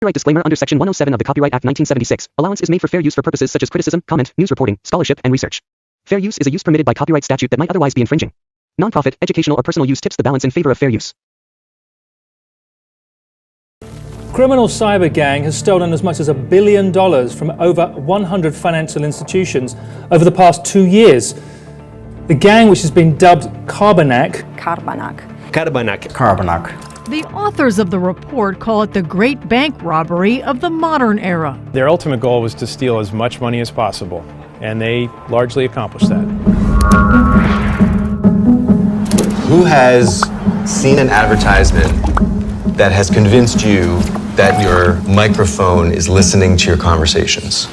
Copyright disclaimer under Section 107 of the Copyright Act 1976. Allowance is made for fair use for purposes such as criticism, comment, news reporting, scholarship, and research. Fair use is a use permitted by copyright statute that might otherwise be infringing. Nonprofit, educational, or personal use tips the balance in favor of fair use. Criminal cyber gang has stolen as much as $1 billion from over 100 financial institutions over the past 2 years. The gang, which has been dubbed Carbanak. The authors of the report call it the great bank robbery of the modern era. Their ultimate goal was to steal as much money as possible, and they largely accomplished that. Who has seen an advertisement that has convinced you that your microphone is listening to your conversations?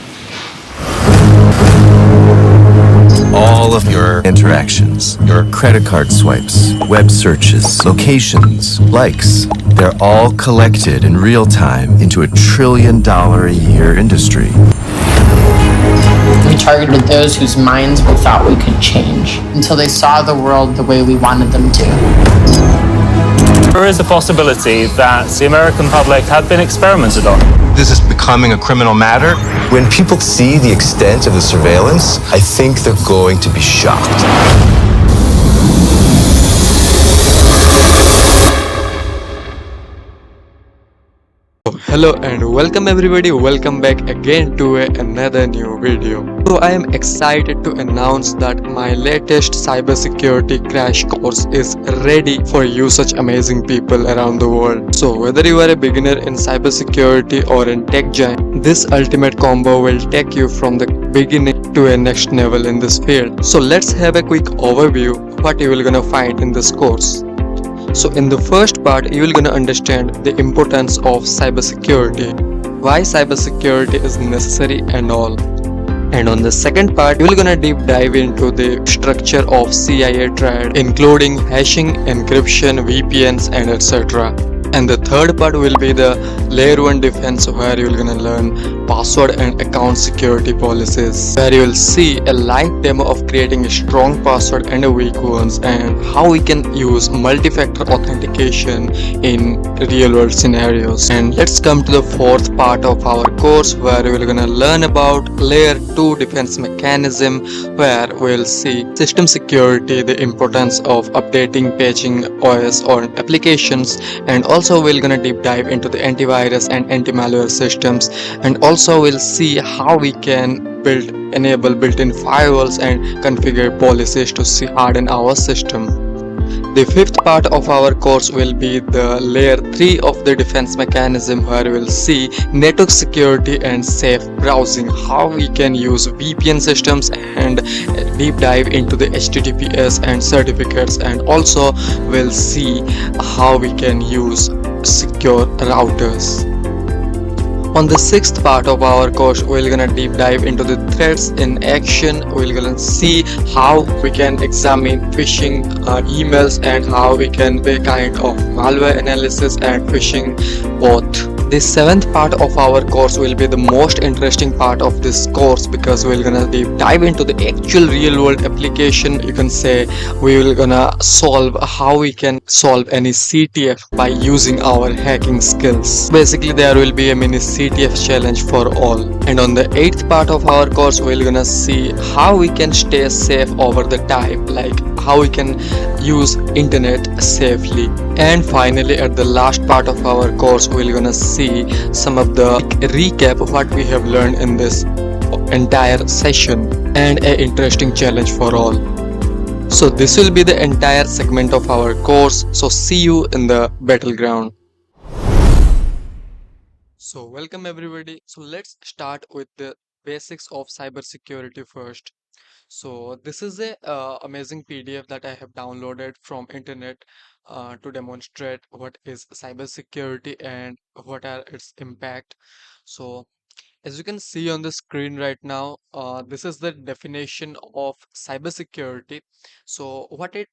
All of your interactions, your credit card swipes, web searches, locations, likes, they're all collected in real time into a $1 trillion a year industry. We targeted those whose minds we thought we could change until they saw the world the way we wanted them to. There is a possibility that the American public had been experimented on. This is becoming a criminal matter. When people see the extent of the surveillance, I think they're going to be shocked. Hello and welcome everybody, welcome back again to another new video. So I am excited to announce that my latest cybersecurity crash course is ready for you such amazing people around the world. So whether you are a beginner in cybersecurity or in tech giant, this ultimate combo will take you from the beginning to a next level in this field. So let's have a quick overview of what you will gonna find in this course. So in the first part, you will gonna understand the importance of cybersecurity, why cybersecurity is necessary and all. And on the second part, you will gonna deep dive into the structure of CIA Triad, including hashing, encryption, VPNs, and etc. And the third part will be the layer 1 defense, where you will gonna learn password and account security policies, where you will see a live demo of creating a strong password and a weak ones, and how we can use multi-factor authentication in real world scenarios. And let's come to the fourth part of our course, where we will gonna learn about layer 2 defense mechanism, where we'll see system security, the importance of updating, patching OS or applications, and also we're gonna deep dive into the antivirus and anti-malware systems, and also we'll see how we can enable built-in firewalls and configure policies to harden our system. The fifth part of our course will be the layer 3 of the defense mechanism, where we'll see network security and safe browsing, how we can use VPN systems, and deep dive into the HTTPS and certificates, and also we'll see how we can use secure routers. On the sixth part of our course, we're gonna deep dive into the threats in action. We're gonna see how we can examine phishing emails, and how we can do a kind of malware analysis and phishing both. The seventh part of our course will be the most interesting part of this course, because we're gonna deep dive into the actual real world application. You can say we will gonna solve how we can solve any CTF by using our hacking skills. Basically there will be a mini CTF challenge for all. And on the eighth part of our course, we're gonna see how we can stay safe over the time, like how we can use internet safely. And finally, at the last part of our course, we're gonna see some of the recap of what we have learned in this entire session, and an interesting challenge for all. So this will be the entire segment of our course. So see you in the battleground. So welcome everybody. So let's start with the basics of cybersecurity first. So this is a amazing PDF that I have downloaded from internet to demonstrate what is cybersecurity and what are its impact. So as you can see on the screen right now, this is the definition of cybersecurity. So what it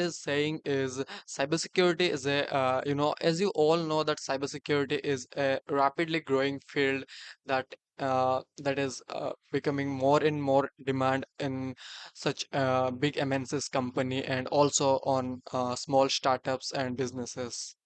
is saying is cybersecurity is a as you all know that cybersecurity is a rapidly growing field that that is becoming more and more demand in such big MNCs company, and also on small startups and businesses.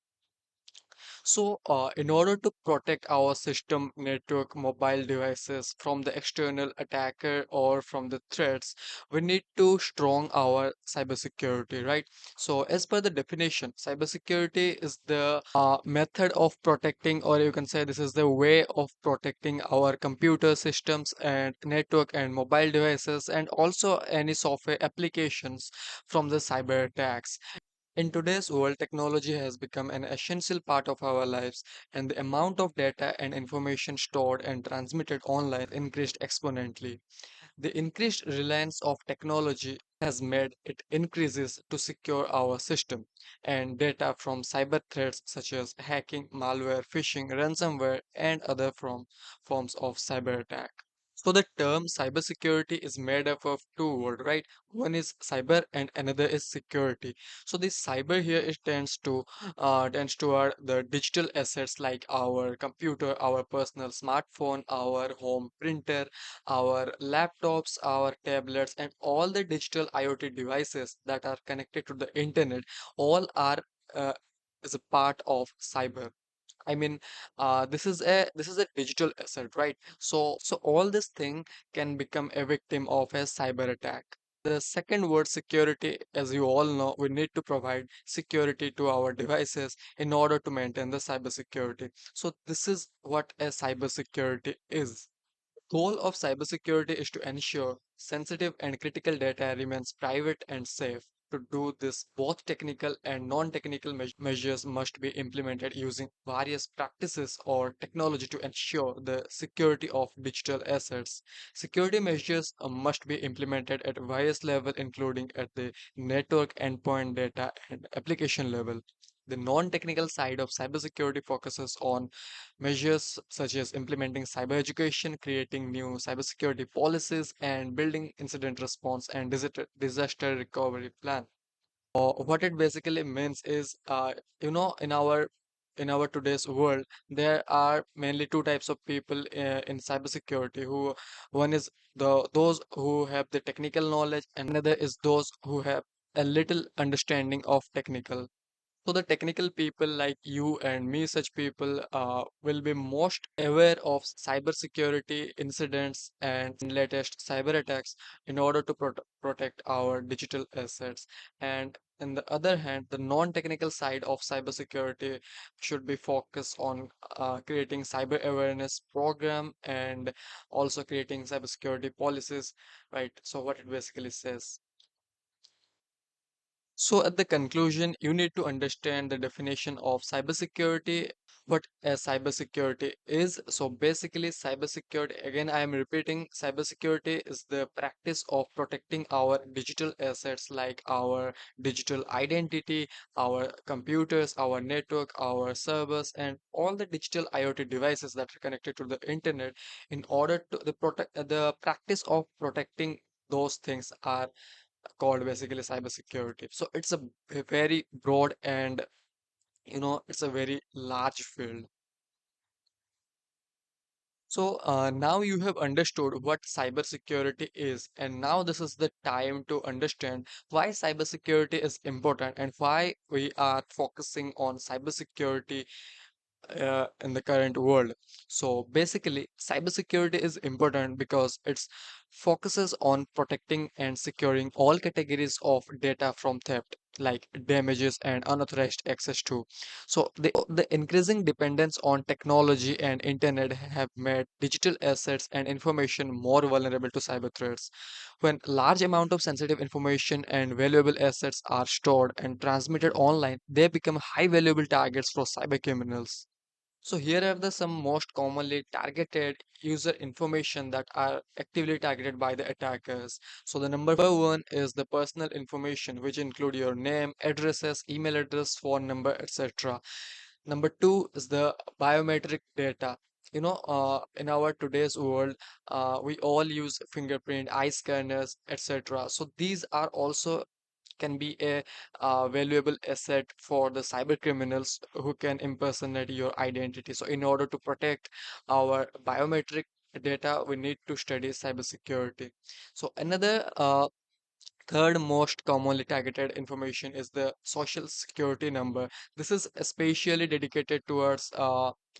So, in order to protect our system, network, mobile devices from the external attacker or from the threats, we need to strong our cybersecurity, right? So, as per the definition, cybersecurity is the method of protecting, or you can say this is the way of protecting our computer systems and network and mobile devices, and also any software applications from the cyber attacks. In today's world, technology has become an essential part of our lives, and the amount of data and information stored and transmitted online increased exponentially. The increased reliance of technology has made it increases to secure our system, and data from cyber threats such as hacking, malware, phishing, ransomware, and other forms of cyber attack. So the term cybersecurity is made up of two words, right? One is cyber and another is security. So this cyber here it tends toward the digital assets like our computer, our personal smartphone, our home printer, our laptops, our tablets, and all the digital IoT devices that are connected to the internet, all are uh, is a part of cyber. I mean, this is a digital asset, right? So all this thing can become a victim of a cyber attack. The second word security, as you all know, we need to provide security to our devices in order to maintain the cyber security. So this is what a cyber security is. Goal of cybersecurity is to ensure sensitive and critical data remains private and safe. To do this, both technical and non-technical measures must be implemented using various practices or technology to ensure the security of digital assets. Security measures must be implemented at various levels, including at the network, endpoint, data, and application level. The non-technical side of cybersecurity focuses on measures such as implementing cyber education, creating new cybersecurity policies, and building incident response and disaster recovery plan. What it basically means is, in our today's world, there are mainly two types of people in cybersecurity. Who one is those who have the technical knowledge, and another is those who have a little understanding of technical. So the technical people like you and me, such people, will be most aware of cybersecurity incidents and latest cyber attacks in order to protect our digital assets. And on the other hand, the non-technical side of cybersecurity should be focused on creating cyber awareness program and also creating cybersecurity policies, right? So what it basically says. So, at the conclusion, you need to understand the definition of cybersecurity, what a cybersecurity is. So, basically, cybersecurity, again, I am repeating, cybersecurity is the practice of protecting our digital assets like our digital identity, our computers, our network, our servers, and all the digital IoT devices that are connected to the internet. In order to the practice of protecting those things are called basically cybersecurity. So it's a very broad and it's a very large field. So now you have understood what cybersecurity is, and now this is the time to understand why cybersecurity is important and why we are focusing on cybersecurity in the current world. So basically, cybersecurity is important because it focuses on protecting and securing all categories of data from theft, like damages and unauthorized access to. So the increasing dependence on technology and internet have made digital assets and information more vulnerable to cyber threats. When large amount of sensitive information and valuable assets are stored and transmitted online, they become high valuable targets for cyber criminals. So here are the some most commonly targeted user information that are actively targeted by the attackers. So the number one is the personal information, which include your name, addresses, email address, phone number, etc. Number two is the biometric data. In our today's world, we all use fingerprint, eye scanners, etc. So these are also can be a valuable asset for the cyber criminals who can impersonate your identity. So, in order to protect our biometric data, we need to study cybersecurity. So, another Third most commonly targeted information is the social security number. This is especially dedicated towards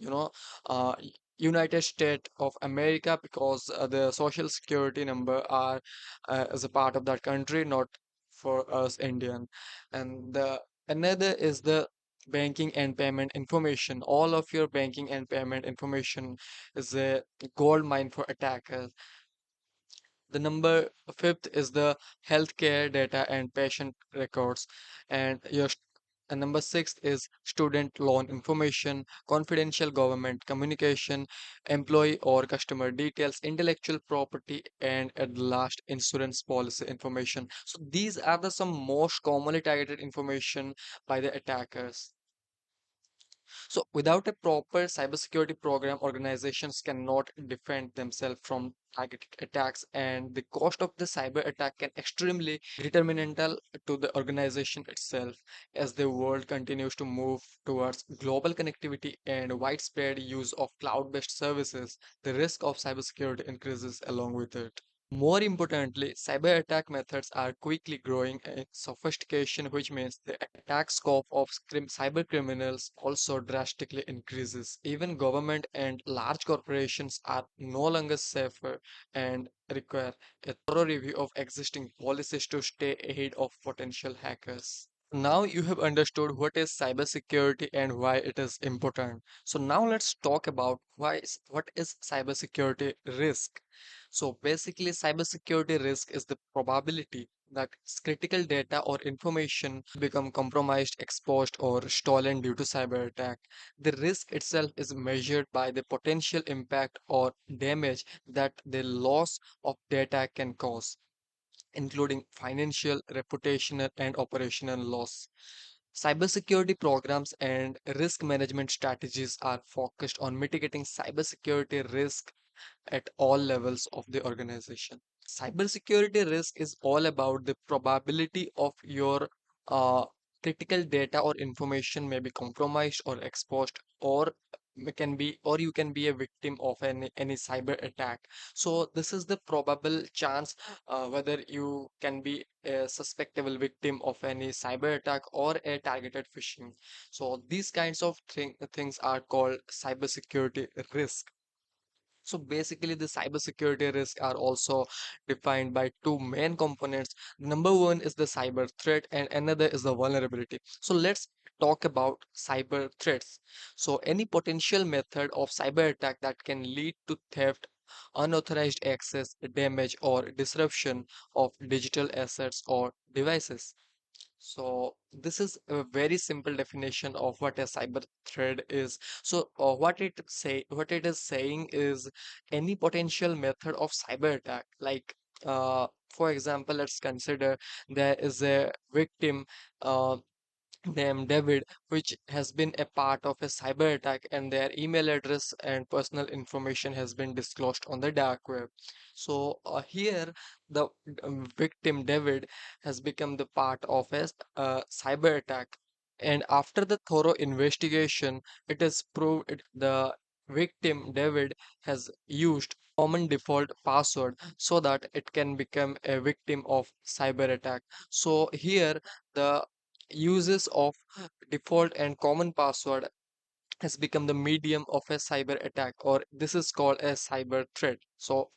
you know uh, United States of America, because the social security number are as a part of that country, not for us Indian. And the another is the banking and payment information. All of your banking and payment information is a gold mine for attackers. The number fifth is the healthcare data and patient records, and and number six is student loan information, confidential government communication, employee or customer details, intellectual property, and at the last, insurance policy information. So these are the some most commonly targeted information by the attackers. So, without a proper cybersecurity program, organizations cannot defend themselves from targeted attacks, and the cost of the cyber attack can extremely determinantal to the organization itself. As the world continues to move towards global connectivity and widespread use of cloud-based services, the risk of cybersecurity increases along with it. More importantly, cyber attack methods are quickly growing in sophistication, which means the attack scope of cyber criminals also drastically increases. Even government and large corporations are no longer safer and require a thorough review of existing policies to stay ahead of potential hackers. Now you have understood what is cybersecurity and why it is important. So now let's talk about what is cybersecurity risk. So basically, cybersecurity risk is the probability that critical data or information become compromised, exposed, or stolen due to cyber attack. The risk itself is measured by the potential impact or damage that the loss of data can cause, including financial, reputational, and operational loss. Cybersecurity programs and risk management strategies are focused on mitigating cybersecurity risk at all levels of the organization. Cybersecurity risk is all about the probability of your uh, critical data or information may be compromised or exposed, or you can be a victim of any cyber attack. So this is the probable chance whether you can be a suspectable victim of any cyber attack or a targeted phishing. So these kinds of things are called cybersecurity risk. So basically, the cybersecurity risks are also defined by two main components. Number one is the cyber threat, and another is the vulnerability. So let's talk about cyber threats. So any potential method of cyber attack that can lead to theft, unauthorized access, damage, or disruption of digital assets or devices. So this is a very simple definition of what a cyber threat is. So what it is saying is any potential method of cyber attack. Like for example, let's consider there is a victim uh, named David, which has been a part of a cyber attack, and their email address and personal information has been disclosed on the dark web. So here, the victim David has become the part of a cyber attack, and after the thorough investigation, it is proved the victim David has used common default password so that it can become a victim of cyber attack. So here the uses of default and common password has become the medium of a cyber attack, or this is called a cyber threat. So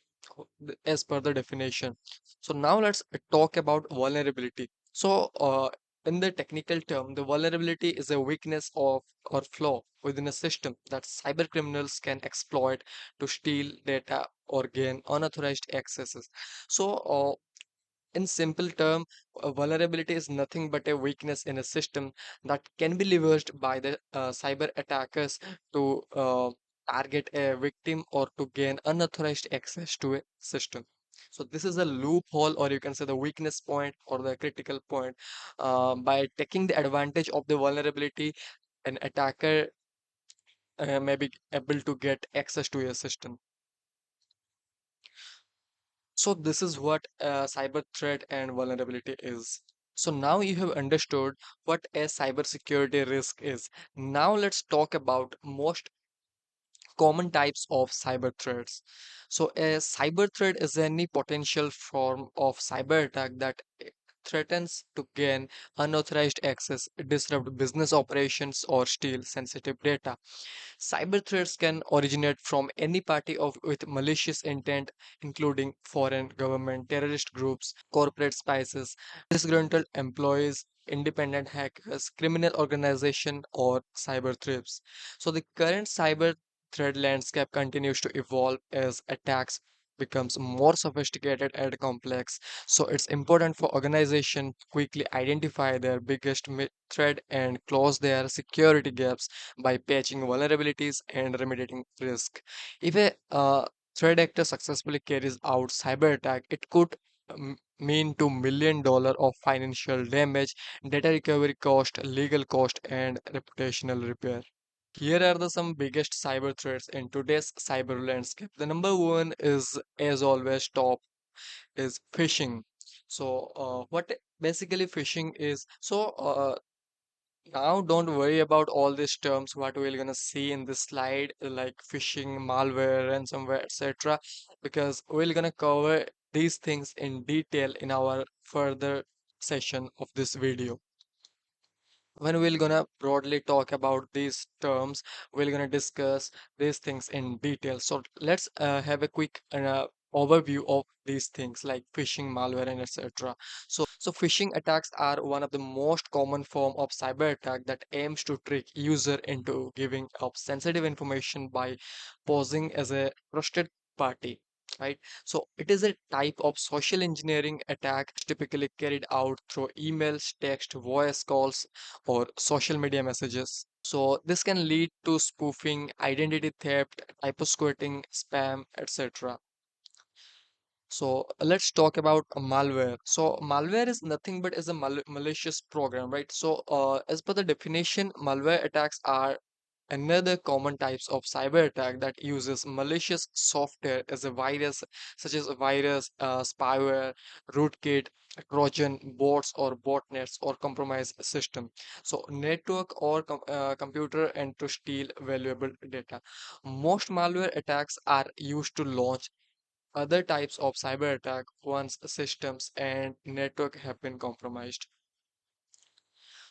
as per the definition. So now let's talk about vulnerability. So in the technical term, the vulnerability is a weakness of or flaw within a system that cyber criminals can exploit to steal data or gain unauthorized accesses. So in simple term, a vulnerability is nothing but a weakness in a system that can be leveraged by the cyber attackers to target a victim or to gain unauthorized access to a system. So this is a loophole, or you can say the weakness point or the critical point. By taking the advantage of the vulnerability, an attacker may be able to get access to a system. So this is what cyber threat and vulnerability is. So now you have understood what a cybersecurity risk is. Now let's talk about most Common types of cyber threats. So a cyber threat is any potential form of cyber attack that threatens to gain unauthorized access, disrupt business operations, or steal sensitive data. Cyber threats can originate from any party with malicious intent, including foreign government, terrorist groups, corporate spies, disgruntled employees, independent hackers, criminal organization, or cyber thieves. So the current cyber threat landscape continues to evolve as attacks becomes more sophisticated and complex. So it's important for organization to quickly identify their biggest threat and close their security gaps by patching vulnerabilities and remediating risk. If a threat actor successfully carries out cyber attack, it could mean $2 million of financial damage, data recovery cost, legal cost, and reputational repair. Here are the some biggest cyber threats in today's cyber landscape. The number one is, as always, top is phishing. So, what basically phishing is? Now, don't worry about all these terms, what we're gonna see in this slide, like phishing, malware, ransomware, etc., because we're gonna cover these things in detail in our further session of this video. When we're gonna broadly talk about these terms, we're gonna discuss these things in detail. So let's have a quick overview of these things like phishing, malware, and etc. So phishing attacks are one of the most common form of cyber attack that aims to trick user into giving up sensitive information by posing as a trusted party. Right, so it is a type of social engineering attack typically carried out through emails, text, voice calls, or social media messages. So this can lead to spoofing, identity theft, hyposquatting, spam, etc. So let's talk about malware. So malware is nothing but is a malicious program, right? So as per the definition, malware attacks are another common types of cyber attack that uses malicious software as a virus, such as a virus, spyware, rootkit, Trojan, bots or botnets or compromised system. So network or computer and to steal valuable data. Most malware attacks are used to launch other types of cyber attack once systems and network have been compromised.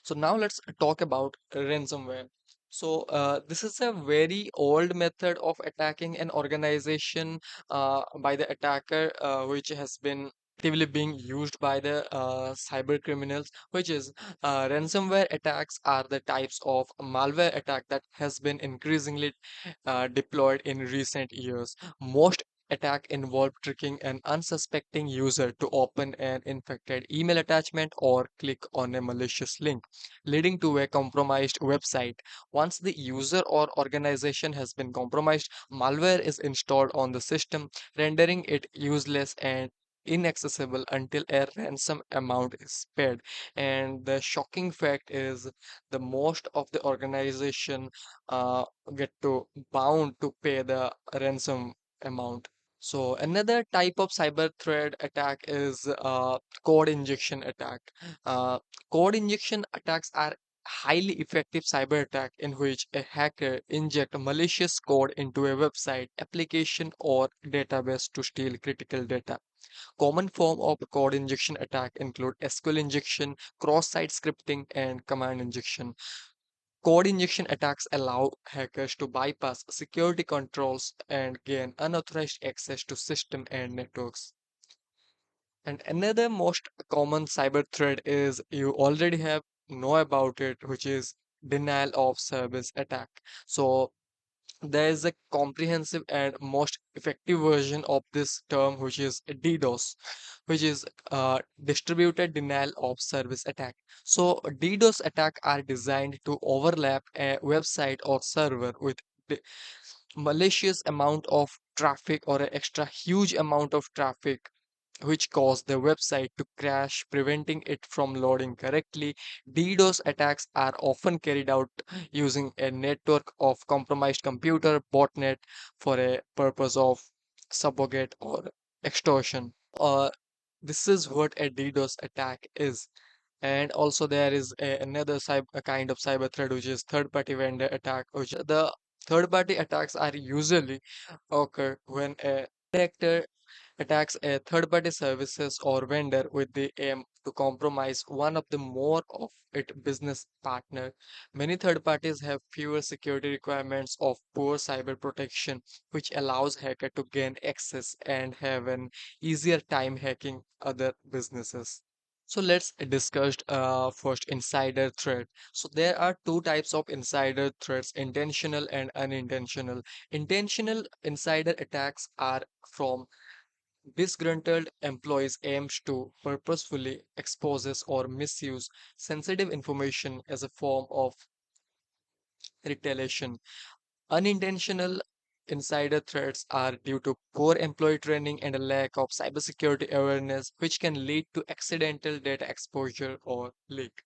So now let's talk about ransomware. So this is a very old method of attacking an organization by the attacker, which has been actively being used by the cyber criminals, which is ransomware attacks are the types of malware attack that has been increasingly deployed in recent years. Most attack involve tricking an unsuspecting user to open an infected email attachment or click on a malicious link, leading to a compromised website. Once the user or organization has been compromised, malware is installed on the system, rendering it useless and inaccessible until a ransom amount is paid. And the shocking fact is the most of the organization get to bound to pay the ransom amount. So another type of cyber threat attack is code injection attack. Uh, Code injection attacks are highly effective cyber attack in which a hacker inject malicious code into a website, application, or database to steal critical data. Common form of code injection attack include SQL injection, cross-site scripting, and command injection. Code injection attacks allow hackers to bypass security controls and gain unauthorized access to system and networks. And another most common cyber threat is you already have know about it, which is denial of service attack. So there is a comprehensive and most effective version of this term, which is DDoS, which is distributed denial of service attack. So DDoS attack are designed to overlap a website or server with the malicious amount of traffic or an extra huge amount of traffic which cause the website to crash, preventing it from loading correctly. DDoS attacks are often carried out using a network of compromised computer botnet for a purpose of subjugate or extortion. This is what a DDoS attack is. And also there is another a kind of cyber threat which is third party vendor attack, which the Third-party attacks are usually occur when a actor attacks a third-party services or vendor with the aim to compromise one of the more of its business partner. Many third parties have fewer security requirements of poor cyber protection, which allows hacker to gain access and have an easier time hacking other businesses. So let's discuss first insider threat. So there are two types of insider threats, intentional and unintentional. Intentional insider attacks are from disgruntled employees aims to purposefully exposes or misuse sensitive information as a form of retaliation. Unintentional insider threats are due to poor employee training and a lack of cybersecurity awareness, which can lead to accidental data exposure or leak.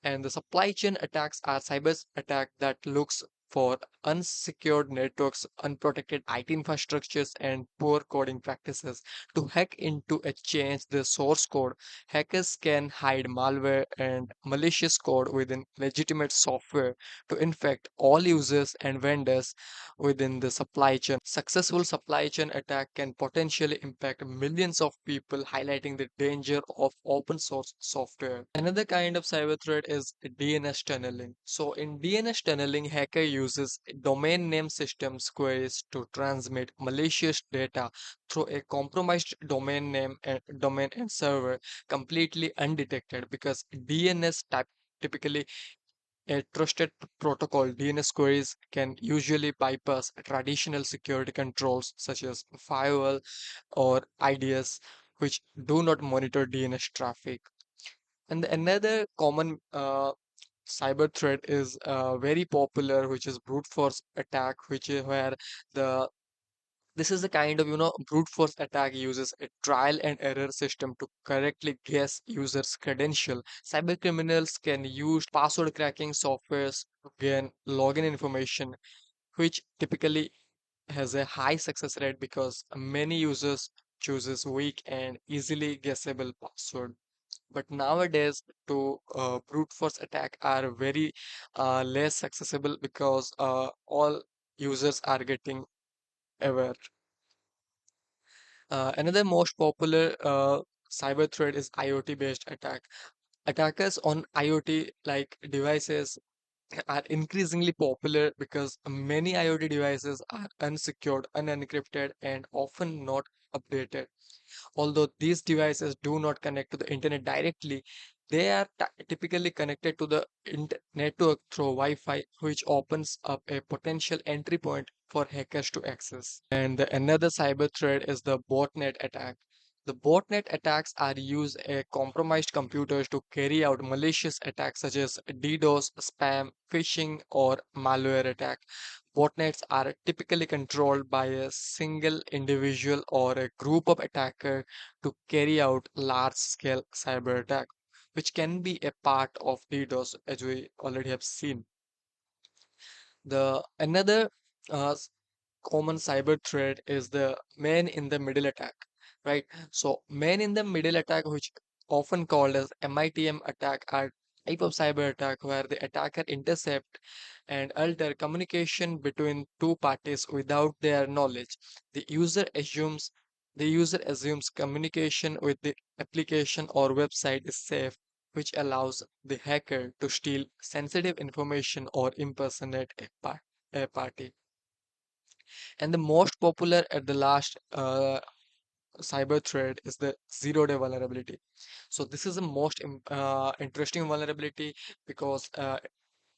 And the supply chain attacks are cyber attack that looks for unsecured networks, unprotected IT infrastructures, and poor coding practices. To hack into a change the source code, hackers can hide malware and malicious code within legitimate software to infect all users and vendors within the supply chain. Successful supply chain attack can potentially impact millions of people, highlighting the danger of open source software. Another kind of cyber threat is DNS tunneling. So in DNS tunneling, hacker uses domain name systems queries to transmit malicious data through a compromised domain and server completely undetected because typically a trusted protocol. DNS queries can usually bypass traditional security controls such as firewall or IDS, which do not monitor DNS traffic. And another common cyber threat is very popular, which is brute force attack, which is where the this is the kind of brute force attack uses a trial and error system to correctly guess users' credential. Cyber criminals can use password cracking softwares to gain login information, which typically has a high success rate because many users chooses weak and easily guessable password. But nowadays, to brute force attack are very less accessible because all users are getting aware. Another most popular cyber threat is IoT-based attack. Attackers on IoT like devices are increasingly popular because many IoT devices are unsecured, unencrypted, and often not updated. Although these devices do not connect to the internet directly, they are typically connected to the network through Wi-Fi, which opens up a potential entry point for hackers to access. And another cyber threat is the botnet attack. The botnet attacks are use a compromised computers to carry out malicious attacks such as DDoS, spam, phishing, or malware attack. Botnets are typically controlled by a single individual or a group of attackers to carry out large-scale cyber attack, which can be a part of DDoS, as we already have seen. The another common cyber threat is the man in the middle attack, right? So man in the middle attack, which often called as MITM attack, are type of cyber attack where the attacker intercept and alter communication between two parties without their knowledge. The user assumes communication with the application or website is safe, which allows the hacker to steal sensitive information or impersonate a party. And the most popular at the last cyber threat is the zero-day vulnerability. So this is the most interesting vulnerability because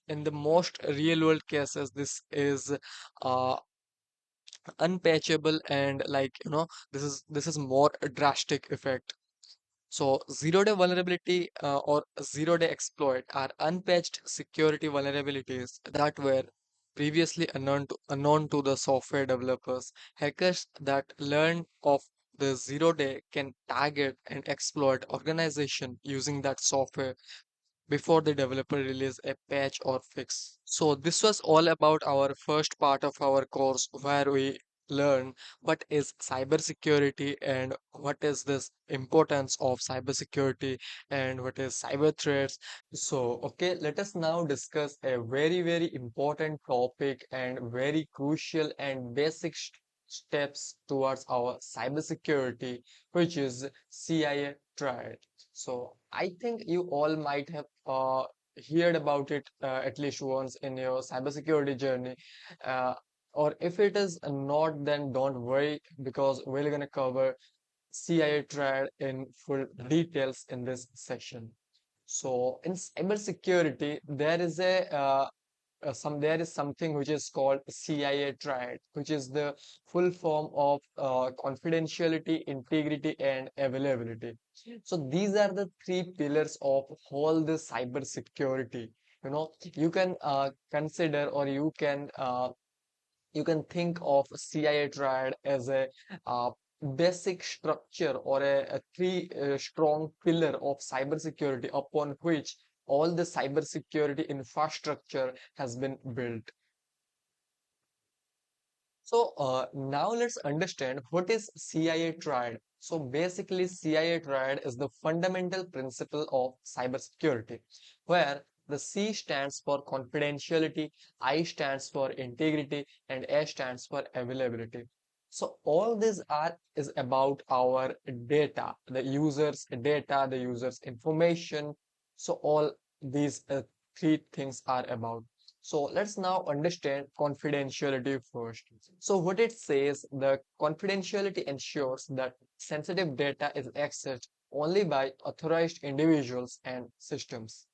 in the most real-world cases, this is uh, unpatchable and this is more a drastic effect. So zero-day vulnerability or zero-day exploit are unpatched security vulnerabilities that were previously unknown to the software developers. Hackers that learn of the zero-day can target and exploit organization using that software before the developer release a patch or fix. So this was all about our first part of our course where we learn what is cybersecurity and what is this importance of cybersecurity and what is cyber threats. So, okay, let us now discuss a very, very important topic and very crucial and basic steps towards our cybersecurity, which is CIA Triad. So, I think you all might have heard about it at least once in your cybersecurity journey. Uh, or if it is not, then don't worry because we're gonna cover CIA triad in full details in this session. So in cybersecurity, there is something which is called CIA triad, which is the full form of confidentiality, integrity, and availability. So these are the three pillars of all the cybersecurity. You know, you can consider or you can think of CIA triad as a uh, basic structure or a three strong pillar of cybersecurity upon which all the cybersecurity infrastructure has been built. So now let's understand what is CIA triad. So basically, CIA triad is the fundamental principle of cybersecurity, where the C stands for confidentiality, I stands for integrity, and A stands for availability. So all these are is about our data, the user's information. So all these three things are about. So let's now understand confidentiality first. So what it says, the confidentiality ensures that sensitive data is accessed only by authorized individuals and systems.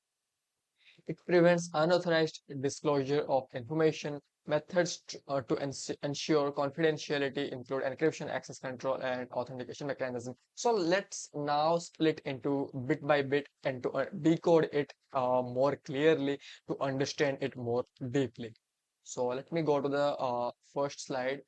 It prevents unauthorized disclosure of information. Methods to ensure confidentiality include encryption, access control, and authentication mechanism. So let's now split into bit by bit and to decode it more clearly to understand it more deeply. So let me go to the first slide.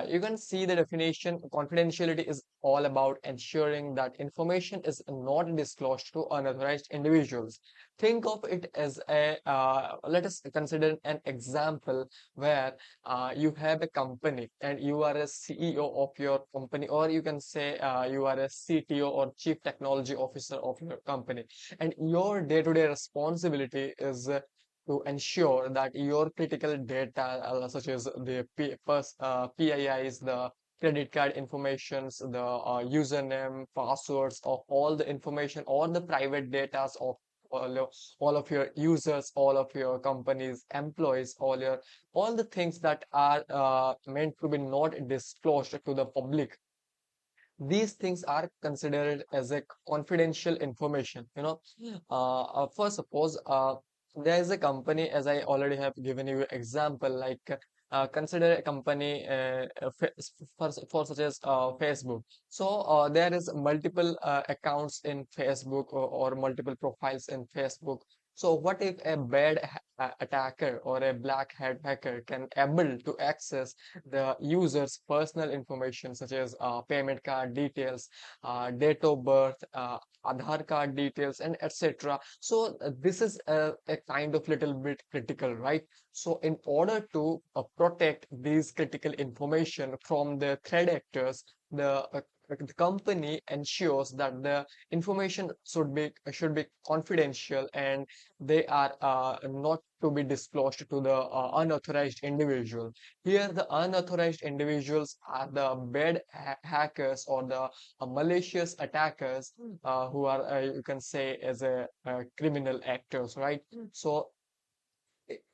You can see the definition. Confidentiality is all about ensuring that information is not disclosed to unauthorized individuals. Think of it as let us consider an example where you have a company and you are a CEO of your company, or you can say you are a CTO or Chief Technology Officer of your company, and your day-to-day responsibility is to ensure that your critical data, such as the PIIs, the credit card informations, the username, passwords of all the information, all the private data of all of your users, all of your companies, employees, all the things that are meant to be not disclosed to the public. These things are considered as a confidential information. You know, for suppose there is a company, as I already have given you example, like consider a company for such as Facebook. So there is multiple accounts in Facebook or multiple profiles in Facebook. So what if a attacker or a black hat hacker can able to access the user's personal information such as payment card details, date of birth, Aadhaar card details, and etc. So this is a kind of little bit critical, right? So in order to protect these critical information from the threat actors, the company ensures that the information should be confidential and they are not to be disclosed to the unauthorized individual. Here, the unauthorized individuals are the bad hackers or the malicious attackers who are, you can say, as a criminal actors, right? So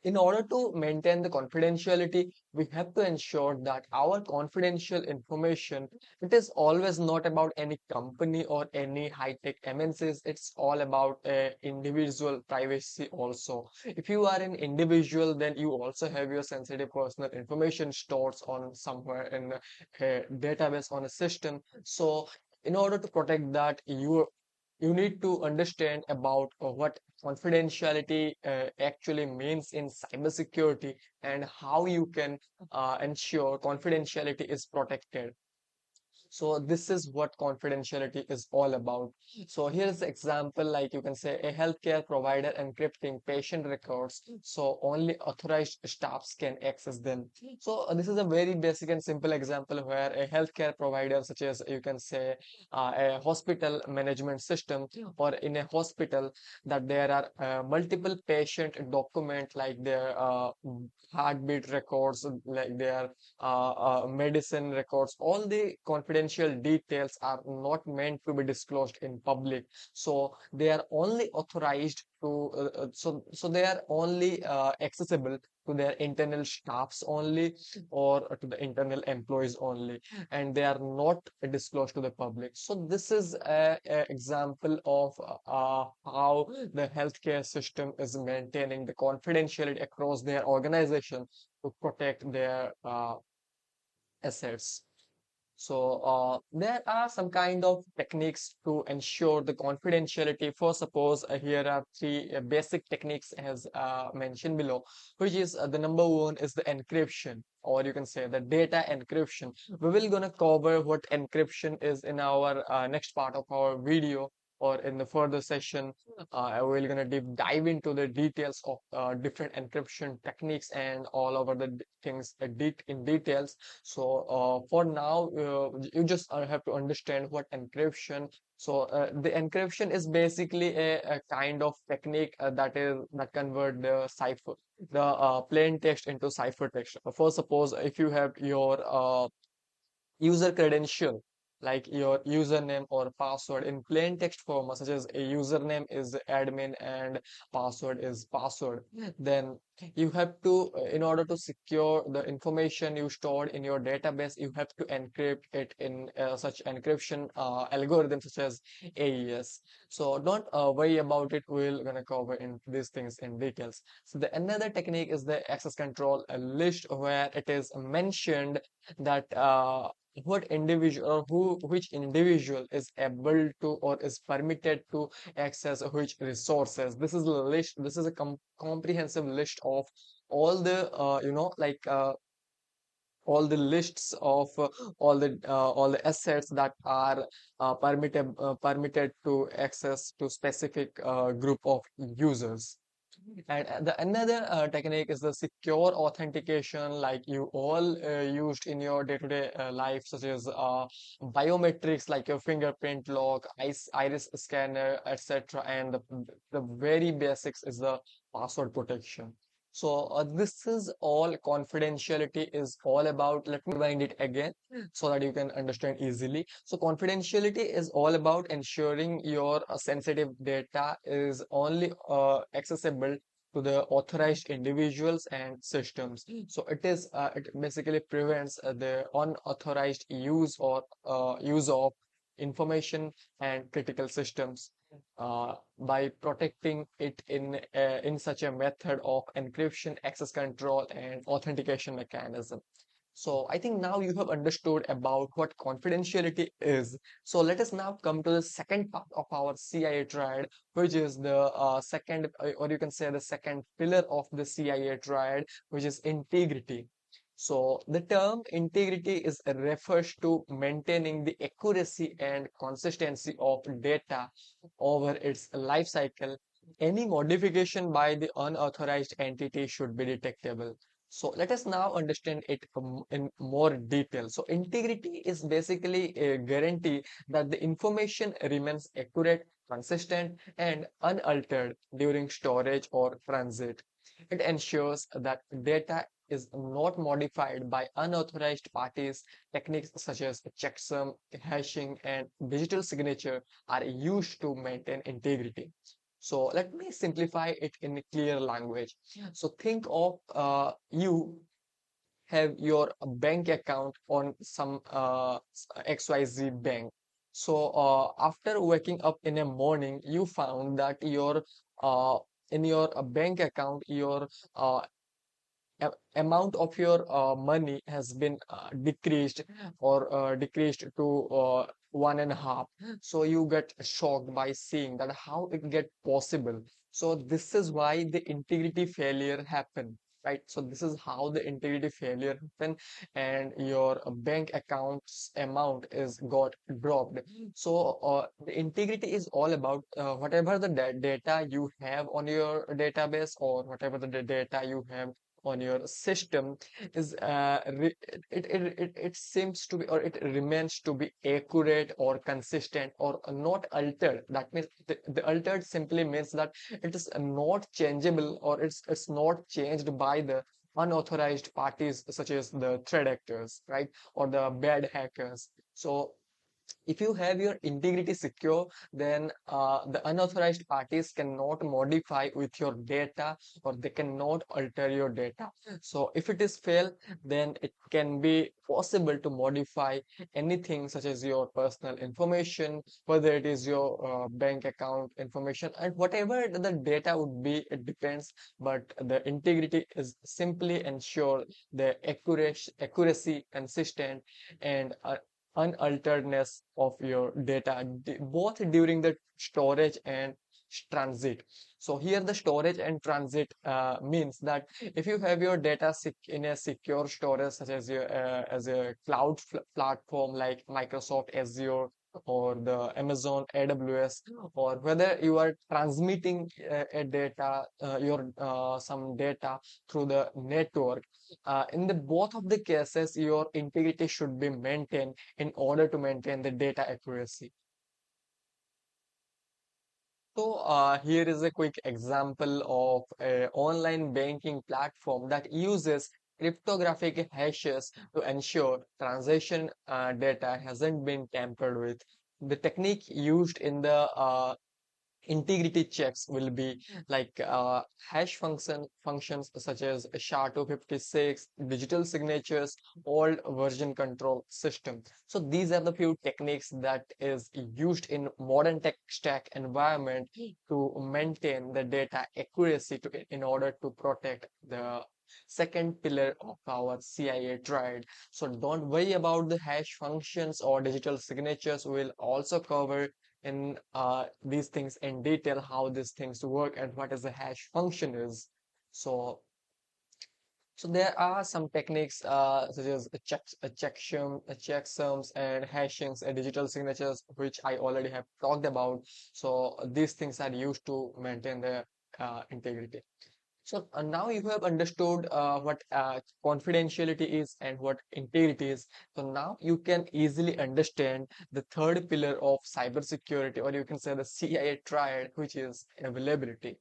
in order to maintain the confidentiality, we have to ensure that our confidential information, it is always not about any company or any high-tech MNCs. It's all about individual privacy also. If you are an individual, then you also have your sensitive personal information stored on somewhere in a database on a system. So in order to protect that, you need to understand about what confidentiality actually means in cybersecurity and how you can ensure confidentiality is protected. So this is what confidentiality is all about. So here's the example, like you can say a healthcare provider encrypting patient records so only authorized staffs can access them. So this is a very basic and simple example where a healthcare provider, such as you can say a hospital management system, or in a hospital that there are multiple patient document like their heartbeat records, like their medicine records, all the confidential details are not meant to be disclosed in public. So they are only authorized to, so they are only accessible to their internal staffs only, or to the internal employees only, and they are not disclosed to the public. So this is a example of how the healthcare system is maintaining the confidentiality across their organization to protect their assets. So there are some kind of techniques to ensure the confidentiality. For suppose here are three basic techniques as mentioned below, which is the number one is the encryption, or you can say the data encryption. We will gonna cover what encryption is in our next part of our video, or in the further session. We're gonna dive into the details of different encryption techniques and all over the things in details. So for now, you just have to understand what encryption. So the encryption is basically a kind of technique that convert the plain text into cipher text. For suppose if you have your user credential, like your username or password in plain text form, such as a username is admin and password is password, then you have to, in order to secure the information you stored in your database, you have to encrypt it in such encryption algorithm such as AES. So don't worry about it. We're gonna cover in these things in details. So the another technique is the access control list, where it is mentioned that what individual, or which individual is able to or is permitted to access which resources. This is a list. This is a comprehensive list of all the all the lists of all the assets that are permitted to access to specific group of users. And the another technique is the secure authentication, like you all used in your day-to-day life, such as biometrics like your fingerprint lock, iris scanner, etc. And the very basics is the password protection. So this is all confidentiality is all about. Let me rewind it again so that you can understand easily. So confidentiality is all about ensuring your sensitive data is only accessible to the authorized individuals and systems. So it basically prevents the unauthorized use of information and critical systems by protecting it in such a method of encryption, access control, and authentication mechanism. So I think now you have understood about what confidentiality is. So let us now come to the second part of our CIA triad, which is the second, or you can say the second pillar of the CIA triad, which is integrity. So the term integrity is refers to maintaining the accuracy and consistency of data over its life cycle. Any modification by the unauthorized entity should be detectable. So let us now understand it in more detail. So integrity is basically a guarantee that the information remains accurate, consistent, and unaltered during storage or transit. It ensures that data is not modified by unauthorized parties. Techniques such as checksum, hashing, and digital signature are used to maintain integrity. So let me simplify it in a clear language. So think of you have your bank account on some XYZ bank. So after waking up in a morning, you found that your in your bank account, your uh, amount of your money has been decreased, or decreased to one and a half. So you get shocked by seeing that how it get possible. So this is why the integrity failure happen. right? So this is how the integrity failure happen, and your bank account's amount is got dropped. So the integrity is all about whatever the data you have on your database, or whatever the data you have on your system is it seems to be, or it remains to be accurate or consistent or not altered. That means the altered simply means that it is not changeable, or it's not changed by the unauthorized parties such as the threat actors, right, or the bad hackers. So if you have your integrity secure, then the unauthorized parties cannot modify with your data, or they cannot alter your data. So if it is fail, then it can be possible to modify anything such as your personal information, whether it is your bank account information, and whatever the data would be, it depends. But the integrity is simply ensure the accuracy, consistent, and unalteredness of your data, both during the storage and transit. So here the storage and transit means that if you have your data in a secure storage, such as your as a cloud platform like Microsoft Azure or the Amazon AWS, or whether you are transmitting a data, your some data through the network, in the both of the cases, your integrity should be maintained in order to maintain the data accuracy. So here is a quick example of an online banking platform that uses cryptographic hashes to ensure transaction data hasn't been tampered with. The technique used in the integrity checks will be like hash functions such as SHA-256, digital signatures, old version control system. So these are the few techniques that is used in modern tech stack environment to maintain the data accuracy in order to protect the second pillar of our CIA Triad. So don't worry about the hash functions or digital signatures. We'll also cover in these things in detail, how these things work and what is a hash function is. So there are some techniques such as checksums and hashings and digital signatures, which I already have talked about. So these things are used to maintain the integrity. So now you have understood what confidentiality is and what integrity is. So now you can easily understand the third pillar of cybersecurity, or you can say the CIA triad, which is availability.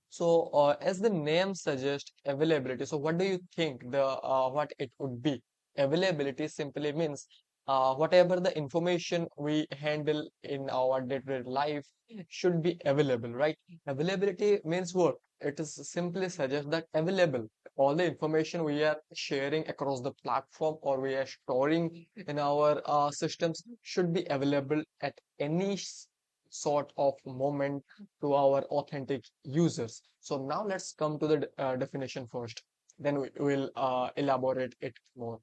So as the name suggests, availability. So what do you think the what it would be? Availability simply means whatever the information we handle in our day-to-day life should be available, right? Availability means what? It is simply suggest that available. All the information we are sharing across the platform, or we are storing in our systems, should be available at any sort of moment to our authentic users. So now let's come to the definition first. Then we will elaborate it more.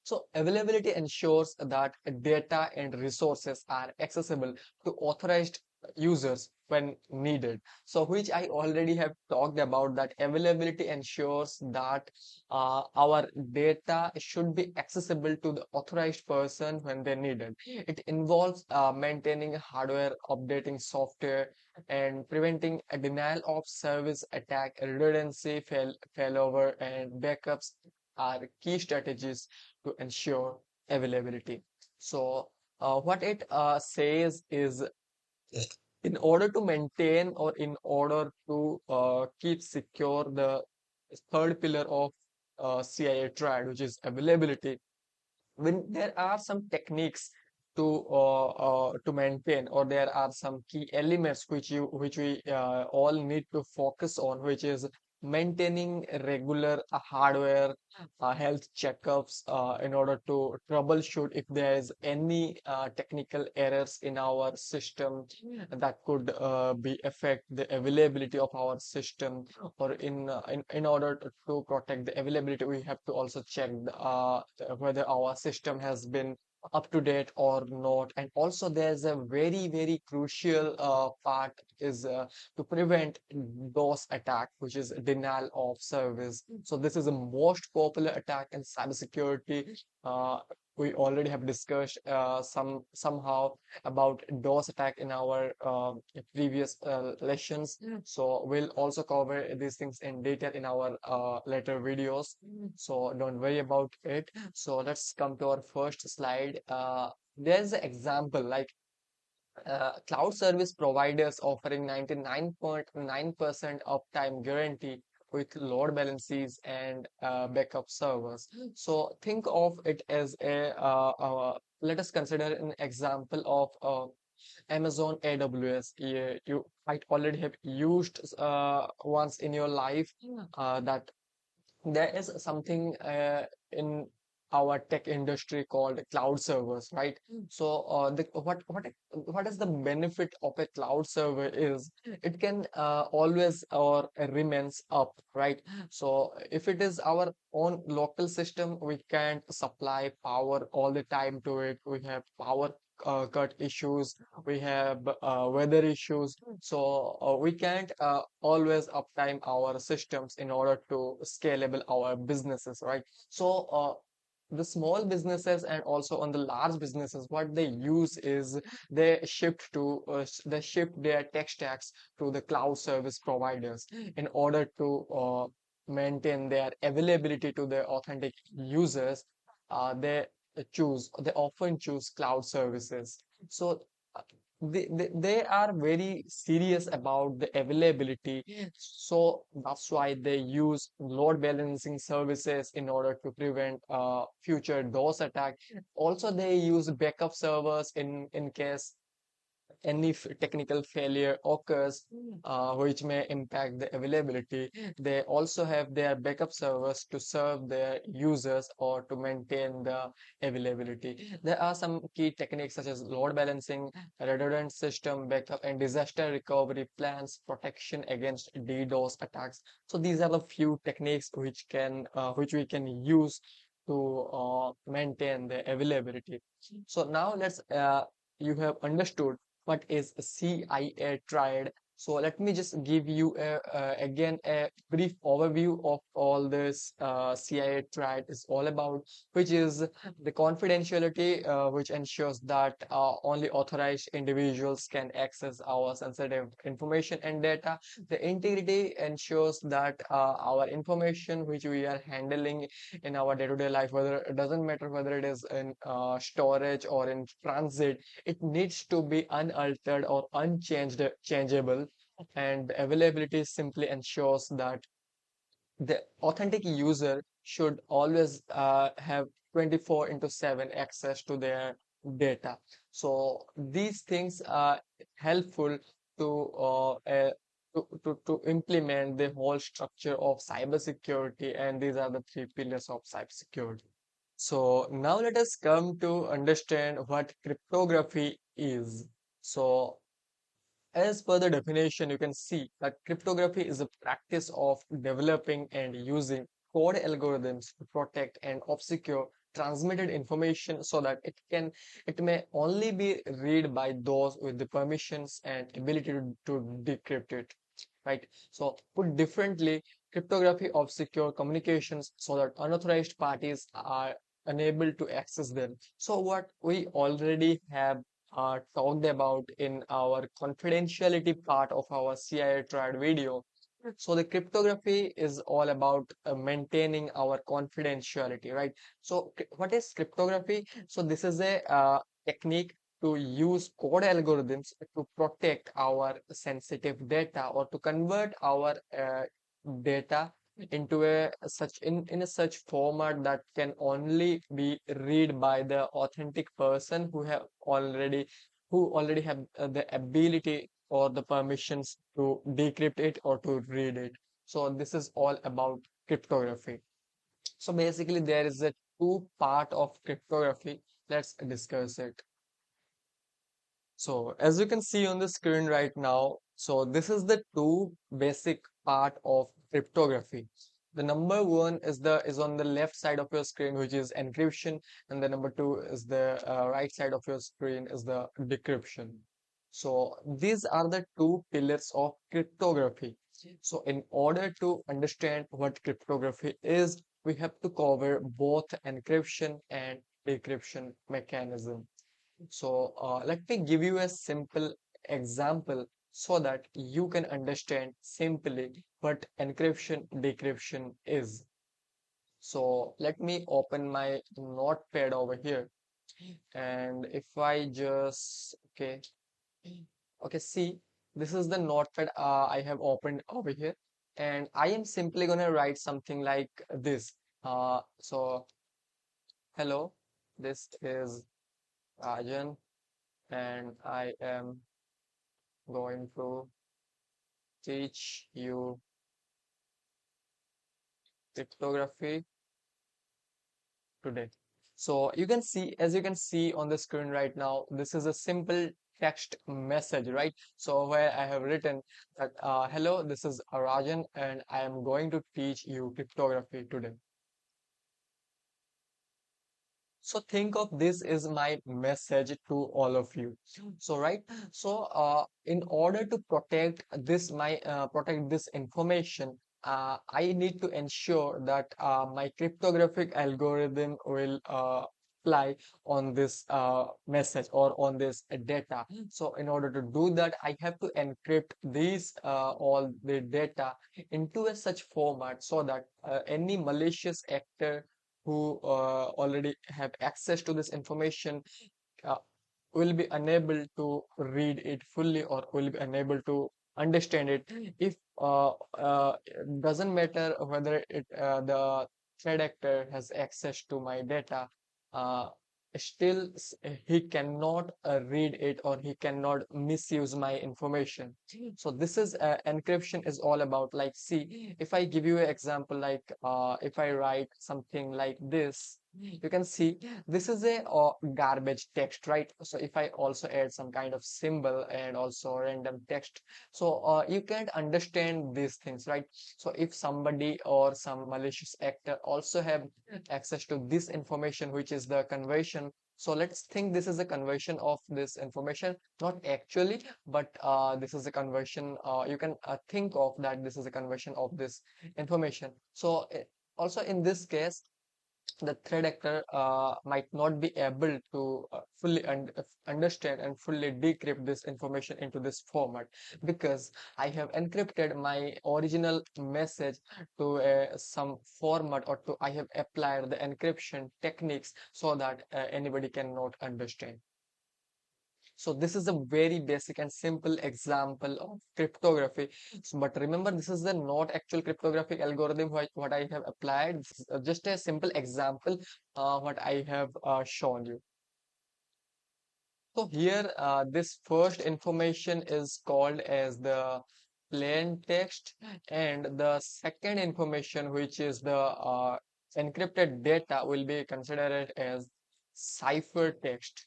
So availability ensures that data and resources are accessible to authorized users when needed. So which I already have talked about, that availability ensures that our data should be accessible to the authorized person when they need it. It involves maintaining hardware, updating software, and preventing a denial of service attack, redundancy, failover, and backups are key strategies to ensure availability. So what it says is, in order to maintain, or in order to keep secure the third pillar of CIA triad, which is availability, when there are some techniques to maintain, or there are some key elements which we all need to focus on, which is maintaining regular hardware health checkups in order to troubleshoot if there is any technical errors in our system that could be affect the availability of our system, or in order to protect the availability, we have to also check whether our system has been up to date or not. And also there's a very crucial part is to prevent DOS attack, which is denial of service. So this is the most popular attack in cybersecurity. We already have discussed somehow about DOS attack in our previous lessons. So we'll also cover these things in detail in our later videos. So don't worry about it. So let's come to our first slide. There's an example like cloud service providers offering 99.9% uptime guarantee with load balances and backup servers. So think of it as let us consider an example of Amazon AWS. You might already have used once in your life that there is something in our tech industry called cloud servers, right? So what is the benefit of a cloud server is it can always or remains up, right? So if it is our own local system, we can't supply power all the time to it. We have power cut issues, we have weather issues, so we can't always uptime our systems in order to scalable our businesses, right? So the small businesses and also on the large businesses, what they use is they shift their tech stacks to the cloud service providers in order to maintain their availability to their authentic users. They often choose cloud services. So uh, they are very serious about the availability. So that's why they use load balancing services in order to prevent future DOS attack. Also, they use backup servers in case any technical failure occurs, which may impact the availability. They also have their backup servers to serve their users or to maintain the availability. There are some key techniques such as load balancing, redundant system backup, and disaster recovery plans, protection against DDoS attacks. So these are the few techniques which we can use to maintain the availability. So now let's you have understood what is CIA Triad. So let me just give you again a brief overview of all this CIA Triad is all about, which is the confidentiality, which ensures that only authorized individuals can access our sensitive information and data. The integrity ensures that our information which we are handling in our day-to-day life, whether it doesn't matter whether it is in storage or in transit, it needs to be unaltered or unchanged, changeable, and availability simply ensures that the authentic user should always have 24 into 7 access to their data. So these things are helpful to to implement the whole structure of cybersecurity, and these are the three pillars of cybersecurity. So now let us come to understand what cryptography is. So as per the definition, you can see that cryptography is a practice of developing and using code algorithms to protect and obscure transmitted information so that it may only be read by those with the permissions and ability to decrypt it. Right. So put differently, cryptography obscure communications so that unauthorized parties are unable to access them. So what we already have talked about in our confidentiality part of our CIA triad video. So the cryptography is all about maintaining our confidentiality, right? So what is cryptography? So this is a technique to use code algorithms to protect our sensitive data or to convert our data into a in a such format that can only be read by the authentic person who already have the ability or the permissions to decrypt it or to read it. So this is all about cryptography. So basically there is a two part of cryptography. Let's discuss it. So as you can see on the screen right now, so this is the two basic part of cryptography. The number one is on the left side of your screen, which is encryption, and the number two is the right side of your screen is the decryption. So these are the two pillars of cryptography. So in order to understand what cryptography is, we have to cover both encryption and decryption mechanism. So let me give you a simple example so that you can understand simply what encryption decryption is. So let me open my notepad over here, and if I just see, this is the notepad I have opened over here, and I am simply gonna write something like this. So hello, this is Rajan, and I am going to teach you cryptography today. So you can see, as you can see on the screen right now, this is a simple text message, right? So where I have written that, hello, this is Rajan, and I am going to teach you cryptography today. So think of this is my message to all of you. So right. So in order to protect this information, I need to ensure that my cryptographic algorithm will apply on this message or on this data. So in order to do that, I have to encrypt these all the data into a such format so that any malicious actor who already have access to this information uh, will be unable to read it fully or will be unable to understand it. If doesn't matter whether the threat actor has access to my data, uh, still he cannot read it or he cannot misuse my information. So this is encryption is all about. Like, see, if I give you an example, like if I write something like this, you can see this is a garbage text, right? So if I also add some kind of symbol and also random text, so you can't understand these things, right? So if somebody or some malicious actor also have access to this information, which is the conversion. So let's think this is a conversion of this information, not actually, but this is a conversion. You can think of that this is a conversion of this information. So also in this case, the threat actor might not be able to fully understand and fully decrypt this information into this format, because I have encrypted my original message to some format, or to I have applied the encryption techniques so that anybody cannot understand. So this is a very basic and simple example of cryptography. But remember, this is the not actual cryptographic algorithm what I have applied. This is just a simple example what I have shown you. So here, this first information is called as the plain text, and the second information, which is the encrypted data, will be considered as cipher text.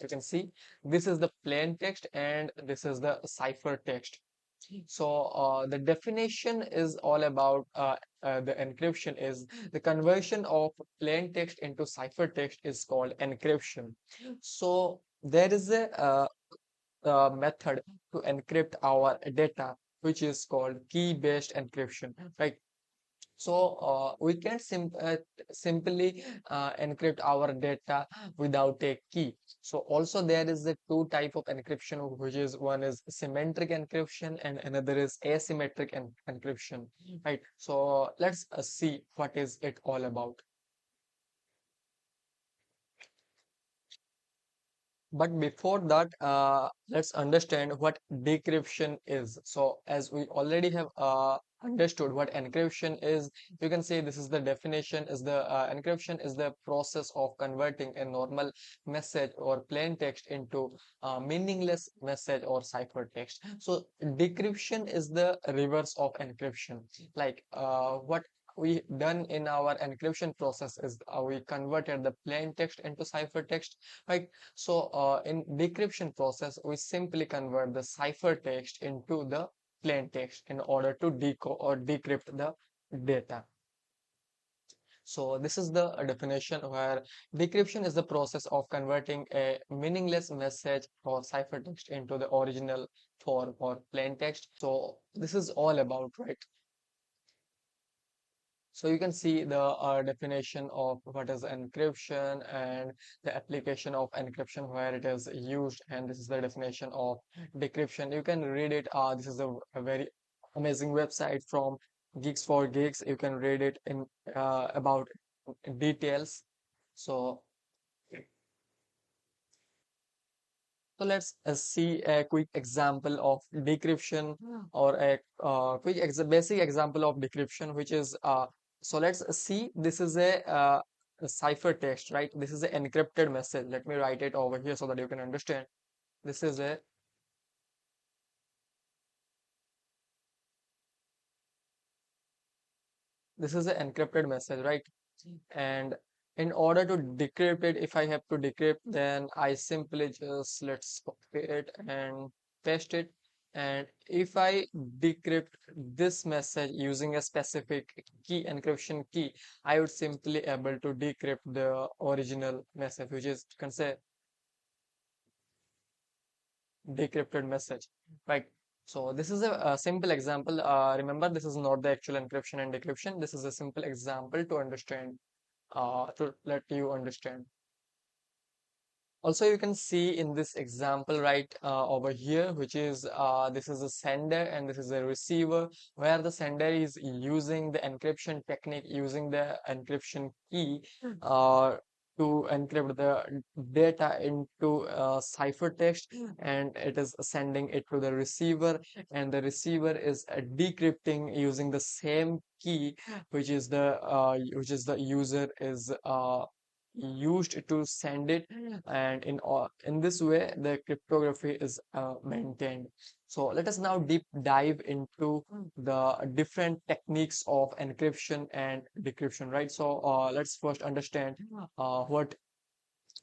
You can see this is the plain text and this is the cipher text. So the definition is all about the encryption is the conversion of plain text into cipher text is called encryption. So there is a method to encrypt our data, which is called key-based encryption, right? So we can simply encrypt our data without a key. So also there is a two type of encryption, which is one is symmetric encryption and another is asymmetric encryption, right? So let's see what is it all about. But before that, let's understand what decryption is. So as we already have understood what encryption is, you can say this is the definition is the encryption is the process of converting a normal message or plain text into meaningless message or cipher text. So decryption is the reverse of encryption. Like what we done in our encryption process is we converted the plain text into cipher text, right? So in decryption process, we simply convert the cipher text into the plain text in order to decode or decrypt the data. So this is the definition, where decryption is the process of converting a meaningless message or ciphertext into the original form or plain text. So this is all about, right? So you can see the definition of what is encryption and the application of encryption where it is used, and this is the definition of decryption. You can read it. This is a very amazing website from Geeks for Geeks. You can read it in about details. So so let's see a quick example of decryption, or a quick ex basic example of decryption, which is so let's see. This is a ciphertext, right? This is an encrypted message. Let me write it over here so that you can understand. This is a an encrypted message, right? And in order to decrypt it, if I have to decrypt, then I simply just let's copy it and paste it. And if I decrypt this message using a specific key, encryption key, I would simply able to decrypt the original message, which is, you can say, decrypted message, right? So this is a simple example. Remember, this is not the actual encryption and decryption. This is a simple example to understand, to let you understand. Also, you can see in this example right over here, which is this is a sender and this is a receiver, where the sender is using the encryption technique, using the encryption key uh, to encrypt the data into ciphertext, and it is sending it to the receiver, and the receiver is decrypting using the same key, which is the user is used to send it, and in this way the cryptography is maintained. So let us now deep dive into the different techniques of encryption and decryption, right? So let's first understand what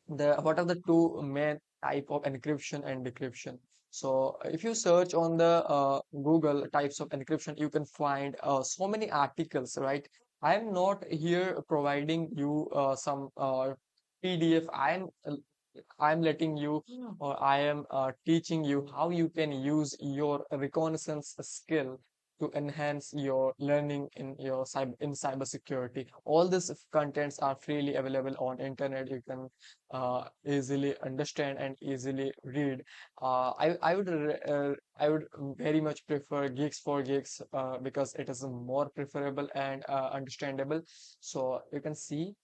are the two main type of encryption and decryption. So if you search on the Google types of encryption, you can find so many articles, right? I am not here providing you some PDF. I'm letting you, or I am teaching you how you can use your reconnaissance skill to enhance your learning in your cybersecurity. All these contents are freely available on internet. You can easily understand and easily read. I would very much prefer Geeks for Geeks because it is more preferable and understandable. So you can see.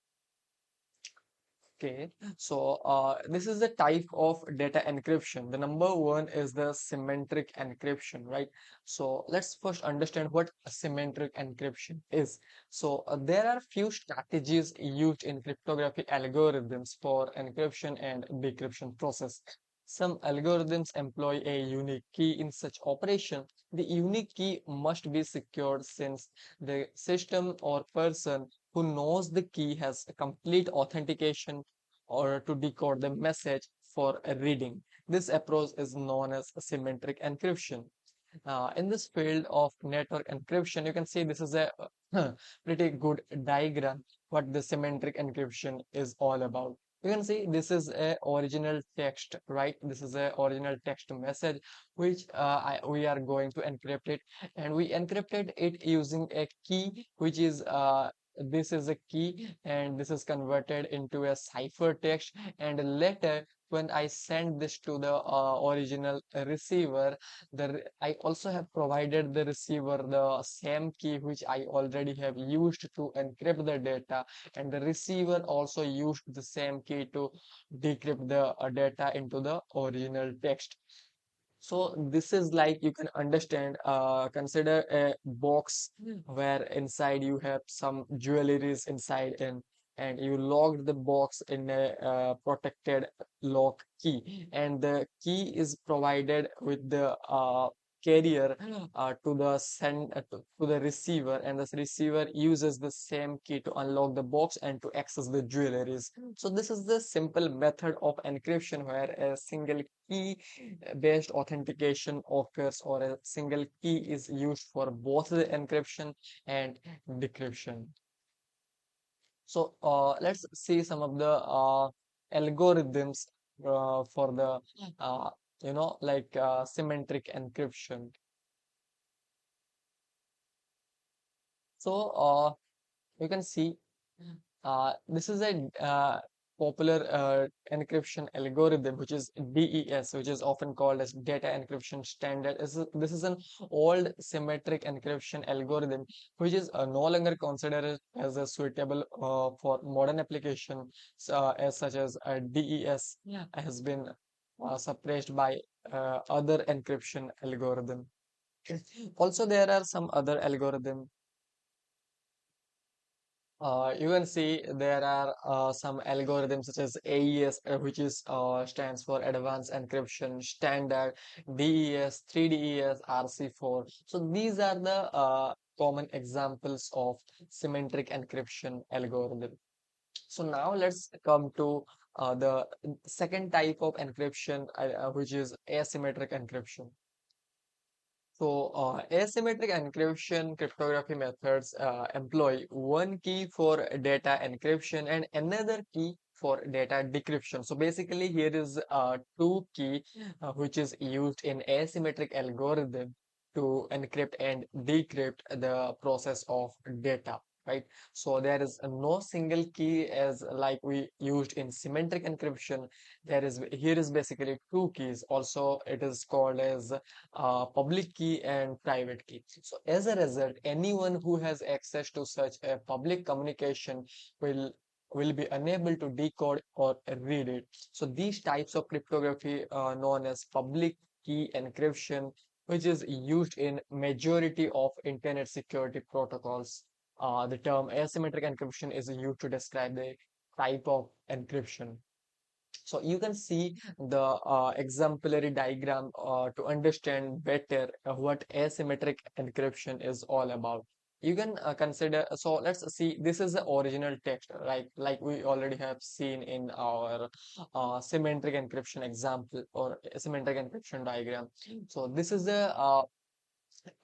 Okay, so this is the type of data encryption. The number one is the symmetric encryption, right? So let's first understand what a symmetric encryption is. So there are few strategies used in cryptography algorithms for encryption and decryption process. Some algorithms employ a unique key in such operation. The unique key must be secured since the system or person who knows the key has a complete authentication or to decode the message for a reading. This approach is known as symmetric encryption. In this field of network encryption, you can see this is a pretty good diagram what the symmetric encryption is all about. You can see this is a original text, right? This is a original text message which we are going to encrypt it, and we encrypted it using a key which is this is a key, and this is converted into a ciphertext, and later when I send this to the original receiver, I also have provided the receiver the same key which I already have used to encrypt the data, and the receiver also used the same key to decrypt the data into the original text. So this is like, you can understand, consider a box where inside you have some jewelries inside, and you locked the box in a protected lock key, and the key is provided with the carrier to the to the receiver, and the receiver uses the same key to unlock the box and to access the jewelries. So this is the simple method of encryption where a single key based authentication occurs, or a single key is used for both the encryption and decryption. So let's see some of the algorithms for the uh, like symmetric encryption. So you can see this is a popular encryption algorithm, which is DES, which is often called as Data Encryption Standard. This is an old symmetric encryption algorithm, which is no longer considered as a suitable for modern applications, as such as DES has been suppressed by other encryption algorithm. Also, there are some other algorithm. You can see there are some algorithms such as AES, which is stands for Advanced Encryption Standard, DES, 3DES, RC4. So these are the common examples of symmetric encryption algorithm. So now let's come to the second type of encryption, which is asymmetric encryption. So, asymmetric encryption cryptography methods employ one key for data encryption and another key for data decryption. So basically, here is two key which is used in asymmetric algorithm to encrypt and decrypt the process of data. Right. So there is no single key as like we used in symmetric encryption. There is here is basically two keys. Also, it is called as public key and private key. So as a result, anyone who has access to such a public communication will will be unable to decode or read it. So these types of cryptography are known as public key encryption, which is used in majority of internet security protocols. The term asymmetric encryption is used to describe the type of encryption. So you can see the exemplary diagram to understand better what asymmetric encryption is all about. You can consider, so let's see, this is the original text, right? Like we already have seen in our symmetric encryption example or symmetric encryption diagram. So this is the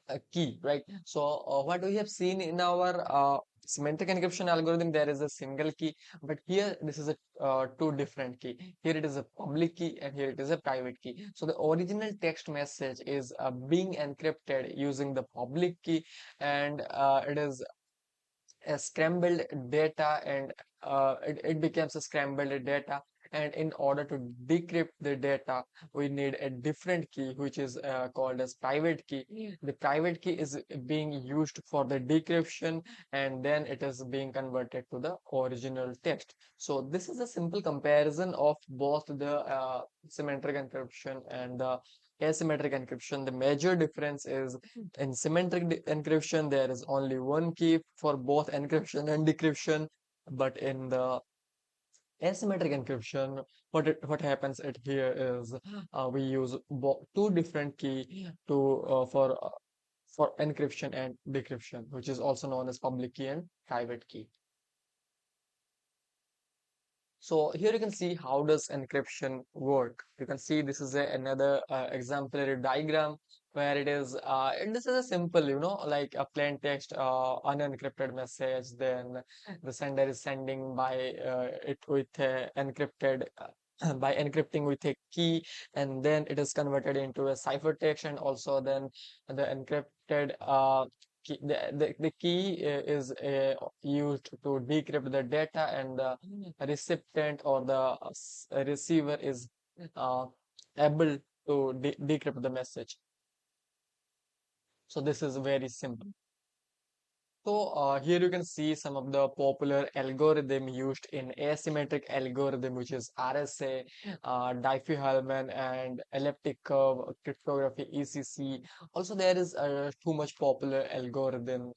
a key, right? So what we have seen in our semantic encryption algorithm, there is a single key, but here this is a two different key. Here it is a public key and here it is a private key. So the original text message is being encrypted using the public key, and it is a scrambled data, and it becomes a scrambled data, and in order to decrypt the data we need a different key, which is called as private key. The private key is being used for the decryption, and then it is being converted to the original text. So this is a simple comparison of both the symmetric encryption and the asymmetric encryption. The major difference is in symmetric encryption, there is only one key for both encryption and decryption, but in the asymmetric encryption, what happens at here is we use two different key to for encryption and decryption, which is also known as public key and private key. So here you can see how does encryption work. You can see this is another exemplary diagram where it is, and this is a simple, like a plain text, unencrypted message. Then the sender is sending by it with encrypted, by encrypting with a key, and then it is converted into a ciphertext, and also then the encrypted the key is used to decrypt the data, and the recipient or the receiver is uh, able to decrypt the message. So this is very simple. So here you can see some of the popular algorithm used in asymmetric algorithm, which is RSA, Diffie-Hellman, and elliptic curve cryptography (ECC). Also, there is too much popular algorithm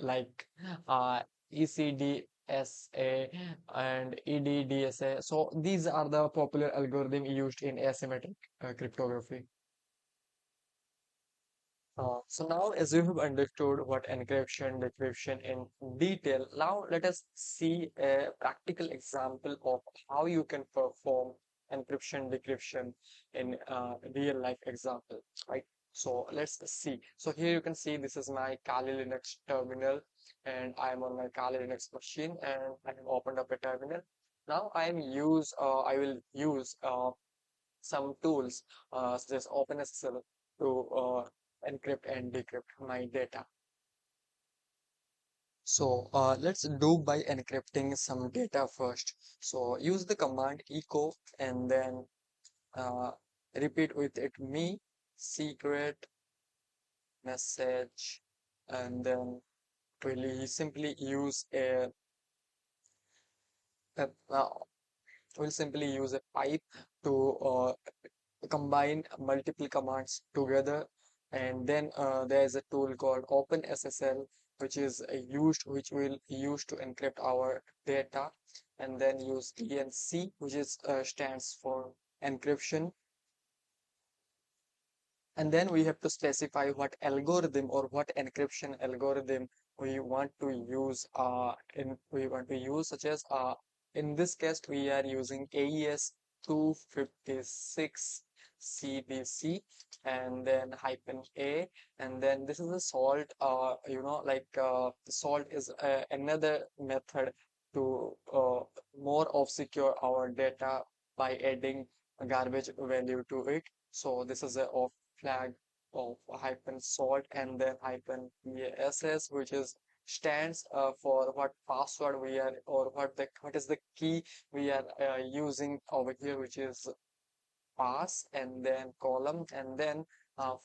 like uh, ECDSA and EDDSA. So these are the popular algorithm used in asymmetric cryptography. So now, as you have understood what encryption, decryption in detail, now let us see a practical example of how you can perform encryption, decryption in real life example, right? So let's see. So here you can see this is my Kali Linux terminal, and I'm on my Kali Linux machine, and I have opened up a terminal. Now I will use some tools such as OpenSSL to encrypt and decrypt my data. So let's do by encrypting some data first. So use the command echo and then uh, repeat with it me secret message, and then we'll simply use a we'll simply use a pipe to combine multiple commands together. And then there's a tool called OpenSSL, which will use to encrypt our data, and then use ENC, which is stands for encryption. And then we have to specify what algorithm or what encryption algorithm we want to use such as in this case we are using AES 256 CBC, and then hyphen A, and then this is a salt. Salt is another method to more of secure our data by adding a garbage value to it. So this is a off flag of hyphen salt, and then hyphen ESS, which is stands for what password we are, or what is the key we are using over here, which is pass, and then column, and then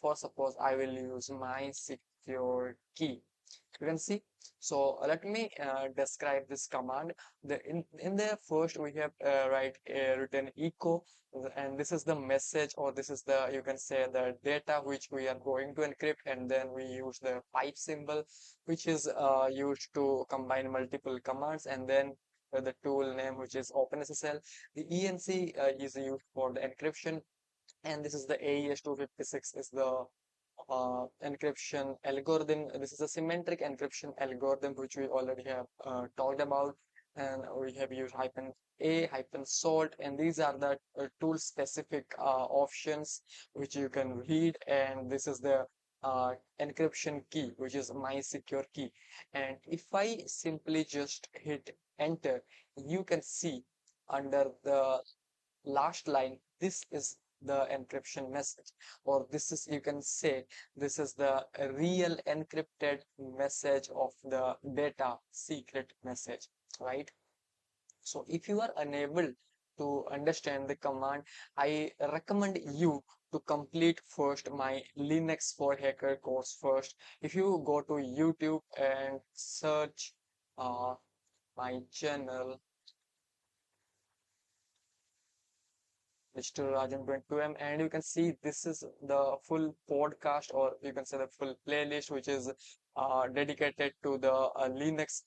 for suppose I will use my secure key. You can see. So let me describe this command. In the first we have written echo, and this is the message, or this is the, you can say, the data which we are going to encrypt, and then we use the pipe symbol, which is used to combine multiple commands, and then the tool name, which is OpenSSL. The ENC is used for the encryption, and this is the AES 256 is the encryption algorithm. This is a symmetric encryption algorithm which we already have talked about, and we have used hyphen A, hyphen salt, and these are the tool specific options which you can read. And this is the encryption key, which is my secure key. And if I simply just hit enter, you can see under the last line, this is the encryption message, or this is, you can say, this is the real encrypted message of the data secret message, right? So if you are unable to understand the command, I recommend you to complete first my Linux for Hacker course first. If you go to YouTube and search my channel, Mr. Rajan 22M, and you can see this is the full podcast, or you can say the full playlist, which is dedicated to the Linux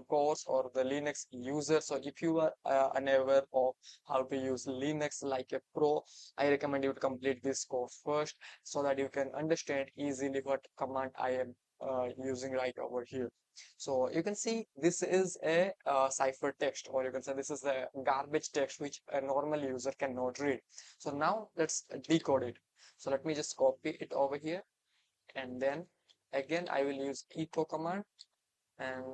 course or the Linux user. So if you are unaware of how to use Linux like a pro, I recommend you to complete this course first, so that you can understand easily what command I am using right over here. So you can see this is a ciphertext, or you can say this is a garbage text which a normal user cannot read. So now let's decode it. So let me just copy it over here, and then again I will use echo command, and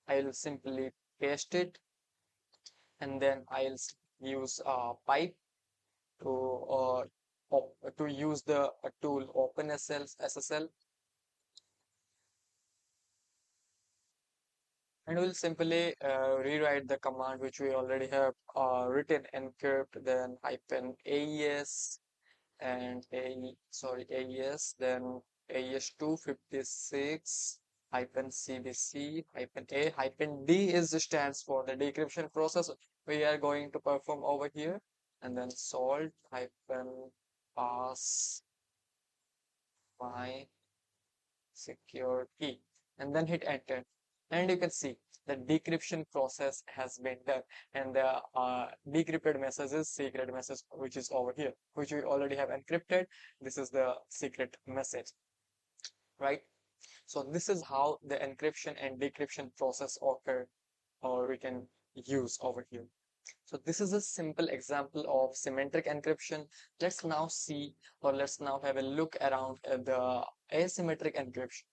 I will simply paste it, and then I'll use pipe to use the tool OpenSSL, and we'll simply rewrite the command which we already have written, encrypt, then hyphen AES, and AES, then AES 256 hyphen CBC hyphen A, hyphen D is stands for the decryption process we are going to perform over here, and then salt hyphen pass my secure key, and then hit enter. And you can see the decryption process has been done, and the decrypted message is secret message, which is over here, which we already have encrypted. This is the secret message, right? So this is how the encryption and decryption process occur, or we can use over here. So this is a simple example of symmetric encryption. Let's now see, or let's now have a look around at the asymmetric encryption.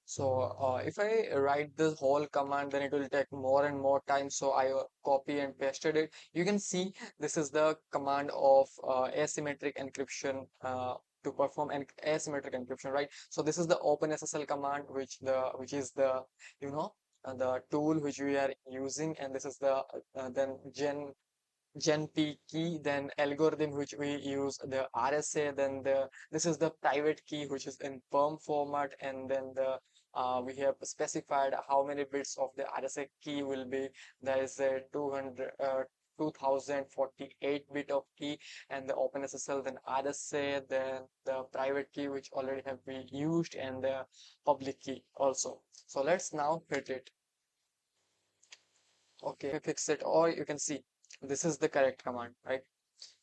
So if I write this whole command, then it will take more and more time. So I copy and pasted it. You can see this is the command of asymmetric encryption to perform an asymmetric encryption, right? So this is the OpenSSL command, which is the the tool which we are using, and this is the then GenP key, then algorithm which we use the RSA, then this is the private key which is in perm format, and then we have specified how many bits of the RSA key will be. There is a 2048 bit of key, and the OpenSSL, then RSA, then the private key which already have been used, and the public key also. So let's now hit it. Okay, fix it, or you can see this is the correct command, right?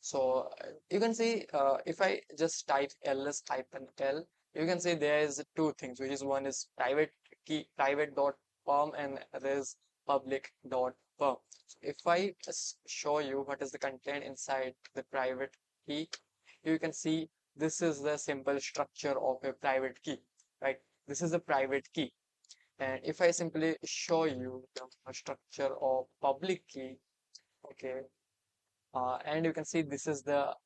So you can see if I just type ls-l, you can see there is two things, which is one is private.perm, and there is public.perm. So if I just show you what is the content inside the private key, you can see this is the simple structure of a private key, right? This is the private key. And if I simply show you the structure of public key, okay, and you can see this is the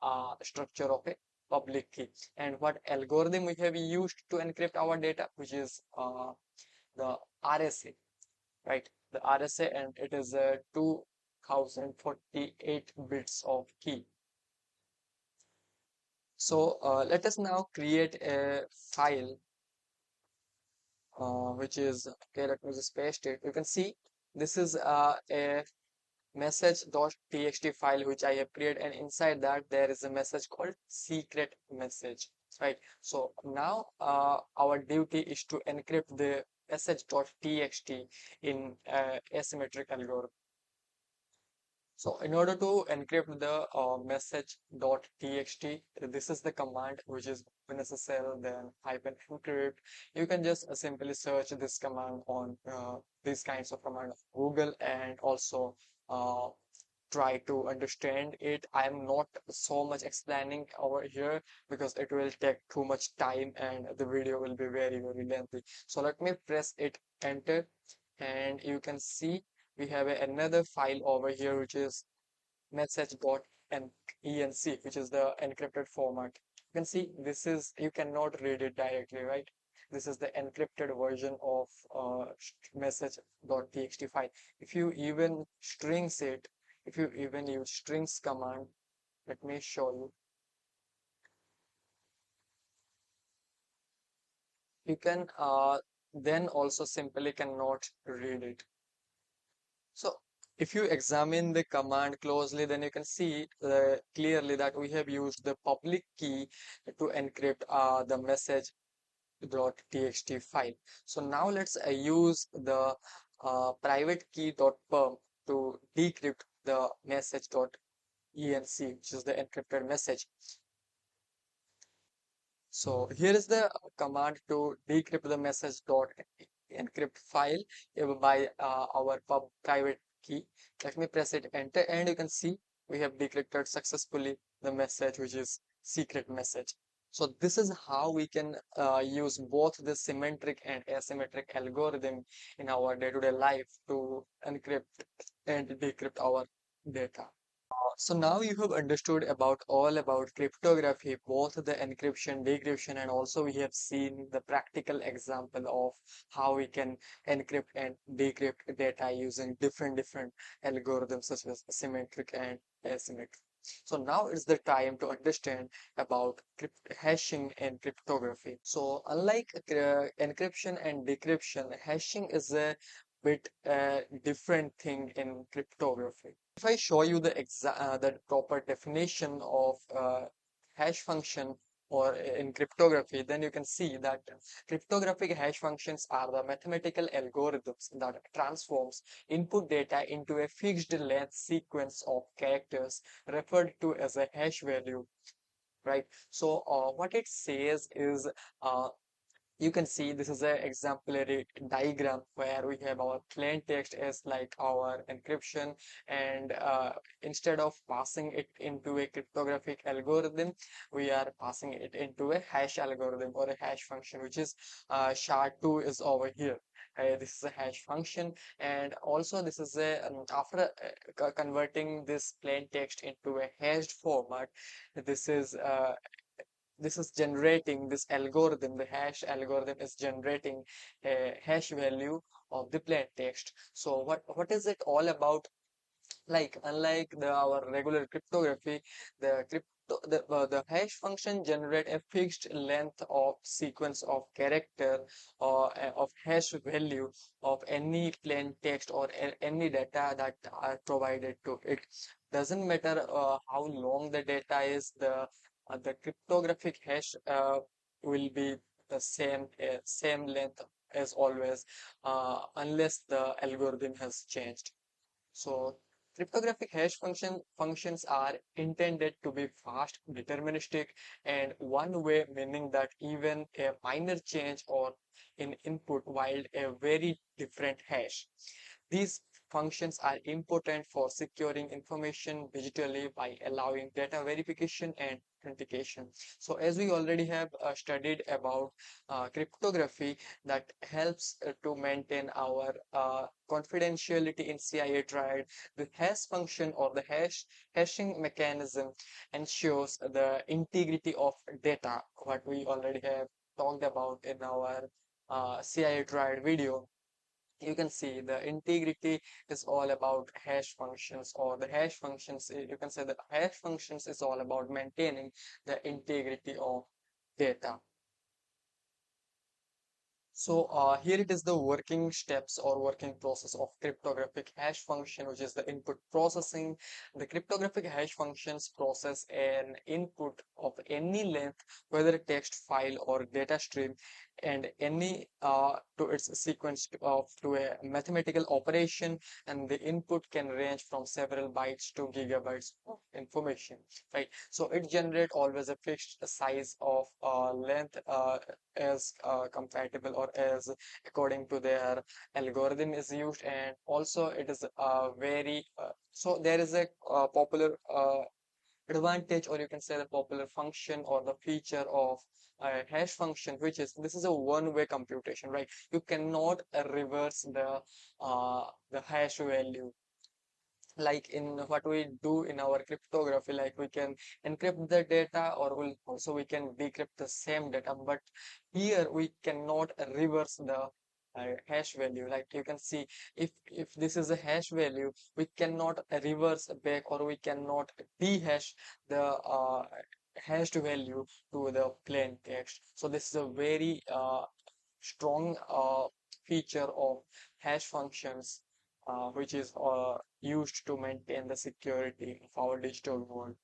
structure of a public key, and what algorithm we have used to encrypt our data, which is the RSA, right? The RSA, and it is 2048 bits of key. So let us now create a file which is, okay, let me just paste it. You can see this is a message.txt file which I have created, and inside that there is a message called secret message, right? So now our duty is to encrypt the message.txt in asymmetric algorithm. So in order to encrypt the message.txt, this is the command, which is OpenSSL, then -encrypt. You can just simply search this command on these kinds of command of Google, and also try to understand it. I am not so much explaining over here because it will take too much time and the video will be very, very lengthy. So let me press it enter, and you can see we have another file over here, which is message.enc, which is the encrypted format. You can see this is, you cannot read it directly, right? This is the encrypted version of message.txt file. If you even strings it, if you even use strings command, let me show you. You can then also simply cannot read it. So if you examine the command closely, then you can see clearly that we have used the public key to encrypt the message.txt file. So now let's use the private key.perm to decrypt the message.enc, which is the encrypted message. So here is the command to decrypt the message.encrypt file by our private key. Let me press it enter, and you can see we have decrypted successfully the message, which is secret message. So this is how we can use both the symmetric and asymmetric algorithm in our day-to-day life to encrypt and decrypt our data. So now you have understood all about cryptography, both the encryption, decryption, and also we have seen the practical example of how we can encrypt and decrypt data using different algorithms such as symmetric and asymmetric. So now it's the time to understand about hashing and cryptography. So unlike encryption and decryption, hashing is a bit different thing in cryptography. If I show you the proper definition of hash function or in cryptography, then you can see that cryptographic hash functions are the mathematical algorithms that transforms input data into a fixed length sequence of characters referred to as a hash value, right? So what it says is You can see this is an exemplary diagram where we have our plain text as like our encryption, and instead of passing it into a cryptographic algorithm, we are passing it into a hash algorithm or a hash function, which is SHA-2 is over here. This is a hash function, and also this is a after converting this plain text into a hashed format, this is generating this algorithm. The hash algorithm is generating a hash value of the plain text. So what is it all about? Like, unlike our regular cryptography, the hash function generate a fixed length of sequence of character or of hash value of any plain text or any data that are provided to it. Doesn't matter how long the data is, the cryptographic hash will be the same length as always, unless the algorithm has changed. So cryptographic hash functions are intended to be fast, deterministic, and one-way, meaning that even a minor change or in input wild a very different hash. These functions are important for securing information digitally by allowing data verification and authentication. So as we already have studied about cryptography, that helps to maintain our confidentiality in CIA Triad. The hash function or the hashing mechanism ensures the integrity of data, what we already have talked about in our CIA Triad video. You can see the integrity is all about hash functions, or the hash functions, you can say the hash functions is all about maintaining the integrity of data. So here it is, the working steps or working process of cryptographic hash function, which is the input processing. The cryptographic hash functions process an input of any length, whether text, file, or data stream, and any to its sequence to a mathematical operation, and the input can range from several bytes to gigabytes of information, right? So it generates always a fixed size of length as compatible or as according to their algorithm is used, and also it is very so there is a popular advantage, or you can say the popular function or the feature of a hash function, which is this is a one-way computation, right? You cannot reverse the hash value, like in what we do in our cryptography. Like, we can encrypt the data, or also we can decrypt the same data, but here we cannot reverse the hash value. Like, you can see, if this is a hash value, we cannot reverse back, or we cannot dehash the hashed value to the plain text. So this is a very strong feature of hash functions, which is used to maintain the security of our digital world.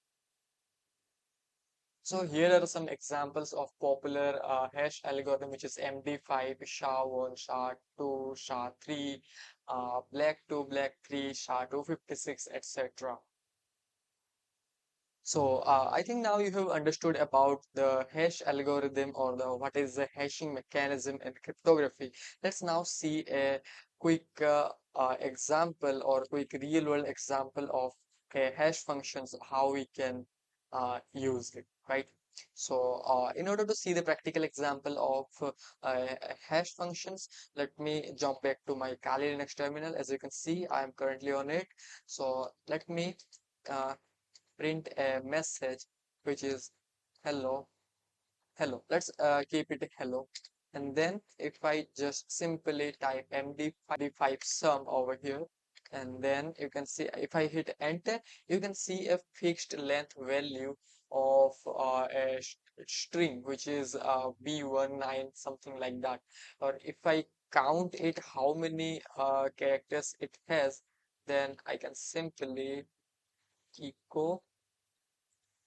So here are some examples of popular hash algorithm, which is MD5, SHA-1, SHA-2, SHA-3, Black2, Black3, SHA-256, etc. So I think now you have understood about the hash algorithm, or the what is the hashing mechanism in cryptography. Let's now see a quick example, or quick real world example of a hash functions, how we can use it, right? So in order to see the practical example of hash functions, let me jump back to my Kali Linux terminal. As you can see, I am currently on it. So let me uh, print a message which is hello. Let's keep it hello, and then if I just simply type md5 sum over here, and then you can see if I hit enter, you can see a fixed length value of a string, which is b19, something like that. Or if I count it how many characters it has, then I can simply echo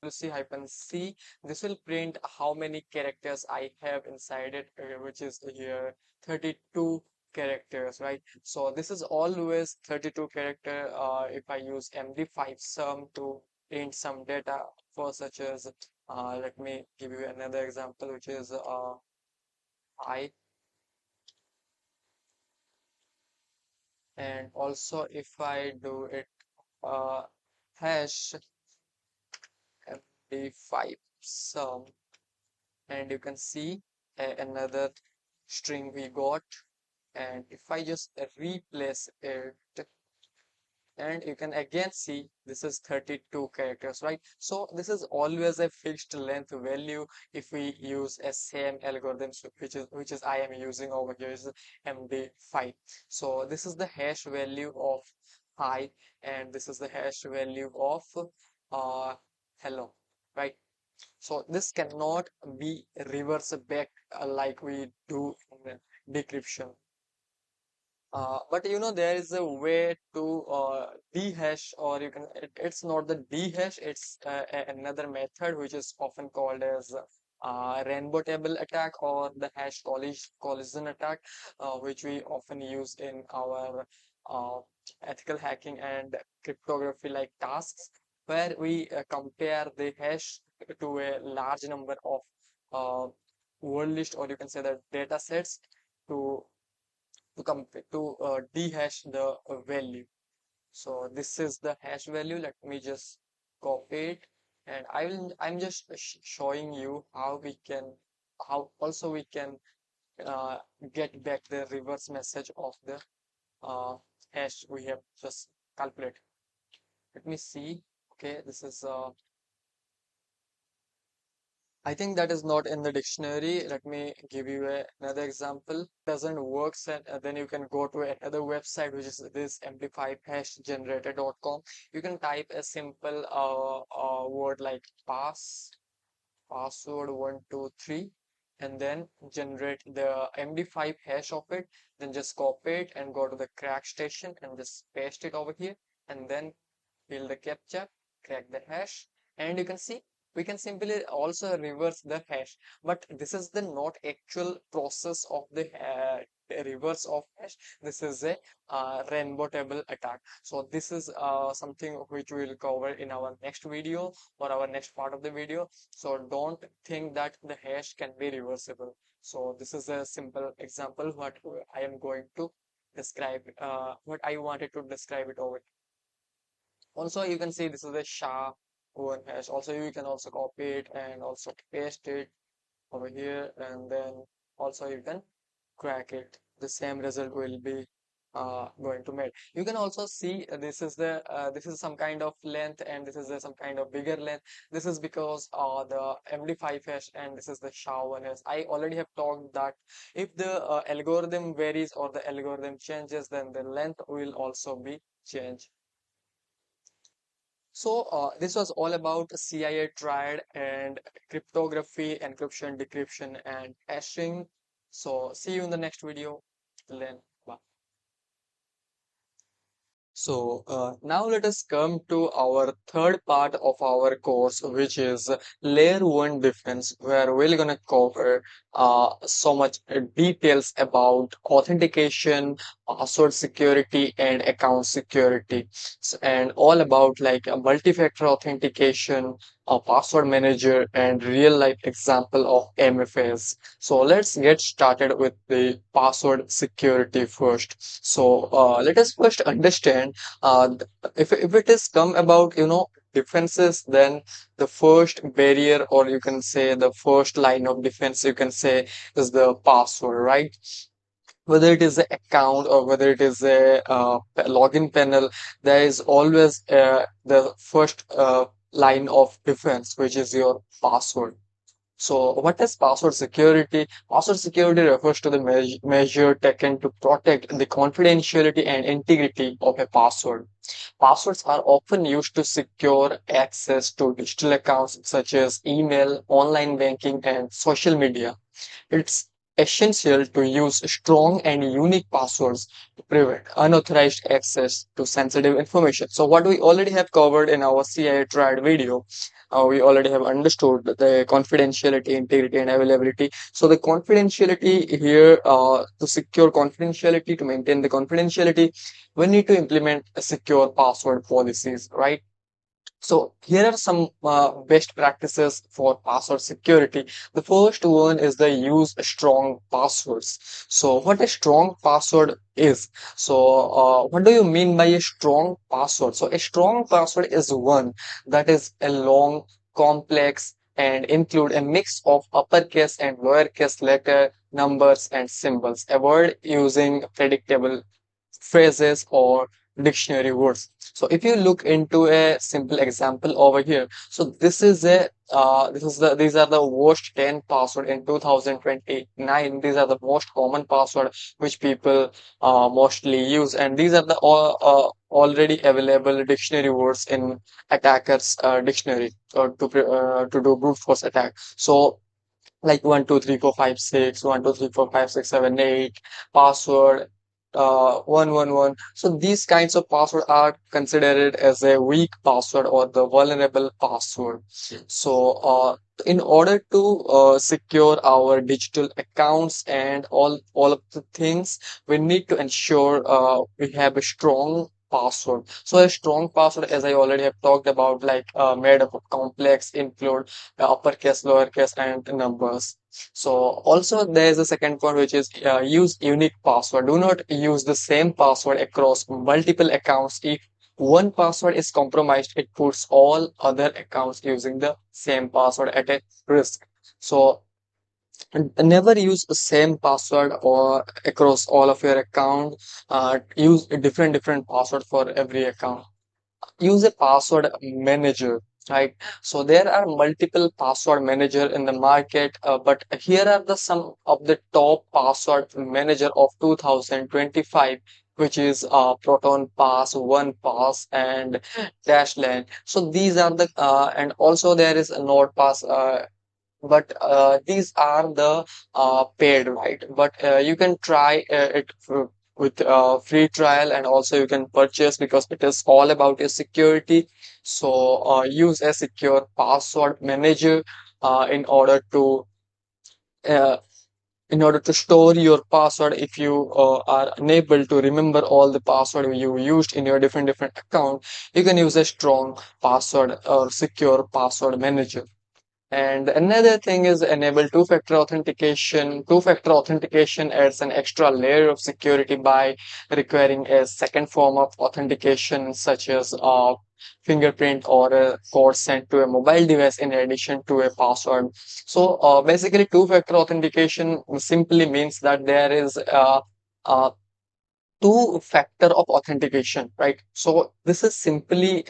-c. This will print how many characters I have inside it, which is here 32 characters, right? So this is always 32 character if I use MD5 sum to print some data, for such as let me give you another example, which is I, and also if I do it hash MD5 sum, and you can see another string we got, and if I just replace it, and you can again see this is 32 characters, right? So this is always a fixed length value if we use a same algorithm, which is I am using over here is MD5. So this is the hash value of hi, and this is the hash value of hello, right? So this cannot be reversed back like we do in decryption. But you know, there is a way to dehash, or you can, it's not the dehash, it's another method which is often called as rainbow table attack, or the hash collision attack, which we often use in our uh, ethical hacking and cryptography like tasks, where we compare the hash to a large number of word list, or you can say the data sets, to dehash the value. So this is the hash value. Let me just copy it, and I'm just showing you how we can, how also we can get back the reverse message of the hash we have just calculated. Let me see. Okay, this is I think that is not in the dictionary. Let me give you another example. Doesn't work, then you can go to another website, which is this amplify-generator.com. You can type a simple word like password 123, and then generate the MD5 hash of it. Then just copy it and go to the crack station and just paste it over here, and then fill the captcha, crack the hash, and you can see we can simply also reverse the hash. But this is the not actual process of the reverse of hash. This is a rainbow table attack. So this is something which we will cover in our next video, or our next part of the video. So don't think that the hash can be reversible. So this is a simple example what I am going to describe, what I wanted to describe it over. Also, you can see this is a SHA-1 hash. Also, you can also copy it and also paste it over here, and then also you can crack it. The same result will be going to make. You can also see this is the this is some kind of length, and this is some kind of bigger length. This is because the MD5 hash, and this is the SHA-1 hash. I already have talked that if the algorithm varies or the algorithm changes, then the length will also be changed. So this was all about CIA Triad and cryptography, encryption, decryption, and hashing. So see you in the next video. Till then, bye. So now let us come to our third part of our course, which is layer 1 defense, where we're gonna cover so much details about authentication, password security, and account security, and all about like a multi-factor authentication, a password manager, and real life example of MFAs. So let's get started with the password security first. So let us first understand if it is come about, you know, defenses, then the first barrier, or you can say the first line of defense, you can say, is the password, right? Whether it is an account or whether it is a login panel, there is always the first line of defense, which is your password. So what is password security? Password security refers to the measure taken to protect the confidentiality and integrity of a password. Passwords are often used to secure access to digital accounts such as email, online banking, and social media. It's essential to use strong and unique passwords to prevent unauthorized access to sensitive information. So what we already have covered in our CIA Triad video, we already have understood the confidentiality, integrity, and availability. So the confidentiality here, to secure confidentiality, to maintain the confidentiality, we need to implement a secure password policies, right? So here are some best practices for password security. The first one is the use strong passwords. So what a strong password is. So what do you mean by a strong password? So a strong password is one that is a long, complex, and include a mix of uppercase and lowercase letter, numbers, and symbols. Avoid using predictable phrases or dictionary words. So if you look into a simple example over here, so these are the worst 10 password in 2029. These are the most common password which people mostly use, and these are the already available dictionary words in attackers dictionary to do brute force attack. So like 1 2 3 4 5 6, 1 2 3 4 5 6 7 8 password 111. So these kinds of password are considered as a weak password or the vulnerable password. So in order to secure our digital accounts and all of the things, we need to ensure we have a strong password. So a strong password, as I already have talked about, like made up of complex, include uppercase, lowercase, and numbers. So also there is a second point, which is use unique password. Do not use the same password across multiple accounts. If one password is compromised, it puts all other accounts using the same password at a risk. So never use the same password or across all of your account. Use a different password for every account. Use a password manager, right? So there are multiple password manager in the market, but here are the some of the top password manager of 2025, which is Proton Pass, One Pass, and Dashland. So these are the and also there is a NordPass, but these are the paid, right? But you can try with free trial, and also you can purchase, because it is all about your security. So use a secure password manager in order to uh, store your password. If you are unable to remember all the password you used in your different account, you can use a strong password or secure password manager. And another thing is enable two-factor authentication. Two-factor authentication adds an extra layer of security by requiring a second form of authentication, such as a fingerprint or a code sent to a mobile device in addition to a password. So basically, two-factor authentication simply means that there is a two-factor of authentication, right? So this is simply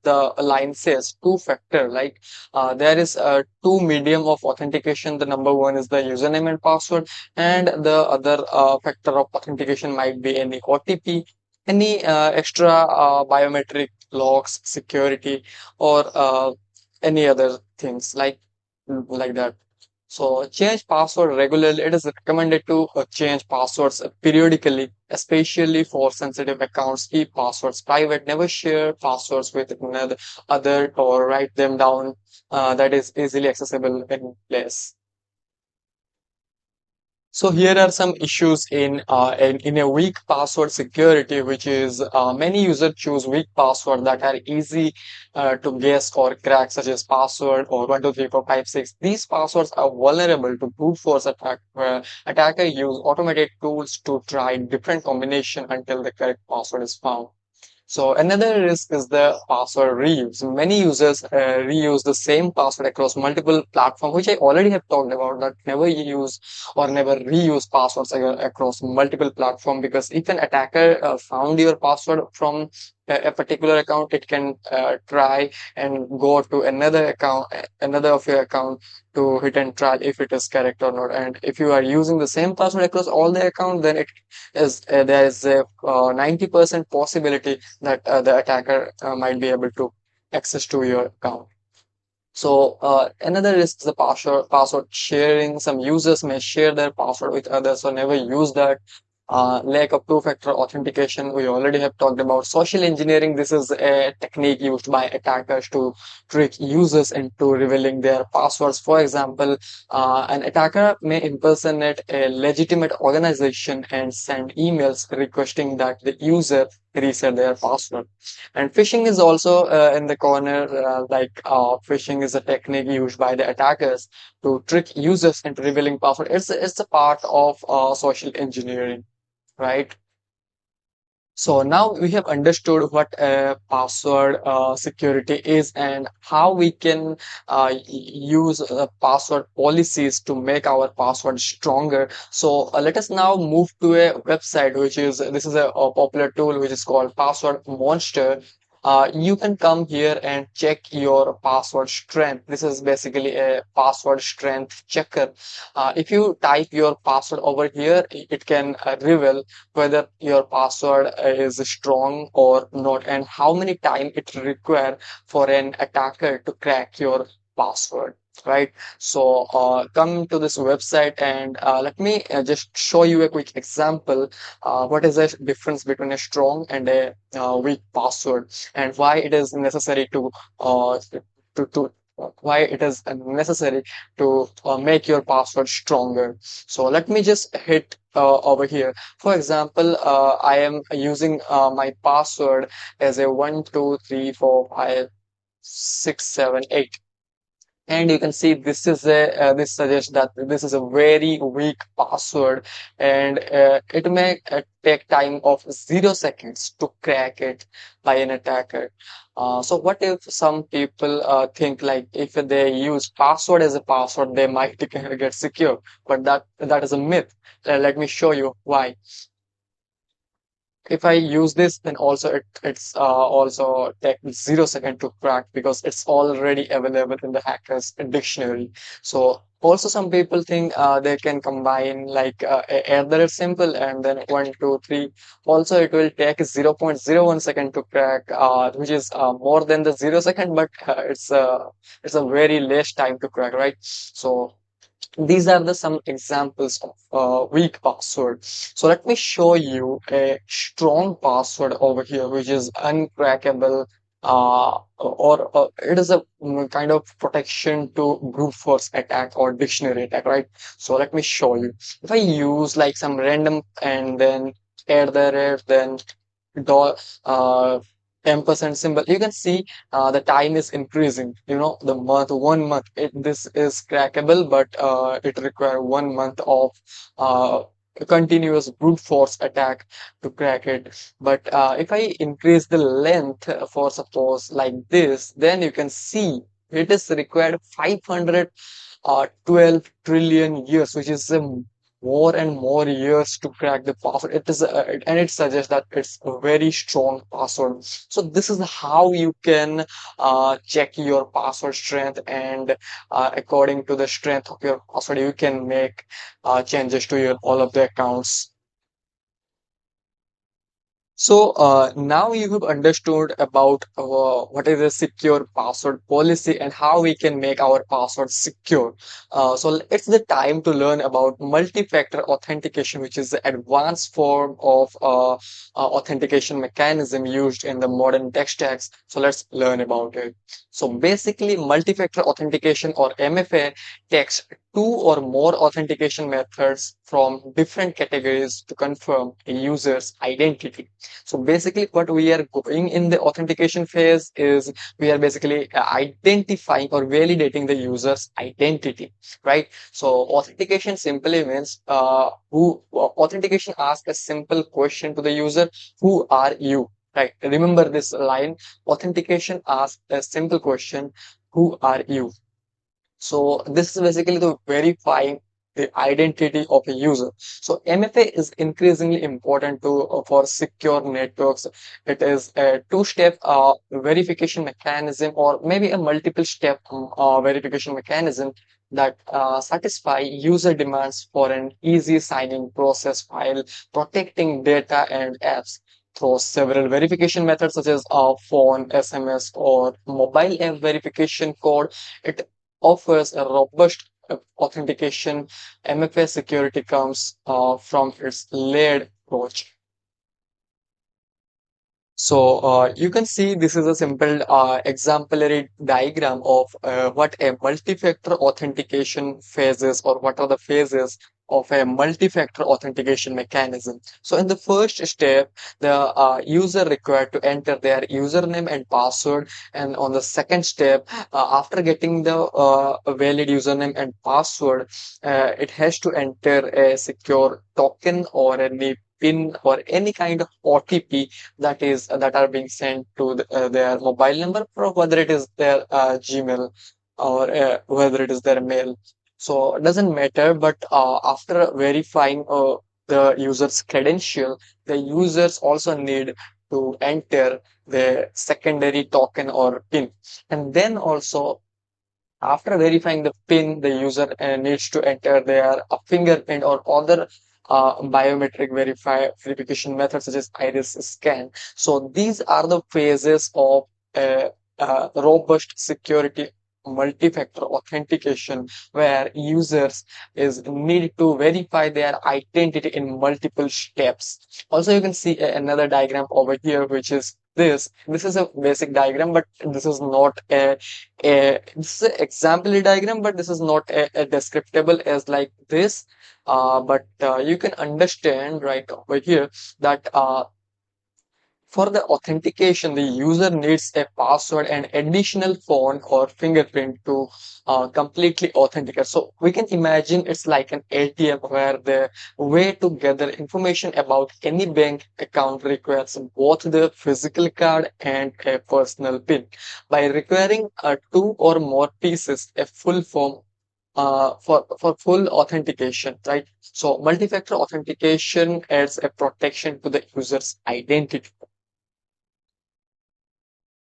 the line says two-factor, like there is two medium of authentication. The number one is the username and password, and the other factor of authentication might be any OTP, any extra biometric locks, security, or any other things like that. So change password regularly. It is recommended to change passwords periodically, especially for sensitive accounts. Keep passwords private. Never share passwords with another other, or write them down that is easily accessible in place. So here are some issues in a weak password security, which is many users choose weak password that are easy to guess or crack, such as password or 1 2 3 4 5 6. These passwords are vulnerable to brute force attack, where attacker use automated tools to try different combination until the correct password is found. So another risk is the password reuse. Many users reuse the same password across multiple platforms, which I already have talked about, that never use or never reuse passwords across multiple platforms, because if an attacker found your password from a particular account, it can try and go to another account, another of your account, to hit and try if it is correct or not. And if you are using the same password across all the accounts, then it is there is a 90% possibility that the attacker might be able to access to your account. So another risk is the password sharing. Some users may share their password with others, so never use that. Lack of two-factor authentication, we already have talked about. Social engineering, this is a technique used by attackers to trick users into revealing their passwords. For example, an attacker may impersonate a legitimate organization and send emails requesting that the user reset their password. And phishing is also in the corner, phishing is a technique used by the attackers to trick users into revealing password. It's a part of social engineering, right? So now we have understood what password security is and how we can use password policies to make our password stronger. So let us now move to a website, this is a popular tool which is called Password Monster. You can come here and check your password strength. This is basically a password strength checker. If you type your password over here, it can reveal whether your password is strong or not and how many time it require for an attacker to crack your password, right? So come to this website and let me just show you a quick example. What is the difference between a strong and a weak password, and why it is necessary to why it is necessary to make your password stronger. So let me just hit over here. For example, I am using my password as a 1 2 3 4 5 6 7 8, and you can see this is a this suggests that this is a very weak password, and it may take time of 0 seconds to crack it by an attacker. So what if some people think like if they use password as a password they might get secure, but that is a myth. Let me show you why. If I use this, then also it's also take 0 second to crack because it's already available in the hackers dictionary. So also some people think they can combine like either a symbol and then 1 2 3. Also, it will take 0.01 second to crack, which is more than the 0 second, but it's a very less time to crack, right? So these are the some examples of weak password. So let me show you a strong password over here, which is uncrackable, or it is a kind of protection to brute force attack or dictionary attack, right? So let me show you. If I use like some random and then then dollar ampersand symbol, you can see the time is increasing. The month, 1 month, this is crackable, but it requires 1 month of uh, continuous brute force attack to crack it. But if I increase the length for suppose like this, then you can see it is required 512 trillion years, which is more and more years to crack the password. And it suggests that it's a very strong password. So this is how you can check your password strength, and according to the strength of your password, you can make changes to your all of the accounts. So now you have understood about what is a secure password policy and how we can make our password secure. So it's the time to learn about multi-factor authentication, which is the advanced form of authentication mechanism used in the modern tech stacks. So let's learn about it. So basically, multi-factor authentication or MFA takes two or more authentication methods from different categories to confirm a user's identity. So basically, what we are going in the authentication phase is we are basically identifying or validating the user's identity, right? So authentication simply means authentication asks a simple question to the user: Who are you? Right? Remember this line. Authentication asks a simple question: Who are you? So this is basically the verifying the identity of a user. So MFA is increasingly important for secure networks. It is a two-step verification mechanism, or maybe a multiple-step verification mechanism that satisfy user demands for an easy signing process while protecting data and apps through several verification methods such as phone, SMS, or mobile app verification code. It offers a robust authentication. MFA security comes from its layered approach. So you can see this is a simple exemplary diagram of what a multi-factor authentication phases, or what are the phases of a multi-factor authentication mechanism. So in the first step, the user required to enter their username and password, and on the second step, after getting the valid username and password, it has to enter a secure token or any PIN or any kind of OTP that are being sent to their mobile number, or whether it is their Gmail, or whether it is their mail. So it doesn't matter, but after verifying the user's credential, the users also need to enter the secondary token or PIN. And then also, after verifying the PIN, the user needs to enter their fingerprint or other biometric verification methods such as iris scan. So these are the phases of robust security multi-factor authentication, where users is need to verify their identity in multiple steps. Also, you can see another diagram over here, which is this. This is a basic diagram, but this is not this is an exemplary diagram, but this is not a descriptable as like this. But you can understand right over here that for the authentication, the user needs a password and additional phone or fingerprint to completely authenticate. So we can imagine it's like an ATM, where the way to gather information about any bank account requires both the physical card and a personal PIN. By requiring two or more pieces, a full form for full authentication, right? So multi-factor authentication adds a protection to the user's identity.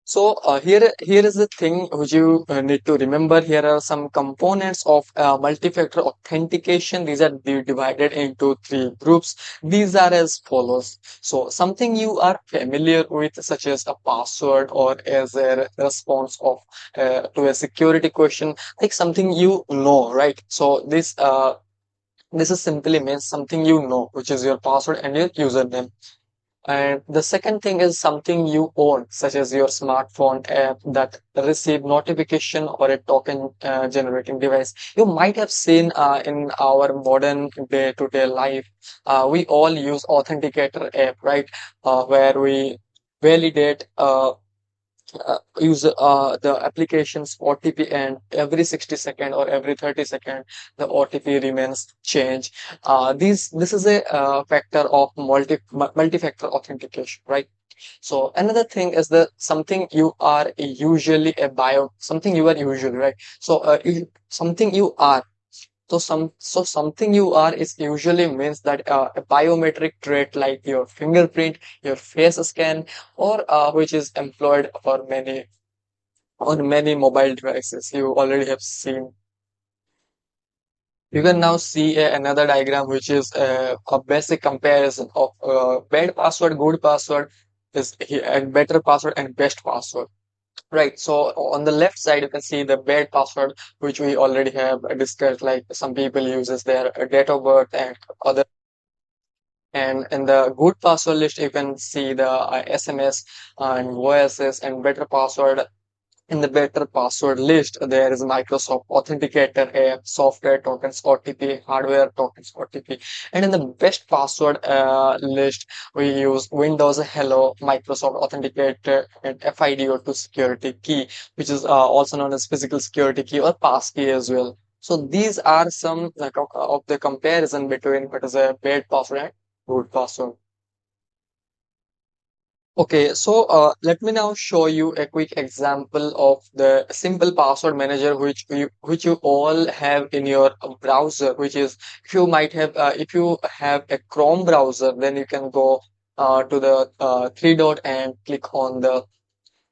So here is the thing which you need to remember. Here are some components of multi-factor authentication. These are divided into three groups. These are as follows. So something you are familiar with, such as a password, or as a response of to a security question, like something you know, right? So this is simply means something you know, which is your password and your username. And the second thing is something you own, such as your smartphone app that receive notification, or a token generating device. You might have seen in our modern day-to-day life, we all use authenticator app, right? Where we validate use the application's OTP, and every 60 second or every 30 second the OTP remains change. This is a factor of multi-factor authentication, right? So another thing is the something you are usually a bio something you are usually, right? So something you are. So something you are is usually means that a biometric trait like your fingerprint, your face scan, or which is employed for many on many mobile devices. You already have seen. You can now see another diagram, which is a basic comparison of bad password, good password, is and better password and best password. Right. So on the left side, you can see the bad password, which we already have discussed. Like some people uses their date of birth and other. And in the good password list, you can see the SMS and voices and better password. In the better password list, there is Microsoft Authenticator app, software tokens OTP, hardware tokens OTP. And in the best password list, we use Windows Hello, Microsoft Authenticator, and FIDO2 security key, which is also known as physical security key or passkey as well. So these are some like of the comparison between what is a bad password and good password. Okay, so let me now show you a quick example of the simple password manager which you all have in your browser. Which is, if you have a Chrome browser, then you can go to the three dot and click on the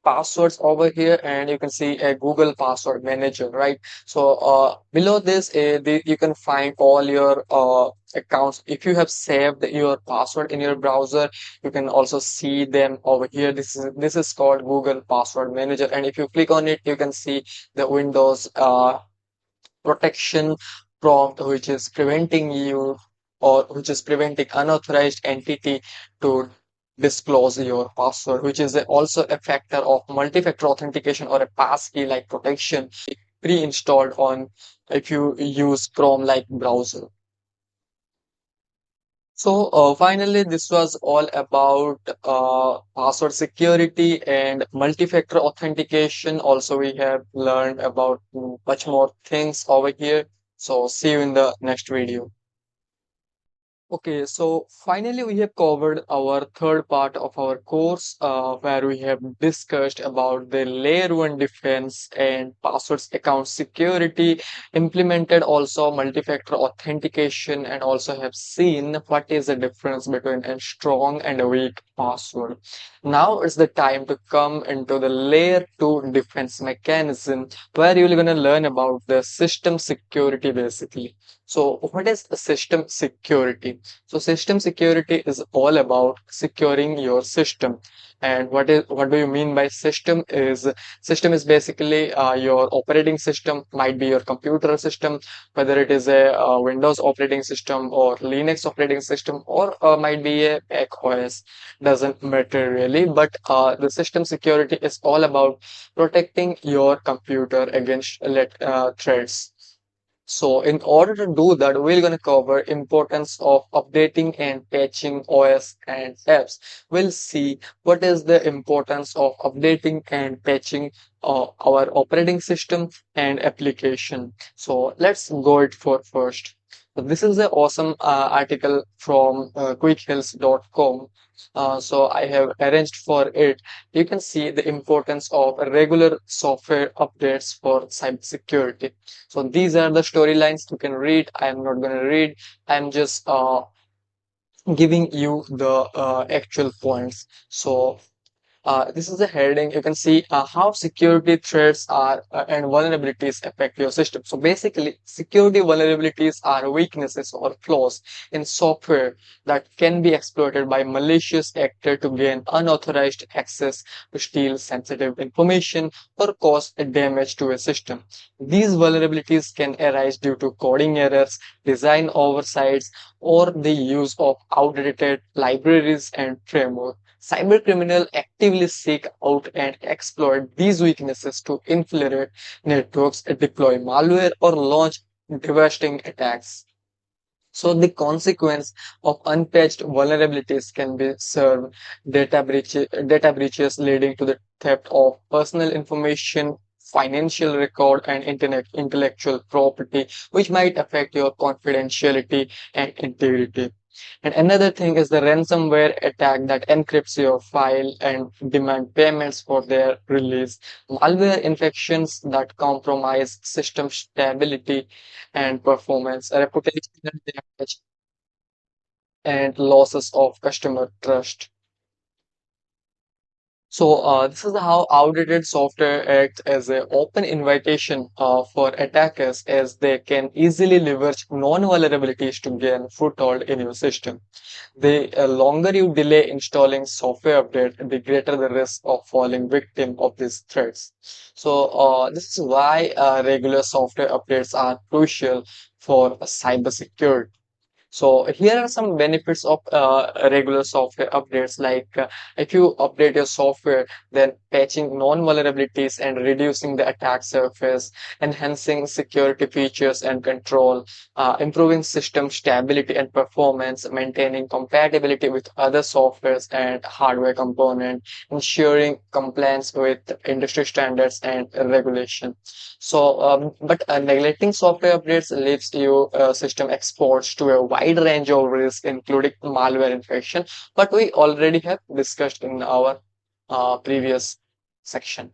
passwords over here, and you can see a Google password manager, right? So below this, you can find all your accounts. If you have saved your password in your browser, you can also see them over here. This is called Google Password Manager, and if you click on it, you can see the Windows protection prompt, which is preventing you, or which is preventing unauthorized entity to disclose your password, which is also a factor of multi-factor authentication or a passkey like protection pre-installed on if you use Chrome like browser. So finally, this was all about password security and multi-factor authentication. Also, we have learned about much more things over here. So see you in the next video. Okay, so finally we have covered our third part of our course where we have discussed about the layer 1 defense and passwords account security, implemented also multi-factor authentication, and also have seen what is the difference between a strong and a weak password. Now it's the time to come into the layer 2 defense mechanism where you're going to learn about the system security basically. So what is system security? So system security is all about securing your system. And what do you mean by system is basically your operating system, might be your computer system, whether it is a Windows operating system or Linux operating system, or might be a Mac OS, doesn't matter really. But the system security is all about protecting your computer against threats. So in order to do that, we're going to cover importance of updating and patching OS and apps. We'll see what is the importance of updating and patching our operating system and application. So let's go it for first. So this is an awesome article from quickhills.com. So I have arranged for it. You can see the importance of regular software updates for cybersecurity. So these are the storylines you can read. I am not going to read. I'm just giving you the actual points. So this is the heading. You can see how security threats are and vulnerabilities affect your system. So basically, security vulnerabilities are weaknesses or flaws in software that can be exploited by malicious actor to gain unauthorized access to steal sensitive information or cause damage to a system. These vulnerabilities can arise due to coding errors, design oversights, or the use of outdated libraries and frameworks. Cybercriminals actively seek out and exploit these weaknesses to infiltrate networks, deploy malware, or launch devastating attacks. So the consequence of unpatched vulnerabilities can be severe data breaches leading to the theft of personal information, financial record, and intellectual property, which might affect your confidentiality and integrity. And another thing is the ransomware attack that encrypts your file and demand payments for their release. Malware infections that compromise system stability and performance, reputational damage, and losses of customer trust. So this is how outdated software acts as an open invitation for attackers, as they can easily leverage non-vulnerabilities to gain foothold in your system. The longer you delay installing software update, the greater the risk of falling victim of these threats. So this is why regular software updates are crucial for cybersecurity. So here are some benefits of regular software updates. Like if you update your software, then patching non-vulnerabilities and reducing the attack surface, enhancing security features and control, improving system stability and performance, maintaining compatibility with other softwares and hardware components, ensuring compliance with industry standards and regulation. So, but neglecting software updates leaves you system exposed to a wide range of risks, including malware infection. But we already have discussed in our previous section.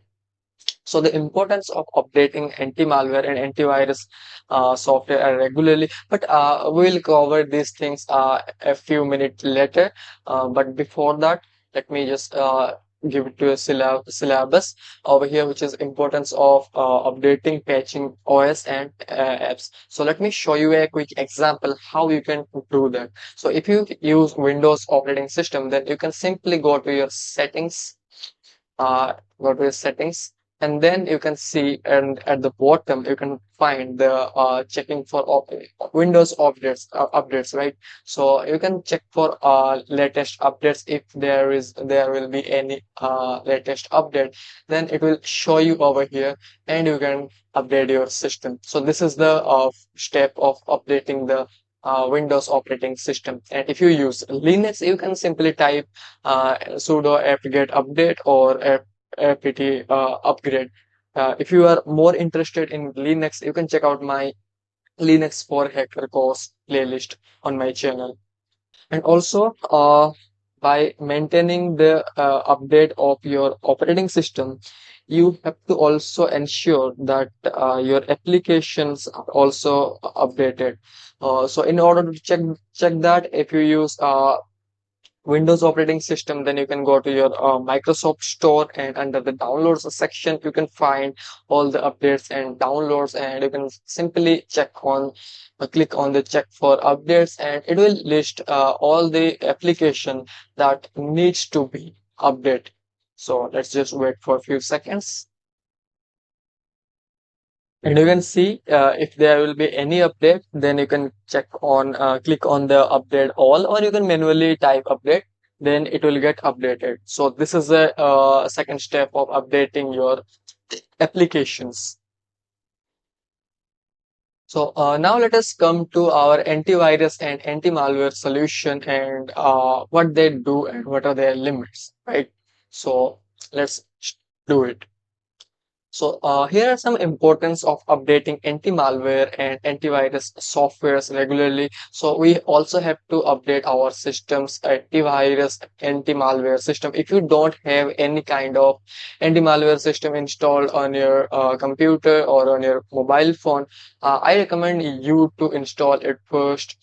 So the importance of updating anti-malware and antivirus software regularly. But we'll cover these things a few minutes later. But before that, let me just give it to a syllabus over here, which is importance of updating, patching OS and apps. So let me show you a quick example how you can do that. So if you use Windows operating system, then you can simply go to your settings, and then you can see, and at the bottom you can find the checking for Windows updates, right? So you can check for latest updates. If there will be any latest update, then it will show you over here, and you can update your system. So this is the step of updating the Windows operating system. And if you use Linux, you can simply type sudo apt-get update or apt upgrade. If you are more interested in Linux, you can check out my Linux for Hacker course playlist on my channel. And also, by maintaining the update of your operating system, you have to also ensure that your applications are also updated. So in order to check that, if you use Windows operating system, then you can go to your Microsoft Store, and under the downloads section, you can find all the updates and downloads, and you can simply click on the check for updates, and it will list all the application that needs to be updated. So let's just wait for a few seconds. And you can see if there will be any update, then you can click on the update all, or you can manually type update, then it will get updated. So this is a second step of updating your applications. So now let us come to our antivirus and anti-malware solution, and what they do and what are their limits, right? So let's do it. So here are some importance of updating anti-malware and antivirus softwares regularly. So we also have to update our systems, antivirus, anti-malware system. If you don't have any kind of anti-malware system installed on your computer or on your mobile phone, I recommend you to install it first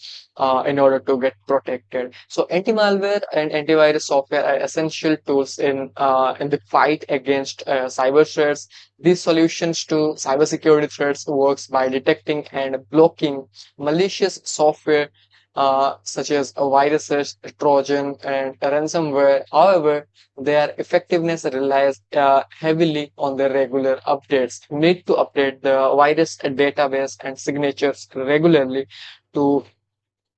in order to get protected. So anti-malware and antivirus software are essential tools in the fight against cyber threats. These solutions to cybersecurity threats works by detecting and blocking malicious software such as viruses, Trojan, and ransomware. However, their effectiveness relies heavily on the regular updates. You need to update the virus database and signatures regularly to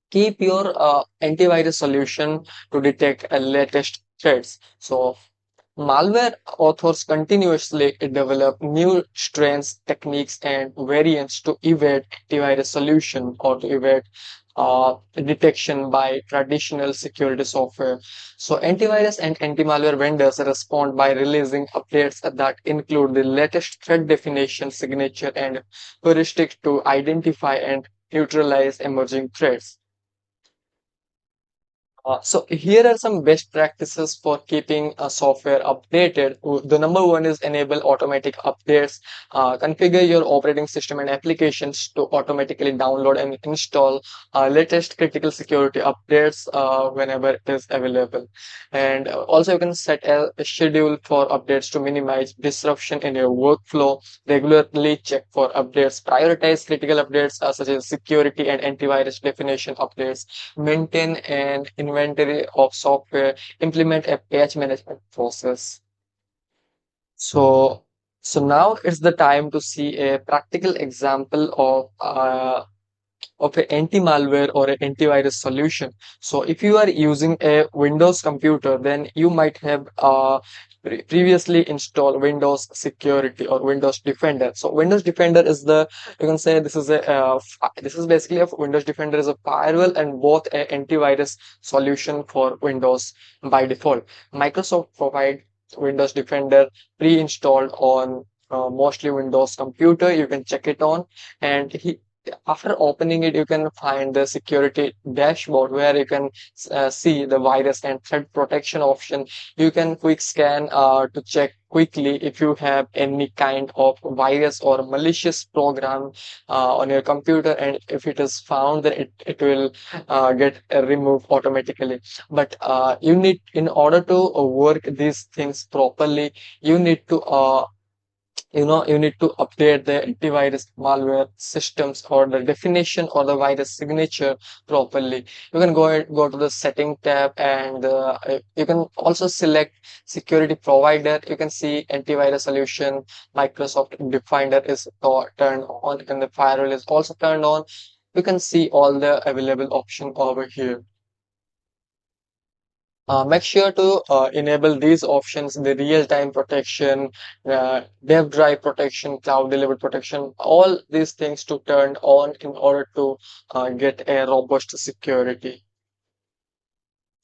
keep your antivirus solution to detect latest threats. So malware authors continuously develop new strains, techniques, and variants to evade antivirus solution or to evade detection by traditional security software. So antivirus and anti-malware vendors respond by releasing updates that include the latest threat definition, signature, and heuristics to identify and neutralize emerging threats. So here are some best practices for keeping a software updated. The number one is enable automatic updates. Configure your operating system and applications to automatically download and install latest critical security updates whenever it is available. And also you can set a schedule for updates to minimize disruption in your workflow. Regularly check for updates. Prioritize critical updates such as security and antivirus definition updates. Maintain an inventory of software, implement a patch management process. So now it's the time to see a practical example of an anti-malware or an antivirus solution. So if you are using a Windows computer, then you might have previously installed Windows Security or Windows Defender. So Windows Defender is you can say this is basically Windows Defender is a firewall and both an antivirus solution for Windows by default. Microsoft provide Windows Defender pre-installed on mostly Windows computer. You can check it on, and after opening it, you can find the security dashboard where you can see the virus and threat protection option. You can quick scan to check quickly if you have any kind of virus or malicious program on your computer, and if it is found, then it will get removed automatically. But in order to work these things properly, you need to you need to update the antivirus malware systems or the definition or the virus signature properly. You can go to the setting tab, and you can also select security provider. You can see antivirus solution, Microsoft Defender is turned on, and the firewall is also turned on. You can see all the available option over here. Make sure to enable these options: the real-time protection, dev drive protection, cloud delivered protection, all these things to turn on in order to get a robust security.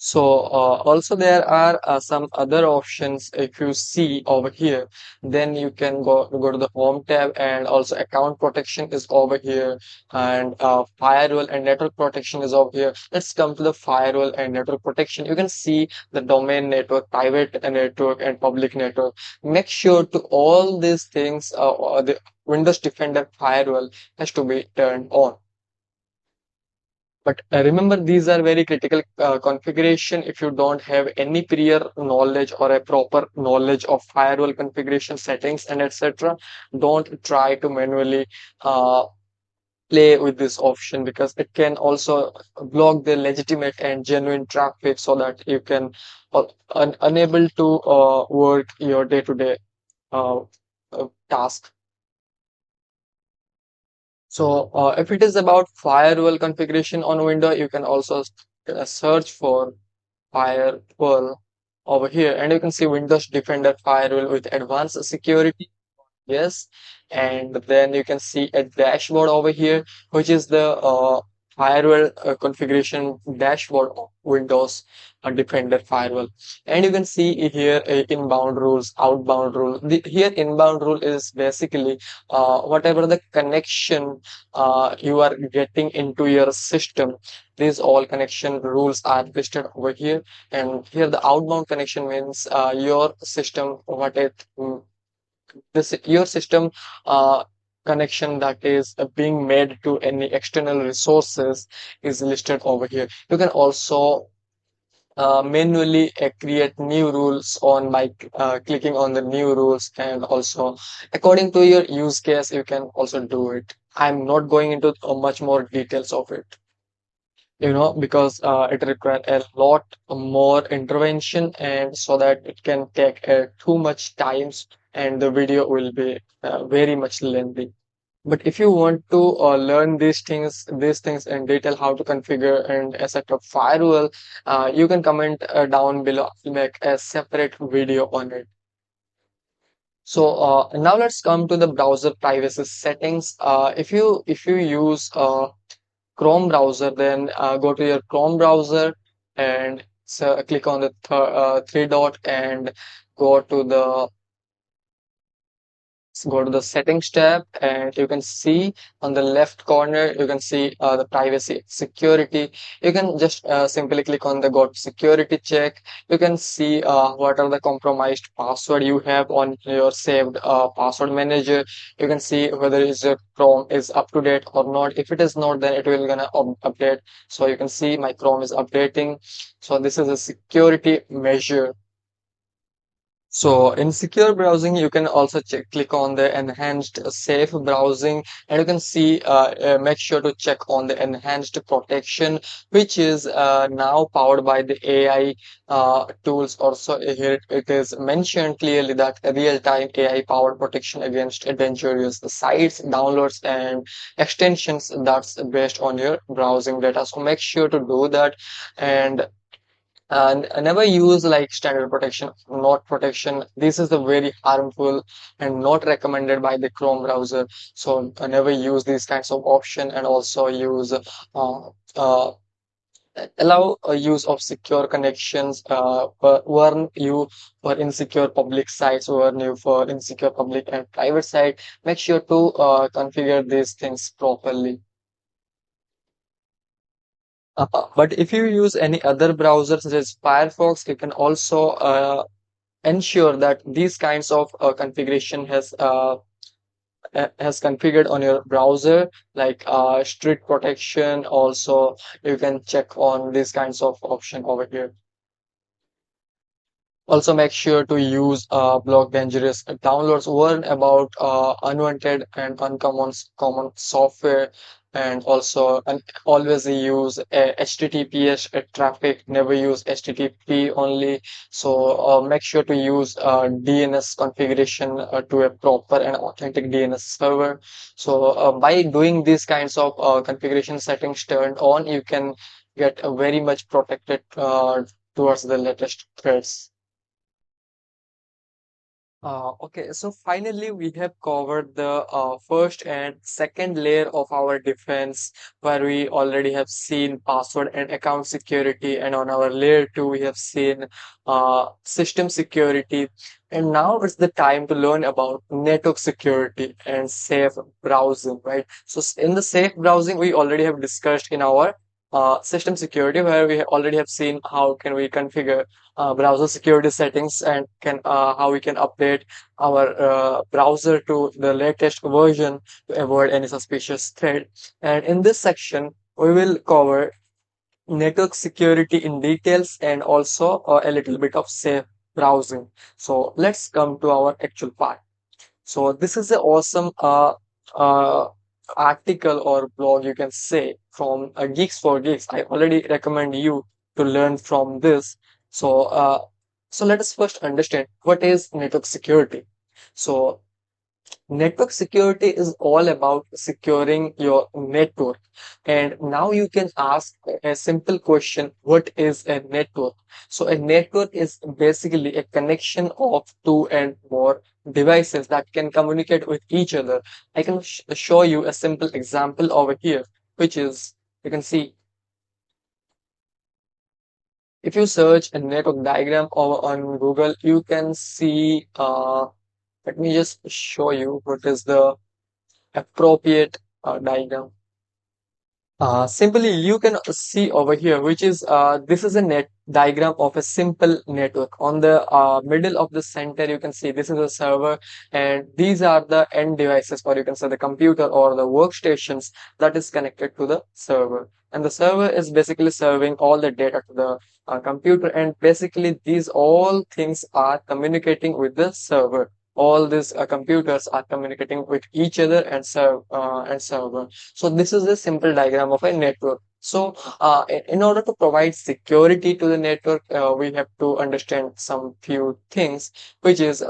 So also there are some other options. If you see over here, then you can go to the home tab, and also account protection is over here, and firewall and network protection is over here. Let's come to the firewall and network protection. You can see the domain network, private network, and public network. Make sure to all these things, the Windows Defender firewall has to be turned on. But remember, these are very critical configuration. If you don't have any prior knowledge or a proper knowledge of firewall configuration settings and etc., don't try to manually uh, play with this option, because it can also block the legitimate and genuine traffic, so that you can unable to work your day-to-day task. So if it is about firewall configuration on Windows, you can also search for firewall over here, and you can see Windows Defender firewall with advanced security. Yes, and then you can see a dashboard over here, which is the firewall configuration dashboard of Windows Defender firewall. And you can see here inbound rules, outbound rule. Here inbound rule is basically whatever the connection you are getting into your system. These all connection rules are listed over here. And here the outbound connection means your system, your system connection that is being made to any external resources is listed over here. You can also manually create new rules on by clicking on the new rules, and also according to your use case you can also do it. I'm not going into much more details of it, because it requires a lot more intervention, and so that it can take too much times, and the video will be very much lengthy. But if you want to learn these things in detail, how to configure and set up firewall, you can comment down below. I'll make a separate video on it. So now let's come to the browser privacy settings. If you use Chrome browser, then go to your Chrome browser, and so click on the three dot, and go to the go to the settings tab, and you can see on the left corner, you can see the privacy security. You can just simply click on the go security check. You can see what are the compromised password you have on your saved password manager. You can see whether your Chrome is up to date or not. If it is not, then it will gonna update. So you can see my Chrome is updating. So this is a security measure. So in secure browsing, you can also click on the enhanced safe browsing, and you can see, make sure to check on the enhanced protection, which is now powered by the AI tools. Also here it is mentioned clearly that real-time AI powered protection against dangerous sites, downloads, and extensions that's based on your browsing data. So make sure to do that, and never use like standard protection, not protection. This is the very harmful and not recommended by the Chrome browser. So never use these kinds of option, and also use uh, allow use of secure connections, warn you for insecure public sites, warn you for insecure public and private site. Make sure to configure these things properly. But if you use any other browser such as Firefox, you can also ensure that these kinds of configuration has configured on your browser, like strict protection. Also, you can check on these kinds of option over here. Also, make sure to use block dangerous downloads, warn about unwanted and uncommon common software, and also always use HTTPS traffic, never use HTTP only. So make sure to use DNS configuration to a proper and authentic DNS server. So by doing these kinds of configuration settings turned on, you can get very much protected towards the latest threats. Okay, so finally we have covered the first and second layer of our defense, where we already have seen password and account security, and on our layer 2 we have seen system security. And now it's the time to learn about network security and safe browsing, right? So in the safe browsing, we already have discussed in our system security, where we already have seen how can we configure browser security settings, and can how we can update our browser to the latest version to avoid any suspicious threat. And in this section, we will cover network security in details, and also a little bit of safe browsing. So let's come to our actual part. So this is an awesome uh, article or blog, you can say, from Geeks for Geeks. I already recommend you to learn from this. So so let us first understand what is network security. So network security is all about securing your network. And now you can ask a simple question: what is a network? So a network is basically a connection of two and more devices that can communicate with each other. I can show you a simple example over here, which is, you can see, if you search a network diagram over on Google, you can see, let me just show you what is the appropriate diagram. Simply, you can see over here, which is this is a net diagram of a simple network. On the middle of the center, you can see this is a server, and these are the end devices, or you can say the computer or the workstations that is connected to the server. And the server is basically serving all the data to the computer, and basically these all things are communicating with the server. All these computers are communicating with each other and server. So this is a simple diagram of a network. So in order to provide security to the network, we have to understand some few things, which is,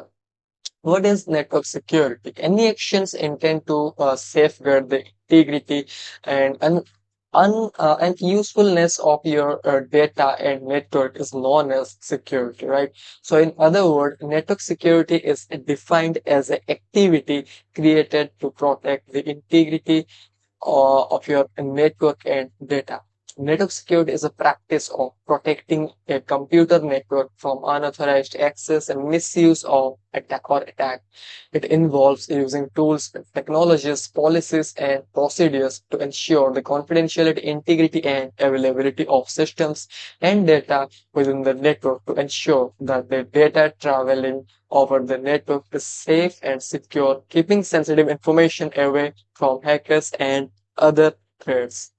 what is network security? Any actions intend to safeguard the integrity and and usefulness of your data and network is known as security, right? So in other words, network security is defined as an activity created to protect the integrity of your network and data. Network security is a practice of protecting a computer network from unauthorized access and misuse of attack. It involves using tools, technologies, policies, and procedures to ensure the confidentiality, integrity, and availability of systems and data within the network, to ensure that the data traveling over the network is safe and secure, keeping sensitive information away from hackers and other threats.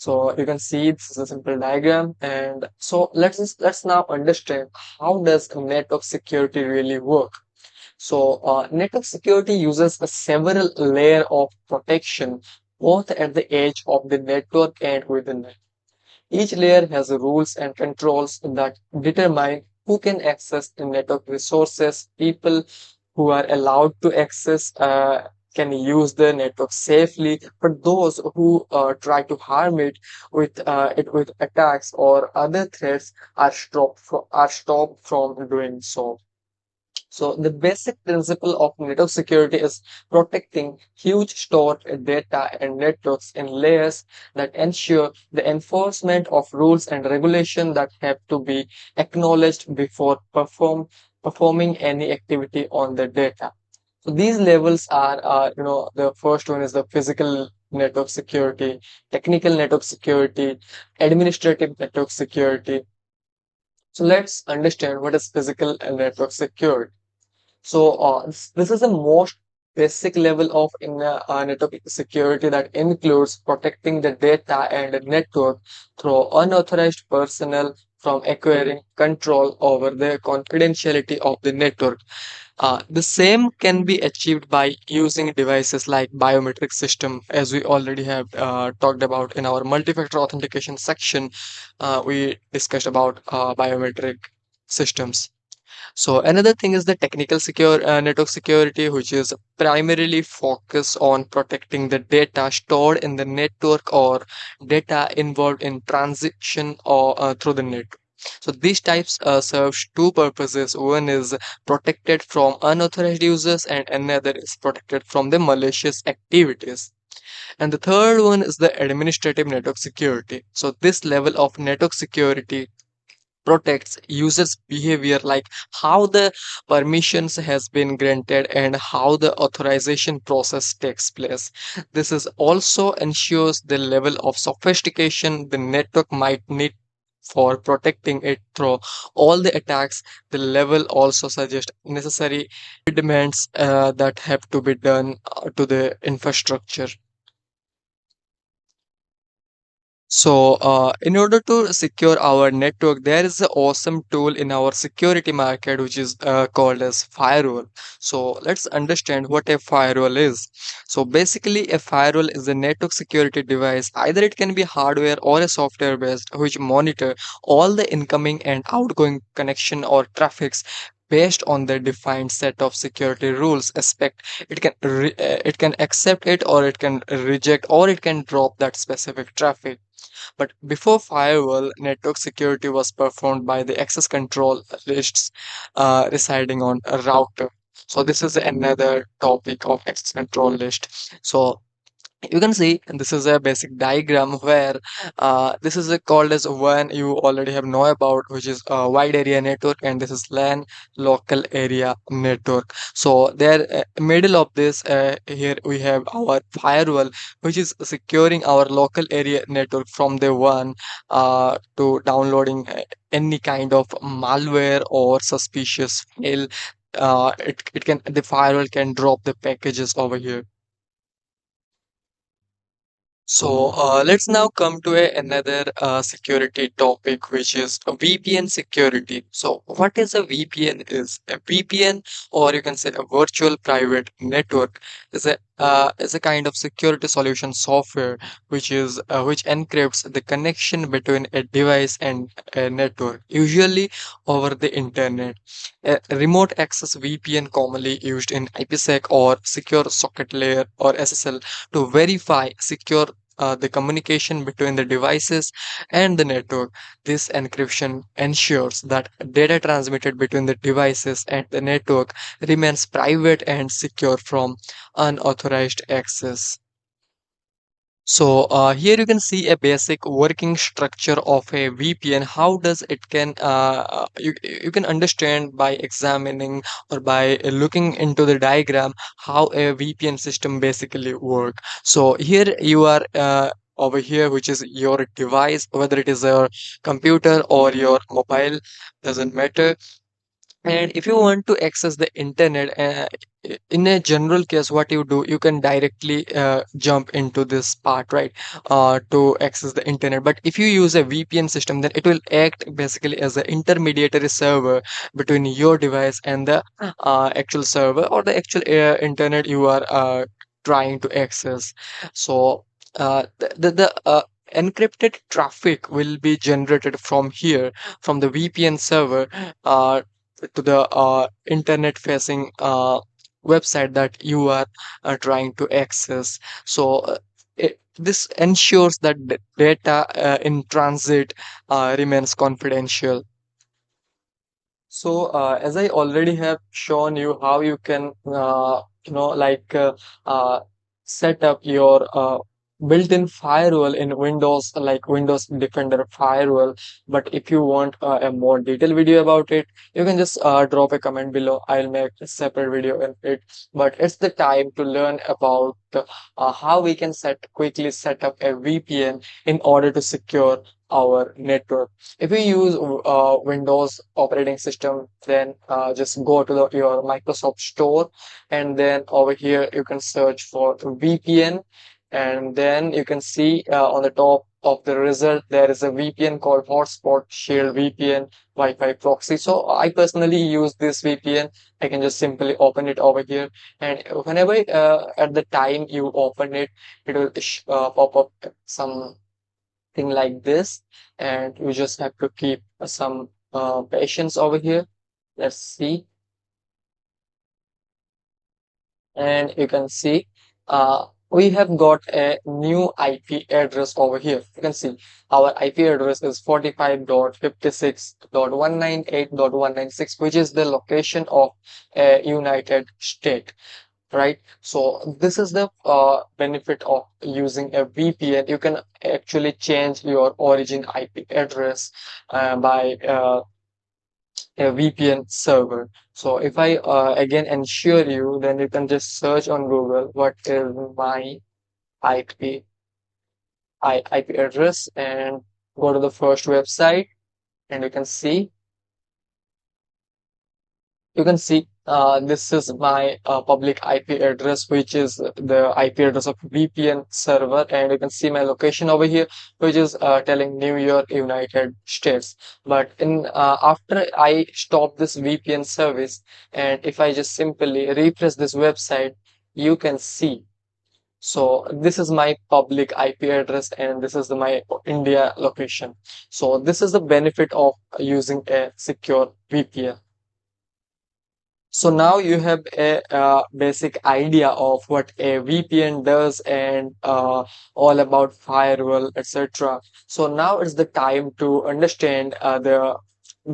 So you can see this is a simple diagram, and so let's now understand, how does network security really work. So network security uses a several layer of protection, both at the edge of the network and within it. Each layer has rules and controls that determine who can access the network resources. People who are allowed to access can use the network safely, but those who try to harm it with attacks or other threats are stopped from doing so. So the basic principle of network security is protecting huge stored data and networks in layers that ensure the enforcement of rules and regulation that have to be acknowledged before performing any activity on the data. So these levels are, the first one is the physical network security, technical network security, administrative network security. So let's understand what is physical network security. So this is the most basic level of network security that includes protecting the data and the network through unauthorized personnel from acquiring control over the confidentiality of the network. The same can be achieved by using devices like biometric system, as we already have talked about in our multi-factor authentication section. We discussed about biometric systems. So another thing is the technical secure network security, which is primarily focused on protecting the data stored in the network or data involved in transaction or through the network. So these types serves two purposes. One is protected from unauthorized users, and another is protected from the malicious activities. And the third one is the administrative network security. So this level of network security protects users behavior, like how the permissions has been granted and how the authorization process takes place. This is also ensures the level of sophistication the network might need for protecting it through all the attacks. The level also suggests necessary demands that have to be done to the infrastructure. So, in order to secure our network, there is an awesome tool in our security market which is called as firewall. So, let's understand what a firewall is. So, basically, a firewall is a network security device. Either it can be hardware or a software based, which monitor all the incoming and outgoing connection or traffics based on the defined set of security rules. Expect it can accept it, or it can reject, or it can drop that specific traffic. But before firewall, network security was performed by the access control lists residing on a router. So this is another topic of access control list. So you can see, and this is a basic diagram where this is called as WAN, you already have know about, which is a wide area network, and this is LAN, local area network. So there middle of this, here we have our firewall, which is securing our local area network from the WAN to downloading any kind of malware or suspicious file. It can, the firewall can drop the packages over here. So let's now come to another security topic, which is a VPN security. So what is a VPN? Is a VPN, or you can say a virtual private network, is a kind of security solution software which encrypts the connection between a device and a network, usually over the internet. A remote access VPN, commonly used in IPsec or secure socket layer or SSL, to verify secure the communication between the devices and the network. This encryption ensures that data transmitted between the devices and the network remains private and secure from unauthorized access. So here you can see a basic working structure of a VPN. How does it can you can understand by examining or by looking into the diagram how a VPN system basically work. So here you are over here, which is your device, whether it is your computer or your mobile, doesn't matter. And if you want to access the internet, in a general case, what you do, you can directly jump into this part, right, to access the internet. But if you use a VPN system, then it will act basically as an intermediary server between your device and the actual server or the actual internet you are trying to access. So the encrypted traffic will be generated from here, from the VPN server, to the internet facing website that you are trying to access. So this ensures that the data in transit remains confidential. So, as I already have shown you how you can, uh, set up your built-in firewall in Windows, like Windows Defender firewall. But if you want a more detailed video about it, you can just drop a comment below. I'll make a separate video in it. But it's the time to learn about how we can quickly set up a VPN in order to secure our network. If you use Windows operating system, then just go to your Microsoft Store, and then over here you can search for VPN, and then you can see on the top of the result, there is a VPN called Hotspot Shield VPN Wi-Fi proxy. So I personally use this VPN. I can just simply open it over here, and whenever at the time you open it, it will pop up something like this, and you just have to keep some patience over here. Let's see. And you can see we have got a new IP address over here. You can see our IP address is 45.56.198.196, which is the location of a United States, right? So this is the benefit of using a VPN. You can actually change your origin IP address by a VPN server. So if I again ensure you, then you can just search on Google what is my IP IP address and go to the first website, and you can see this is my public IP address, which is the IP address of VPN server, and you can see my location over here, which is telling New York, United States. But in after I stop this VPN service, and if I just simply refresh this website, you can see. So this is my public IP address, and this is my India location. So this is the benefit of using a secure VPN. So now you have a basic idea of what a VPN does and all about firewall, etc. So now it's the time to understand the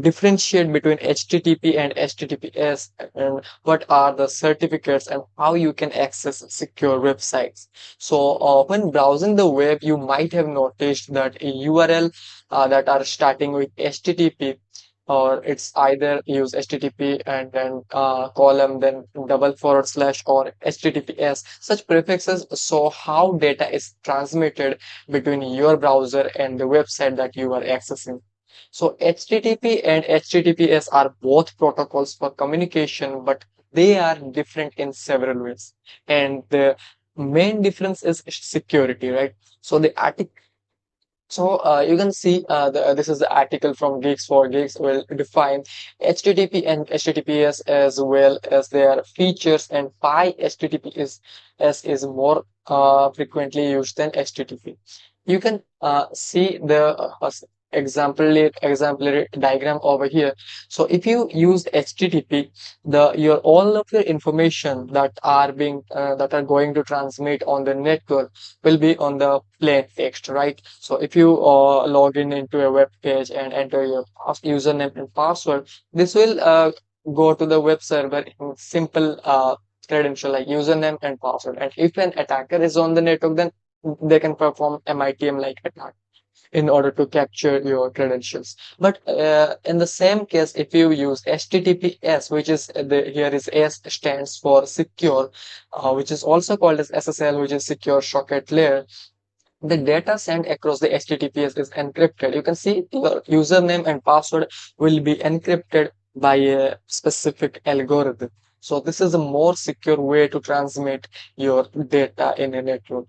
differentiate between HTTP and HTTPS, and what are the certificates and how you can access secure websites. So when browsing the web, you might have noticed that a URL that are starting with HTTP, or it's either use HTTP and then column, then double forward slash, or HTTPS. Such prefixes show how data is transmitted between your browser and the website that you are accessing. So HTTP and HTTPS are both protocols for communication, but they are different in several ways. And the main difference is security, right? So the article you can see this is the article from Geeks for Geeks will define HTTP and HTTPS as well as their features, and why HTTPS is more frequently used than HTTP. You can see the exemplary diagram over here. So if you use HTTP, your all of your information that are going to transmit on the network will be on the plain text, right? So if you log in into a web page and enter your username and password, this will go to the web server in simple credential like username and password. And if an attacker is on the network, then they can perform MITM like attack in order to capture your credentials. But in the same case, if you use HTTPS, which is here is S stands for secure, which is also called as SSL, which is secure socket layer. The data sent across the HTTPS is encrypted. You can see your username and password will be encrypted by a specific algorithm. So this is a more secure way to transmit your data in a network.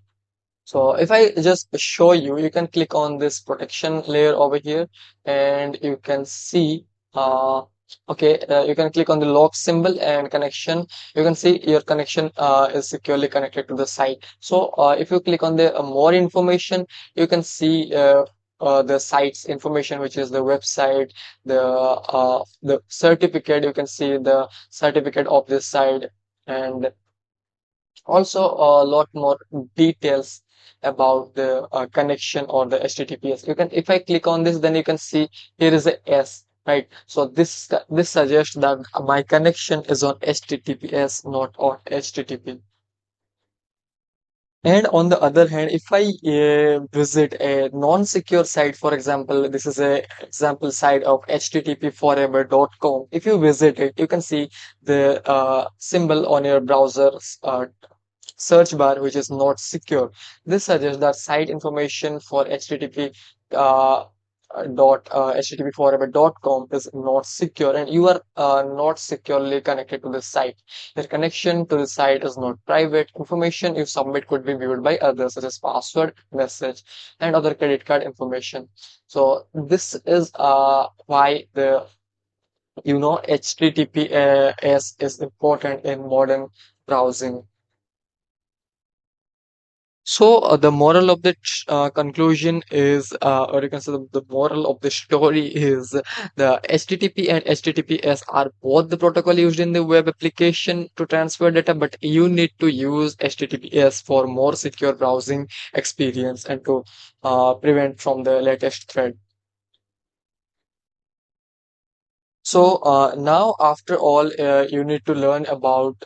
So if I just show you, you can click on this protection layer over here, and you can see, you can click on the lock symbol and connection. You can see your connection is securely connected to the site. So if you click on the more information, you can see the site's information, which is the website, the certificate. You can see the certificate of this site, and also a lot more details about the connection or the HTTPS. If I click on this, then you can see here is a S, right? So this suggests that my connection is on HTTPS, not on HTTP. And on the other hand, if I visit a non-secure site, for example, this is a example site of httpforever.com. If you visit it, you can see the symbol on your browser's search bar, which is not secure. This suggests that site information for HTTP http://forever.com is not secure, and you are not securely connected to the site. Your connection to the site is not private. Information you submit could be viewed by others, such as password, message, and other credit card information. So this is why the HTTPS is important in modern browsing. So the moral of the conclusion is, or you can say the moral of the story is, the HTTP and HTTPS are both the protocol used in the web application to transfer data, but you need to use HTTPS for more secure browsing experience and to prevent from the latest threat. So now, after all, you need to learn about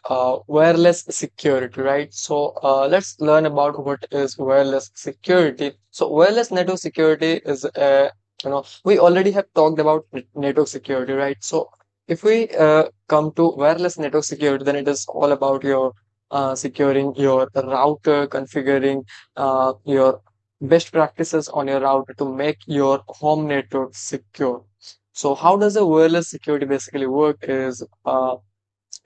wireless security, right? So let's learn about what is wireless security. So wireless network security is, we already have talked about network security, right? So if we come to wireless network security, then it is all about your securing your router, configuring your best practices on your router to make your home network secure. So how does a wireless security basically work is,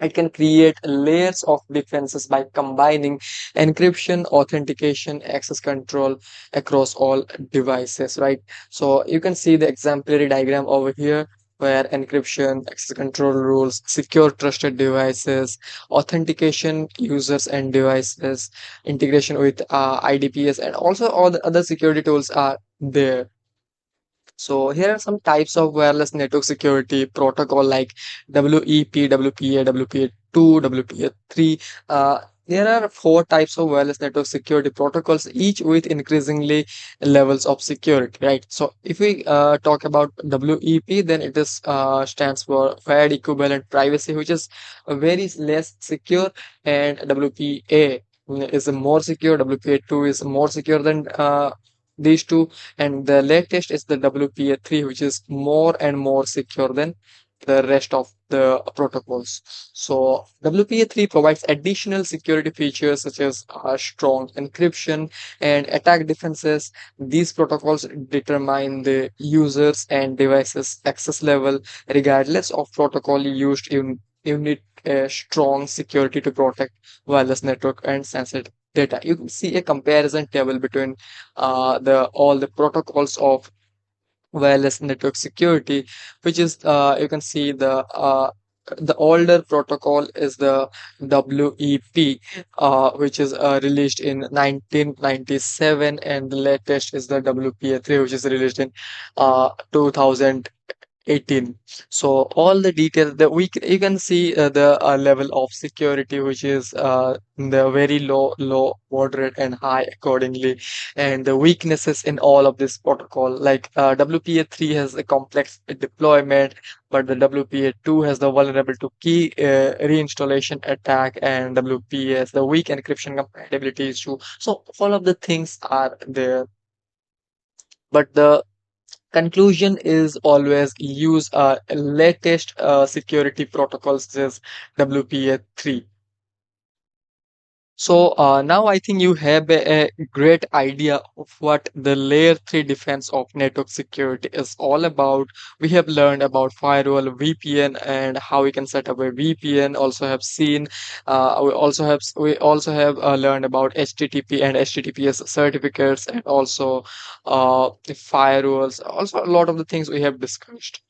it can create layers of defenses by combining encryption, authentication, access control across all devices, right? So you can see the exemplary diagram over here where encryption, access control rules, secure trusted devices, authentication users and devices, integration with IDPs, and also all the other security tools are there. So here are some types of wireless network security protocol like WEP, WPA, WPA2, WPA3. There are four types of wireless network security protocols, each with increasingly levels of security, right? So if we talk about WEP, then it is stands for Wide Equivalent Privacy, which is very less secure, and WPA is more secure. WPA2 is more secure than these two, and the latest is the WPA3, which is more and more secure than the rest of the protocols. So WPA3 provides additional security features such as strong encryption and attack defenses. These protocols determine the users and devices access level regardless of protocol used. You need a strong security to protect wireless network and sensitive data. You can see a comparison table between the all the protocols of wireless network security, which is, you can see the older protocol is the WEP, which is released in 1997, and the latest is the WPA3, which is released in 2018. So all the details that you can see the level of security, which is the very low, moderate, and high accordingly, and the weaknesses in all of this protocol. Like WPA3 has a complex deployment, but the WPA2 has the vulnerable to key reinstallation attack, and WPA has the weak encryption compatibility issue. So all of the things are there, but the conclusion is always use latest security protocols such as WPA3. So now I think you have a great idea of what the layer 3 defense of network security is all about. We have learned about firewall, VPN, and how we can set up a VPN. Also have seen, we also have learned about HTTP and HTTPS certificates, and also the firewalls. Also, a lot of the things we have discussed.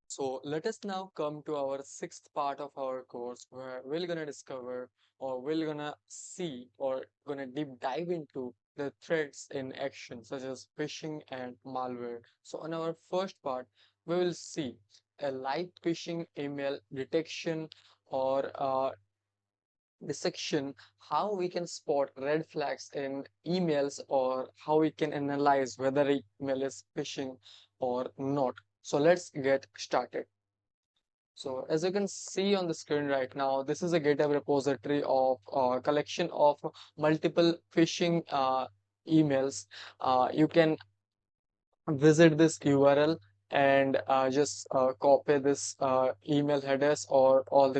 So let us now come to our sixth part of our course, where we're gonna discover, or we're gonna see, or gonna deep dive into the threats in action, such as phishing and malware. So on our first part, we will see a live phishing email detection, or dissection, how we can spot red flags in emails, or how we can analyze whether an email is phishing or not. So let's get started. So as you can see on the screen right now, this is a GitHub repository of a collection of multiple phishing emails. You can visit this URL and just copy this email headers, or all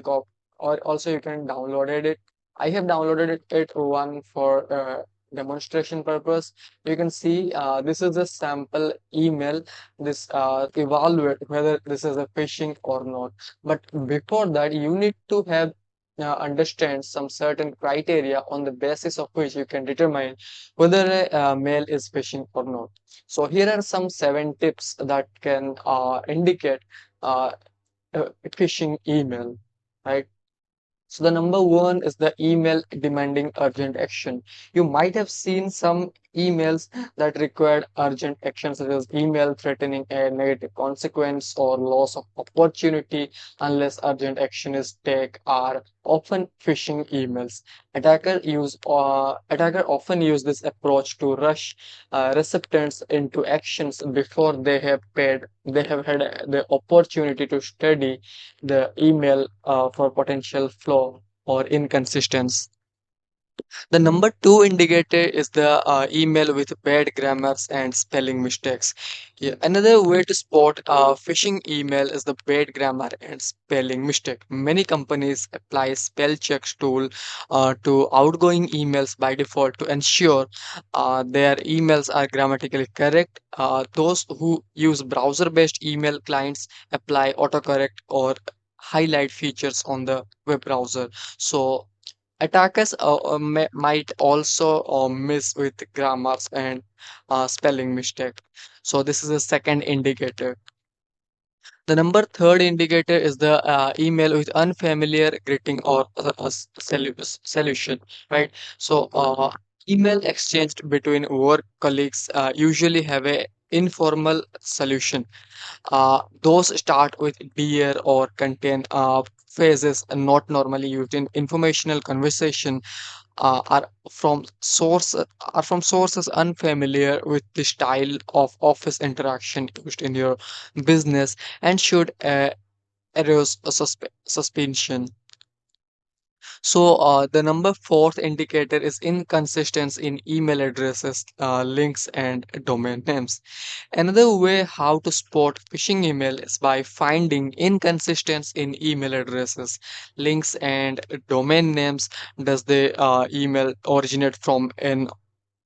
or also you can download it. I have downloaded it one for demonstration purpose, you can see this is a sample email. This evaluate whether this is a phishing or not. But before that, you need to have understand some certain criteria on the basis of which you can determine whether a mail is phishing or not. So here are some 7 tips that can indicate a phishing email, right? So the number one is the email demanding urgent action. You might have seen some emails that required urgent action, such as email threatening a negative consequence or loss of opportunity unless urgent action is taken, are often phishing emails. Attacker often use this approach to rush recipients into actions before they have had the opportunity to study the email for potential flaw or inconsistency. The number two indicator is the email with bad grammars and spelling mistakes. Yeah, another way to spot a phishing email is the bad grammar and spelling mistake. Many companies apply spell checks tool to outgoing emails by default to ensure their emails are grammatically correct. Those who use browser-based email clients apply autocorrect or highlight features on the web browser. So attackers might also miss with grammars and spelling mistake. So this is a second indicator. The number third indicator is the email with unfamiliar greeting or solution, right? So email exchanged between work colleagues usually have a informal solution. Those start with dear or contain phrases not normally used in informational conversation, are from sources unfamiliar with the style of office interaction used in your business and should arouse a suspicion. So the number fourth indicator is inconsistency in email addresses, links, and domain names. Another way how to spot phishing email is by finding inconsistency in email addresses, links, and domain names. Does the email originate from an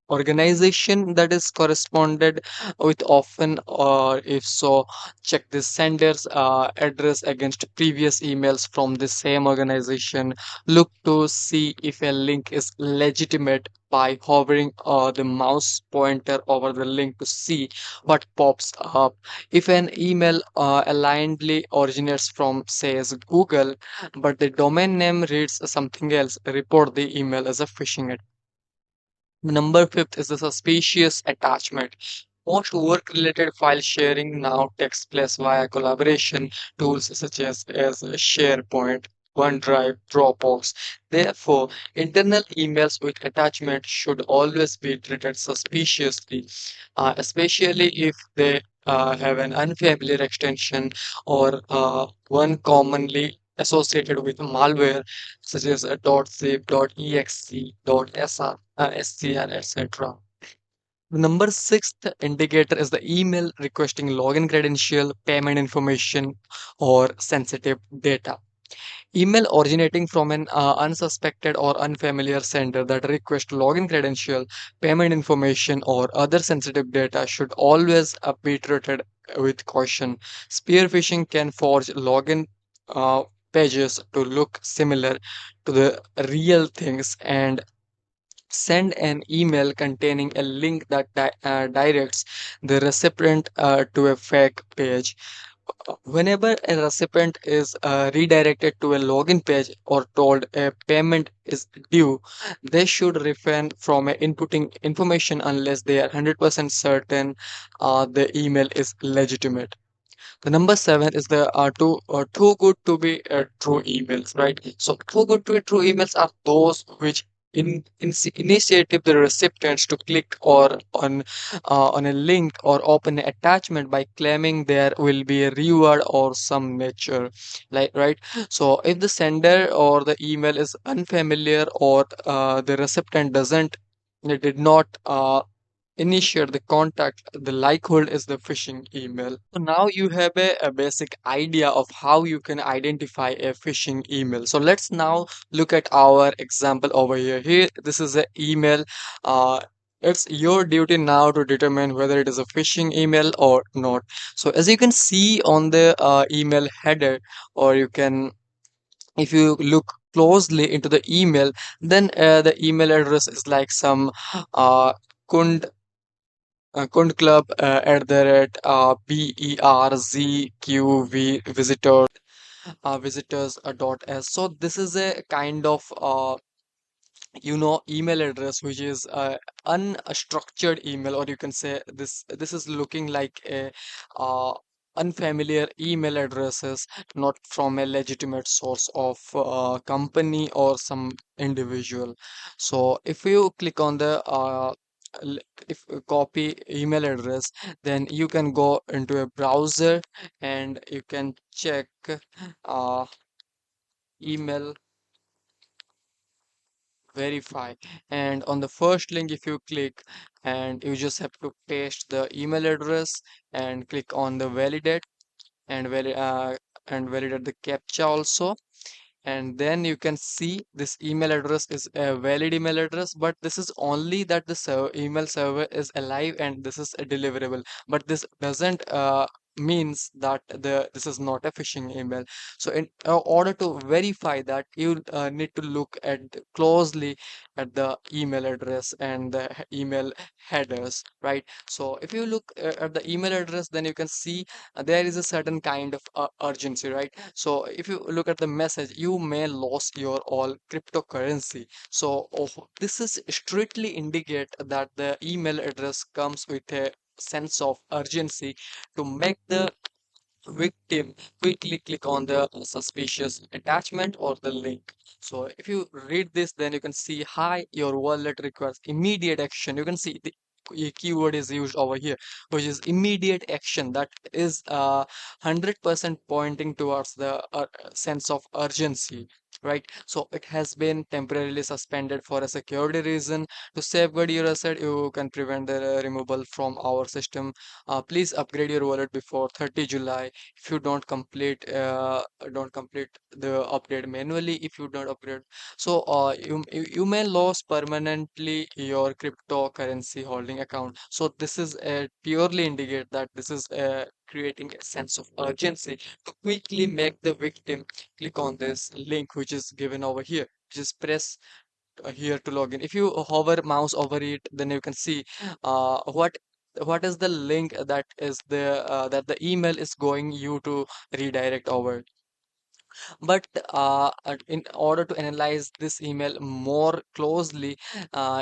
organization that is corresponded with often, or if so, check the sender's address against previous emails from the same organization. Look to see if a link is legitimate by hovering the mouse pointer over the link to see what pops up. If an email alignedly originates from, says, Google, but the domain name reads something else, report the email as a phishing. Number fifth is the suspicious attachment. Most work-related file sharing now takes place via collaboration tools such as SharePoint, OneDrive, Dropbox. Therefore, internal emails with attachment should always be treated suspiciously, especially if they have an unfamiliar extension or one commonly associated with malware such as .zip, .exe, .scr, etc. The number sixth indicator is the email requesting login credential, payment information, or sensitive data. Email originating from an unsuspected or unfamiliar sender that requests login credential, payment information, or other sensitive data should always be treated with caution. Spear phishing can forge login uh, pages to look similar to the real things and send an email containing a link that directs the recipient to a fake page. Whenever a recipient is redirected to a login page or told a payment is due, they should refrain from inputting information unless they are 100% certain the email is legitimate. The number seven is the too good to be true emails, right? So too good to be true emails are those which initiative the recipients to click or on a link or open an attachment by claiming there will be a reward or some nature, like, right? So if the sender or the email is unfamiliar or the recipient did not initiate the contact, the likelihood is the phishing email. So now you have a basic idea of how you can identify a phishing email. So let's now look at our example over here. Here, this is an email. It's your duty now to determine whether it is a phishing email or not. So as you can see on the email header, or you can, if you look closely into the email, then the email address is like some uh, kund Club at the rate BERZQV visitors dot s. So this is a kind of email address which is unstructured email, or you can say this is looking like a uh, unfamiliar email addresses, not from a legitimate source of company or some individual. So if you click on the l- if you copy email address, then you can go into a browser and you can check uh, email verify, and on the first link if you click, and you just have to paste the email address and click on the validate, and validate the captcha also, and then you can see this email address is a valid email address, but this is only that the email server is alive and this is a deliverable, but this doesn't means that this is not a phishing email. So in order to verify that, you need to look at closely at the email address and the email headers, right? So if you look at the email address, then you can see there is a certain kind of urgency, right? So if you look at the message, you may lose your all cryptocurrency. So this is strictly indicate that the email address comes with a sense of urgency to make the victim quickly click on the suspicious attachment or the link. So if you read this, then you can see, hi, your wallet requires immediate action. You can see the keyword is used over here, which is immediate action. That is 100% pointing towards the sense of urgency, right? So it has been temporarily suspended for a security reason. To safeguard your asset, you can prevent the removal from our system. Please upgrade your wallet before 30 July. If you don't complete the update manually, if you don't upgrade, so you may lose permanently your cryptocurrency holding account. So this is purely indicate that this is creating a sense of urgency to quickly make the victim click on this link which is given over here. Just press here to log in. If you hover mouse over it, then you can see what is the link that the email is going you to redirect over. But in order to analyze this email more closely,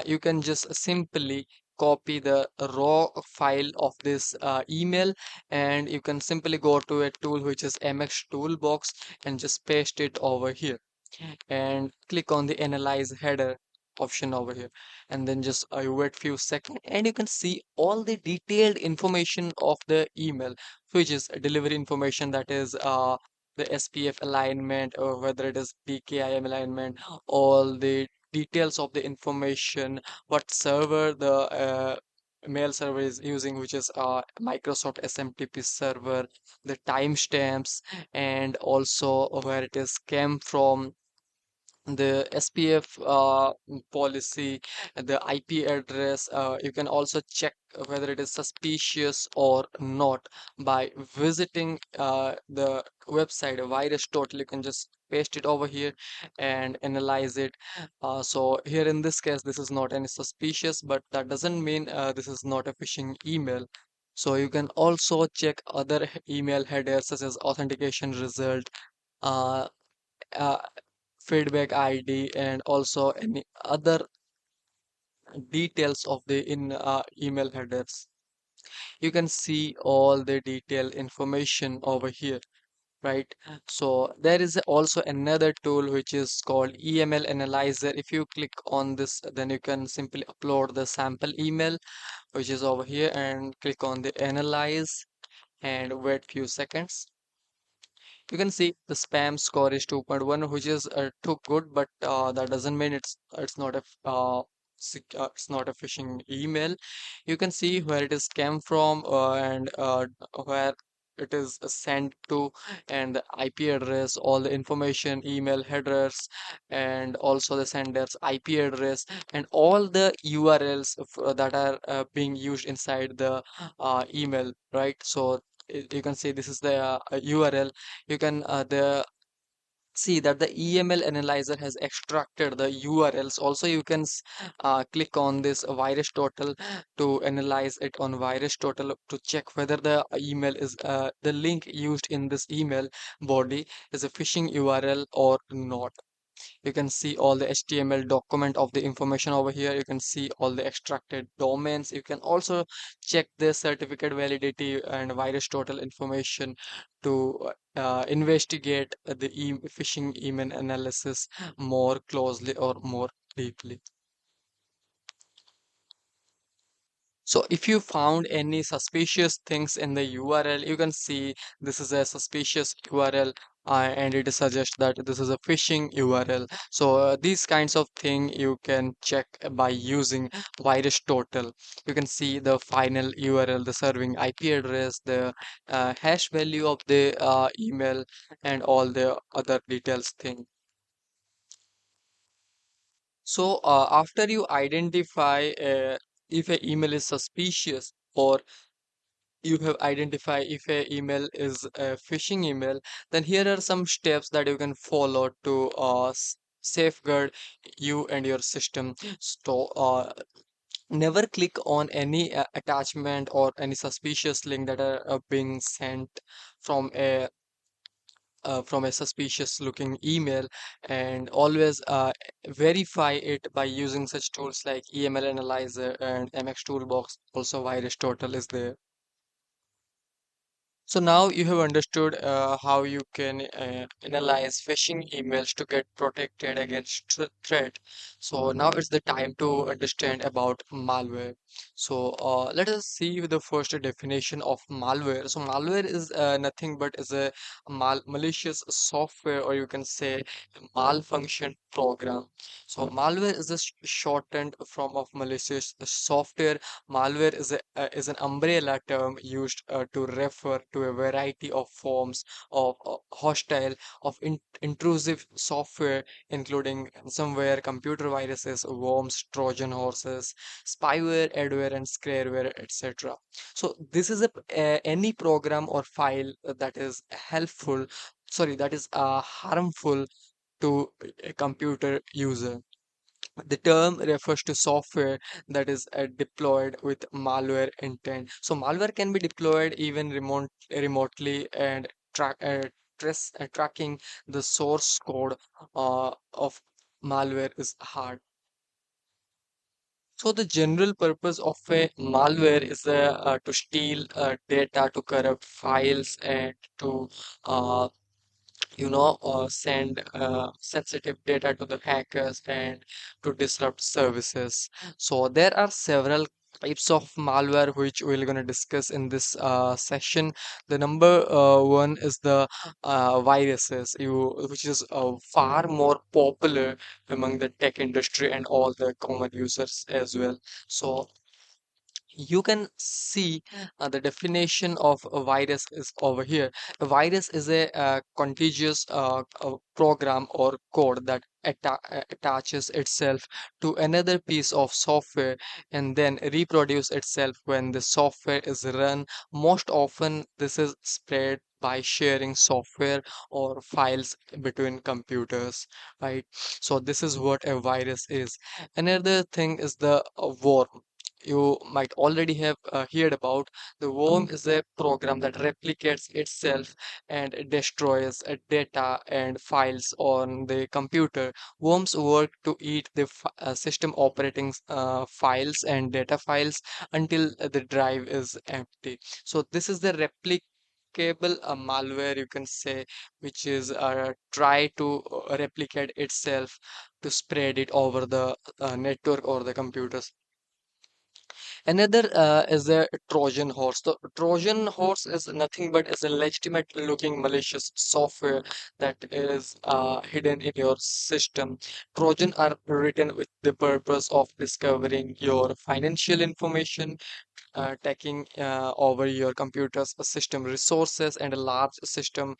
you can just simply copy the raw file of this email, and you can simply go to a tool which is MX Toolbox and just paste it over here and click on the analyze header option over here, and then just you wait few seconds and you can see all the detailed information of the email, which is delivery information, that is the SPF alignment, or whether it is PKIM alignment, all the details of the information, what server the mail server is using, which is Microsoft SMTP server, the timestamps, and also where it is came from, the SPF policy, the IP address. You can also check whether it is suspicious or not by visiting the website virus total. You can just paste it over here and analyze it. So here in this case, this is not any suspicious, but that doesn't mean this is not a phishing email. So you can also check other email headers such as authentication result, uh, uh, feedback ID, and also any other details of the in email headers. You can see all the detailed information over here, right? So there is also another tool which is called EML Analyzer. If you click on this, then you can simply upload the sample email which is over here and click on the analyze and wait few seconds. You can see the spam score is 2.1, which is too good, but that doesn't mean it's not a it's not a phishing email. You can see where it is came from and where it is sent to, and the IP address, all the information, email headers, and also the sender's IP address, and all the URLs that are being used inside the email, right? So you can see this is the URL. You can the see that the EML analyzer has extracted the URLs. Also, you can click on this virus total to analyze it on virus total to check whether the email is the link used in this email body is a phishing URL or not. You can see all the HTML document of the information over here. You can see all the extracted domains. You can also check the certificate validity and virus total information to investigate the phishing email analysis more closely or more deeply. So if you found any suspicious things in the URL, you can see this is a suspicious URL and it suggests that this is a phishing URL. So these kinds of thing you can check by using virus total. You can see the final URL, the serving IP address, the hash value of the email, and all the other details thing. So after you identify if an email is suspicious, or you have identified if a email is a phishing email, then here are some steps that you can follow to safeguard you and your system. So never click on any attachment or any suspicious link that are being sent from a suspicious looking email, and always verify it by using such tools like EML analyzer and MX toolbox. Also virus total is there. So now you have understood how you can analyze phishing emails to get protected against threat. So now it's the time to understand about malware. So let us see the first definition of malware. So malware is nothing but is a malicious software, or you can say malfunction program. So malware is a shortened form of malicious software. Malware is an umbrella term used to refer to a variety of forms of hostile, intrusive software, including ransomware, computer viruses, worms, Trojan horses, spyware, adware, and scareware, etc. So this is any program or file that is helpful, sorry, that is harmful to a computer user. The term refers to software that is deployed with malware intent. So malware can be deployed even remotely, and tracking the source code of malware is hard. So the general purpose of a malware is to steal data, to corrupt files, and to send sensitive data to the hackers and to disrupt services. So there are several types of malware which we're going to discuss in this session. The number one is the viruses, which is far more popular among the tech industry and all the common users as well. So you can see the definition of a virus is over here. A virus is a contiguous program or code that attaches itself to another piece of software and then reproduce itself when the software is run. Most often this is spread by sharing software or files between computers, right? So this is what a virus is. Another thing is the worm. You might already have heard about. The worm is a program that replicates itself and destroys data and files on the computer. Worms work to eat the system operating files and data files until the drive is empty. So this is the replicable malware, you can say, which is try to replicate itself to spread it over the network or the computers. Another is a Trojan horse. The Trojan horse is nothing but is a legitimate looking malicious software that is hidden in your system. Trojan are written with the purpose of discovering your financial information, taking over your computer's system resources, and a large system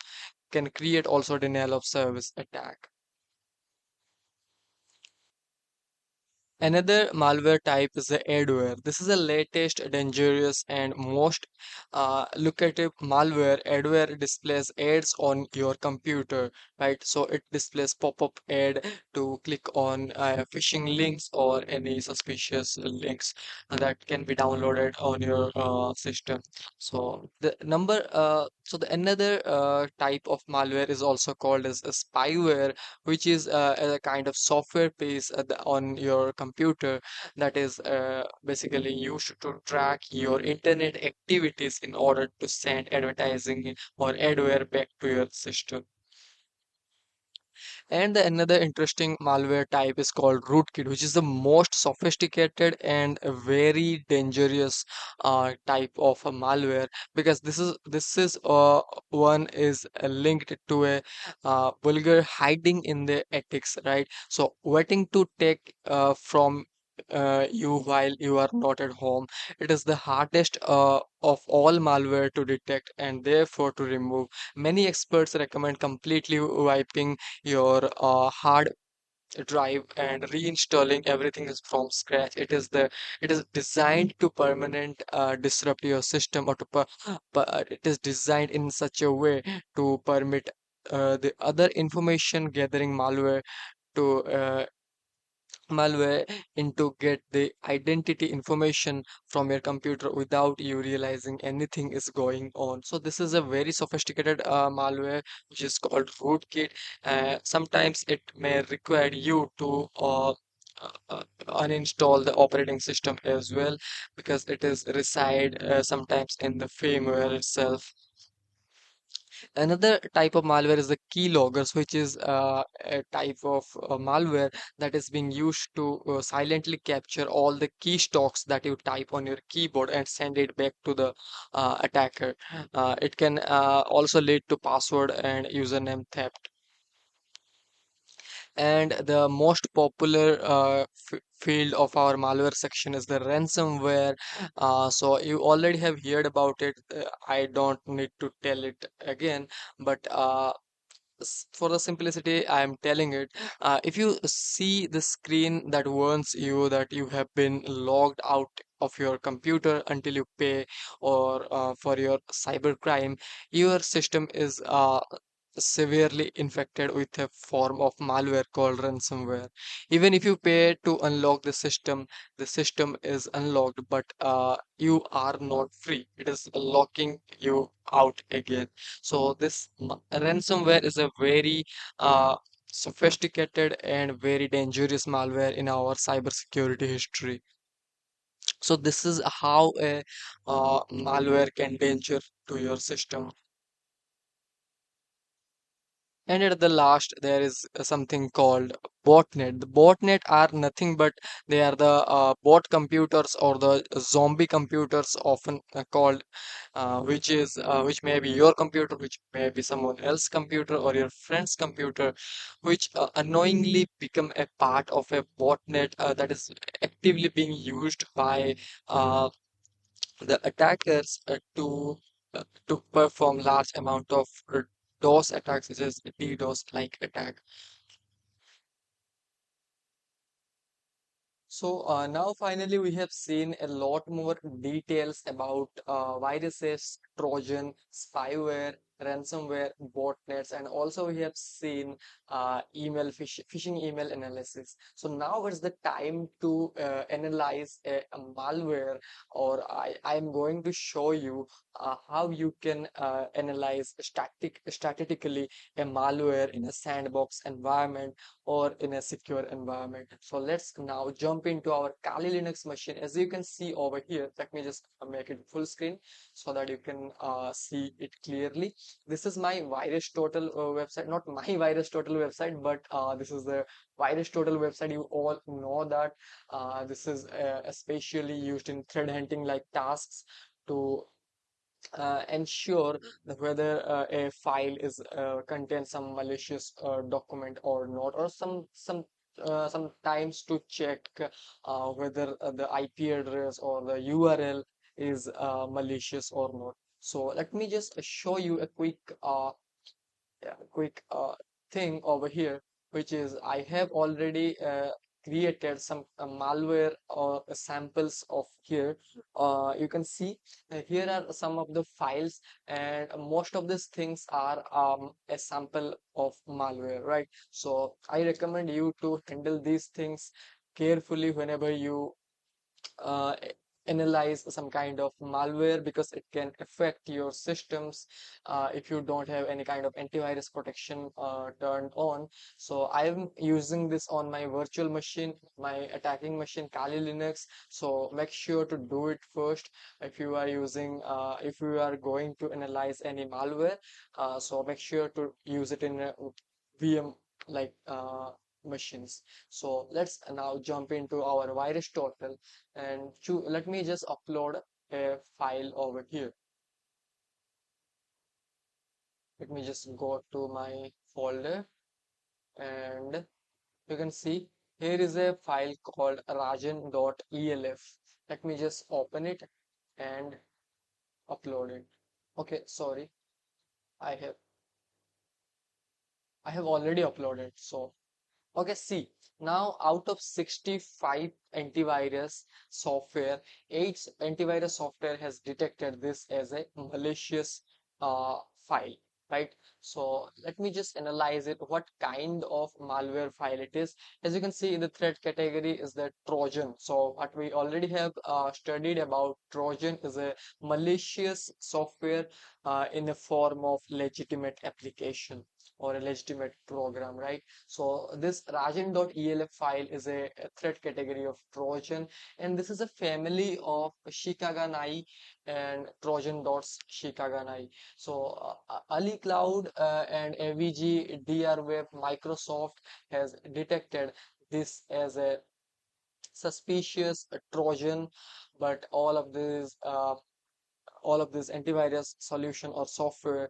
can create also denial of service attack. Another malware type is the adware. This is the latest, dangerous, and most lucrative malware. Adware displays ads on your computer, right? So it displays pop-up ad to click on phishing links or any suspicious links that can be downloaded on your system. So the another type of malware is also called as a spyware, which is a kind of software piece on your computer that is basically used to track your internet activities in order to send advertising or adware back to your system. And the another interesting malware type is called rootkit, which is the most sophisticated and a very dangerous type of a malware, because this is one is linked to a vulgar hiding in the ethics, right? So waiting to take from you while you are not at home. It is the hardest of all malware to detect and therefore to remove. Many experts recommend completely wiping your hard drive and reinstalling everything is from scratch. It is designed to permanent disrupt your system, or but it is designed in such a way to permit the other information gathering malware in to get the identity information from your computer without you realizing anything is going on. So this is a very sophisticated malware which is called rootkit. Sometimes it may require you to uninstall the operating system as well, because it is reside sometimes in the firmware itself. Another type of malware is the keyloggers, which is a type of malware that is being used to silently capture all the keystrokes that you type on your keyboard and send it back to the attacker. It can also lead to password and username theft. And the most popular field of our malware section is the ransomware. So you already have heard about it. I don't need to tell it again, but for the simplicity, I am telling it. If you see the screen that warns you that you have been logged out of your computer until you pay, or for your cybercrime, your system is severely infected with a form of malware called ransomware. Even if you pay to unlock the system is unlocked, but you are not free. It is locking you out again. So this ransomware is a very sophisticated and very dangerous malware in our cybersecurity history. So this is how a malware can danger to your system. And at the last, there is something called botnet. The botnet are nothing but they are the bot computers or the zombie computers, often called, which may be your computer, which may be someone else's computer or your friend's computer, which unknowingly become a part of a botnet that is actively being used by uh, the attackers to perform large amount of DOS attacks, such as DDoS like attack. So now finally we have seen a lot more details about viruses, Trojan, spyware, ransomware, botnets, and also we have seen phishing email analysis. So now is the time to analyze a malware, or I am going to show you how you can analyze statistically a malware in a sandbox environment, or in a secure environment. So let's now jump into our Kali Linux machine. As you can see over here, let me just make it full screen so that you can see it clearly. This is my Virus Total website, not my Virus Total website, but this is the Virus Total website. You all know that this is especially used in threat hunting like tasks to ensure that whether a file is contains some malicious document or not, or sometimes to check whether the IP address or the URL is malicious or not. So let me just show you a quick thing over here, which is I have already created some malware or samples of here. You can see here are some of the files, and most of these things are a sample of malware, right? So I recommend you to handle these things carefully whenever you uh, analyze some kind of malware, because it can affect your systems if you don't have any kind of antivirus protection turned on. So I'm using this on my virtual machine, my attacking machine, Kali Linux. So make sure to do it first if you are if you are going to analyze any malware. So make sure to use it in a VM like machines. So let's now jump into our virus total, and let me just upload a file over here. Let me just go to my folder, and you can see here is a file called rajan.elf. Let me just open it and upload it. Okay, sorry, I have already uploaded. So okay, see, now out of 65 antivirus software, 8 antivirus software has detected this as a malicious file, right? So let me just analyze it, what kind of malware file it is. As you can see, in the threat category is the Trojan. So what we already have studied about Trojan is a malicious software in the form of legitimate application or a legitimate program, right? So this rajan.elf file is a threat category of Trojan, and this is a family of Shikaganai and Trojan.Shikaganai. So Ali Cloud and AVG, DRWeb, Microsoft has detected this as a suspicious Trojan, but all of this antivirus solution or software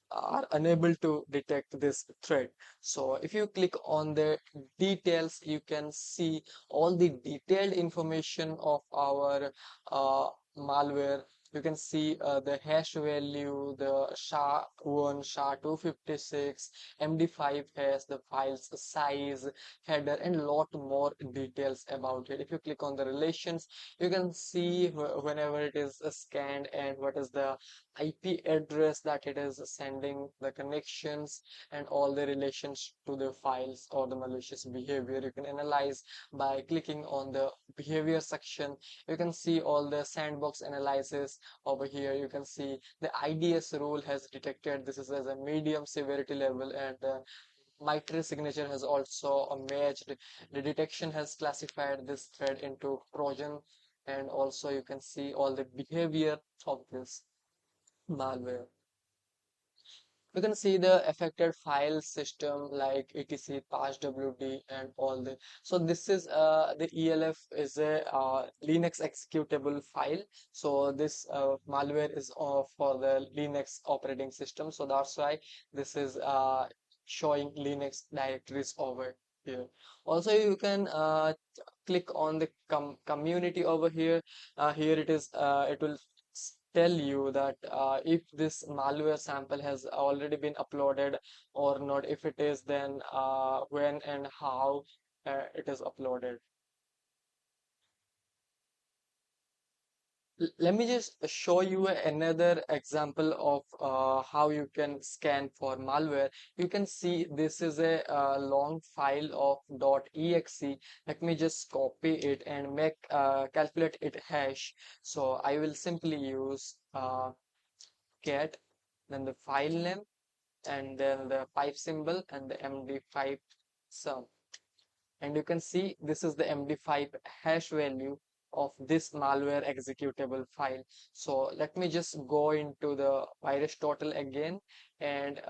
are unable to detect this threat. So if you click on the details, you can see all the detailed information of our malware. You can see the hash value, the SHA-1, SHA-256, MD5 hash, the file's size, header, and lot more details about it. If you click on the relations, you can see whenever it is scanned and what is the IP address that it is sending, the connections, and all the relations to the files or the malicious behavior. You can analyze by clicking on the behavior section. You can see all the sandbox analysis over here. You can see the IDS rule has detected this is as a medium severity level, and MITRE signature has also matched. The detection has classified this thread into Trojan, and also you can see all the behavior of this malware. You can see the affected file system like etc passwd and all the. So this is the ELF is a Linux executable file. So this malware is for the Linux operating system, so that's why this is showing Linux directories over here. Also you can click on the community over here. Here it is, it will tell you that if this malware sample has already been uploaded or not. If it is, then when and how it is uploaded. Let me just show you another example of how you can scan for malware. You can see this is a long file of .exe. Let me just copy it and make calculate it hash. So I will simply use cat, then the file name, and then the pipe symbol and the MD5 some. And you can see this is the MD5 hash value of this malware executable file. So let me just go into the virus total again, and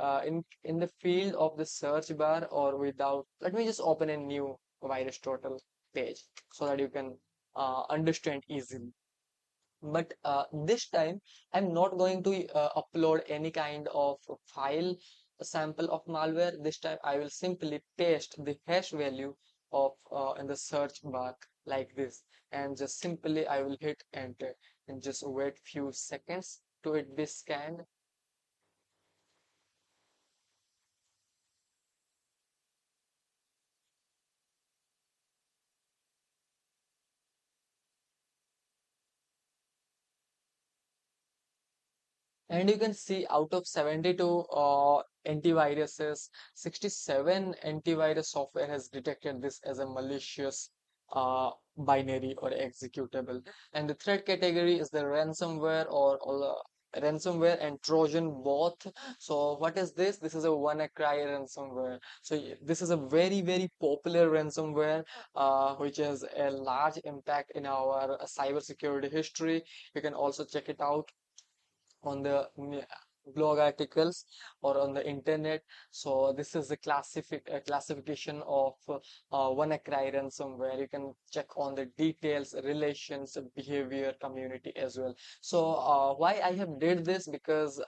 in the field of the search bar or without, let me just open a new virus total page so that you can understand easily. But this time I'm not going to upload any kind of file sample of malware. This time I will simply paste the hash value of in the search bar like this, and just simply I will hit enter and just wait few seconds to it be scanned. And you can see out of 72 antiviruses, 67 antivirus software has detected this as a malicious binary or executable. And the threat category is the ransomware or ransomware and Trojan both. So what is this? This is a WannaCry ransomware. So this is a very popular ransomware which has a large impact in our cybersecurity history. You can also check it out on the blog articles or on the internet. So this is the classification of WannaCry ransomware. You can check on the details, relations, behavior, community as well. So why I have did this, because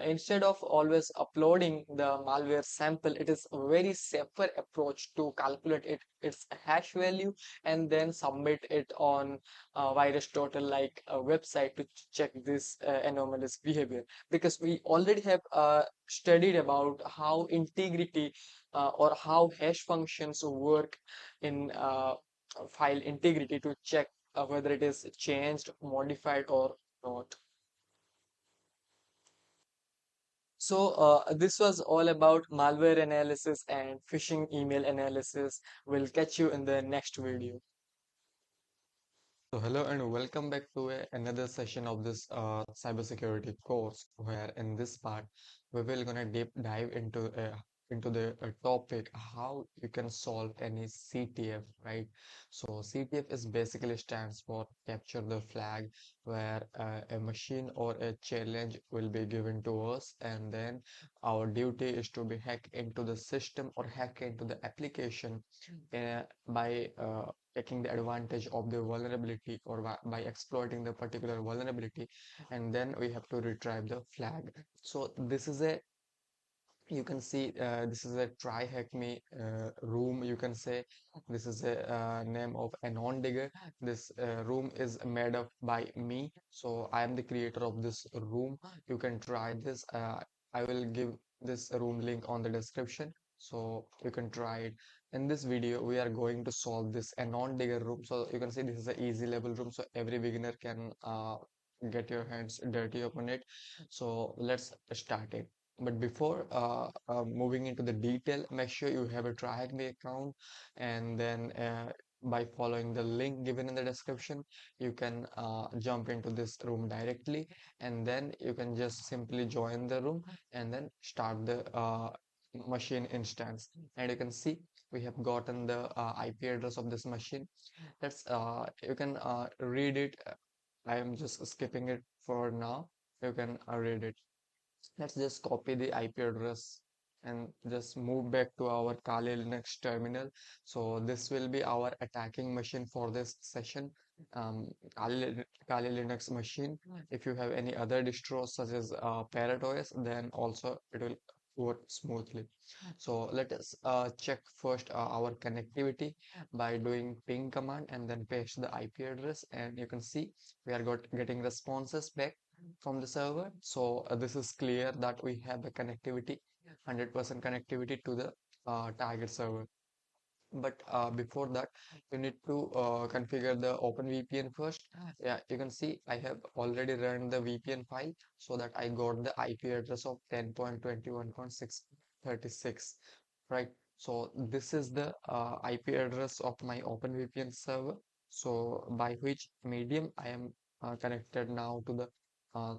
instead of always uploading the malware sample, it is a very safer approach to calculate its hash value and then submit it on virus total like a website to check this anomalous behavior, because we already have studied about how integrity or how hash functions work in file integrity to check whether it is changed, modified or not. So this was all about malware analysis and phishing email analysis. We'll catch you in the next video. So hello and welcome back to another session of this cybersecurity course, where in this part we will gonna deep dive into the topic how you can solve any CTF, right? So CTF is basically stands for capture the flag, where a machine or a challenge will be given to us, and then our duty is to be hack into the system or hack into the application by taking the advantage of the vulnerability or by exploiting the particular vulnerability, and then we have to retrieve the flag. So this is a, you can see this is a try hack me room, you can say. This is a name of a non-digger. This room is made up by me, so I am the creator of this room. You can try this. I will give this room link on the description, so you can try it. In this video we are going to solve this a non-digger room. So you can see this is an easy level room, so every beginner can get your hands dirty upon it. So let's start it. But before moving into the detail, make sure you have a TryHackMe account, and then by following the link given in the description, you can jump into this room directly, and then you can just simply join the room and then start the machine instance. And you can see we have gotten the IP address of this machine. Let's you can read it. I am just skipping it for now. You can read it. Let's just copy the IP address and just move back to our Kali Linux terminal. So this will be our attacking machine for this session. Kali Linux machine. If you have any other distros such as Parrot OS, then also it will work smoothly. So let us check first our connectivity by doing ping command and then paste the IP address, and you can see we are getting responses back from the server. So this is clear that we have the connectivity, 100% connectivity to the target server. But before that, you need to configure the OpenVPN first. Yeah, you can see I have already run the VPN file, so that I got the IP address of 10.21.636, right? So this is the IP address of my OpenVPN server. So by which medium I am connected now to the uh,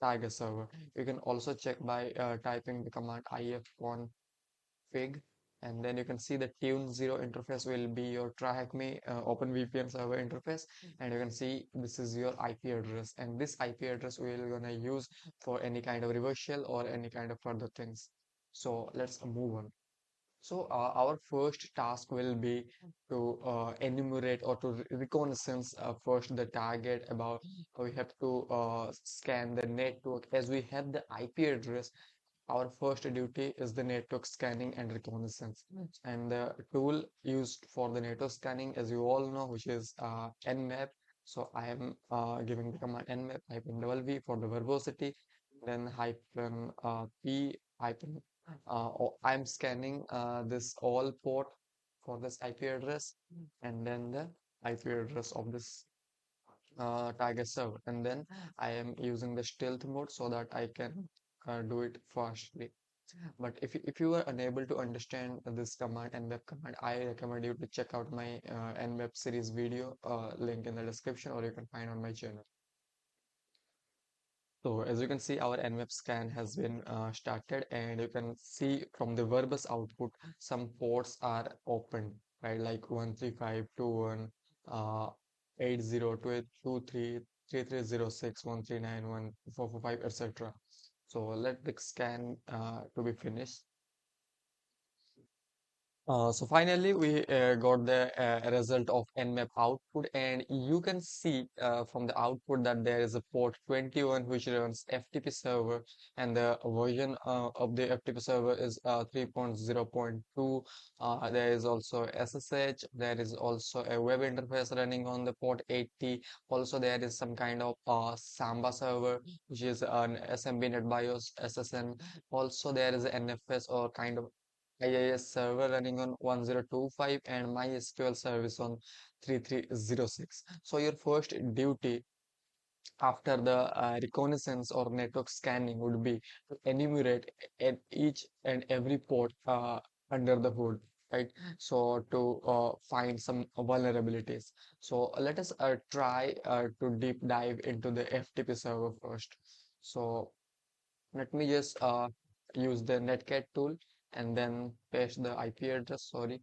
Tiger server. You can also check by typing the command ifconfig, and then you can see the tune0 interface will be your TryHackMe OpenVPN server interface, and you can see this is your IP address, and this IP address we're gonna use for any kind of reverse shell or any kind of further things. So let's move on. So our first task will be to enumerate or to reconnaissance first the target. About we have to scan the network. As we have the IP address, our first duty is the network scanning and reconnaissance. And the tool used for the network scanning, as you all know, which is Nmap. So I am giving the command Nmap hyphen double V for the verbosity, then hyphen P hyphen I'm scanning this all port for this IP address, and then the IP address of this target server, and then I am using the stealth mode so that I can do it fastly. But if you are unable to understand this command, nmap command, I recommend you to check out my nmap series video, link in the description, or you can find on my channel. So as you can see, our nmap scan has been started, and you can see from the verbose output, some ports are open, right? Like 13521, 8023, 3306, 1391, 445, etc. So let the scan to be finished. So finally, we got the result of Nmap output, and you can see from the output that there is a port 21 which runs FTP server, and the version of the FTP server is 3.0.2. There is also SSH. There is also a web interface running on the port 80. Also, there is some kind of Samba server, which is an SMB NetBIOS SSN. Also, there is an NFS or kind of IIS server running on 1025 and MySQL service on 3306. So your first duty after the reconnaissance or network scanning would be to enumerate at each and every port under the hood, right? So to find some vulnerabilities. So let us try to deep dive into the FTP server first. So let me just use the netcat tool and then paste the IP address, sorry.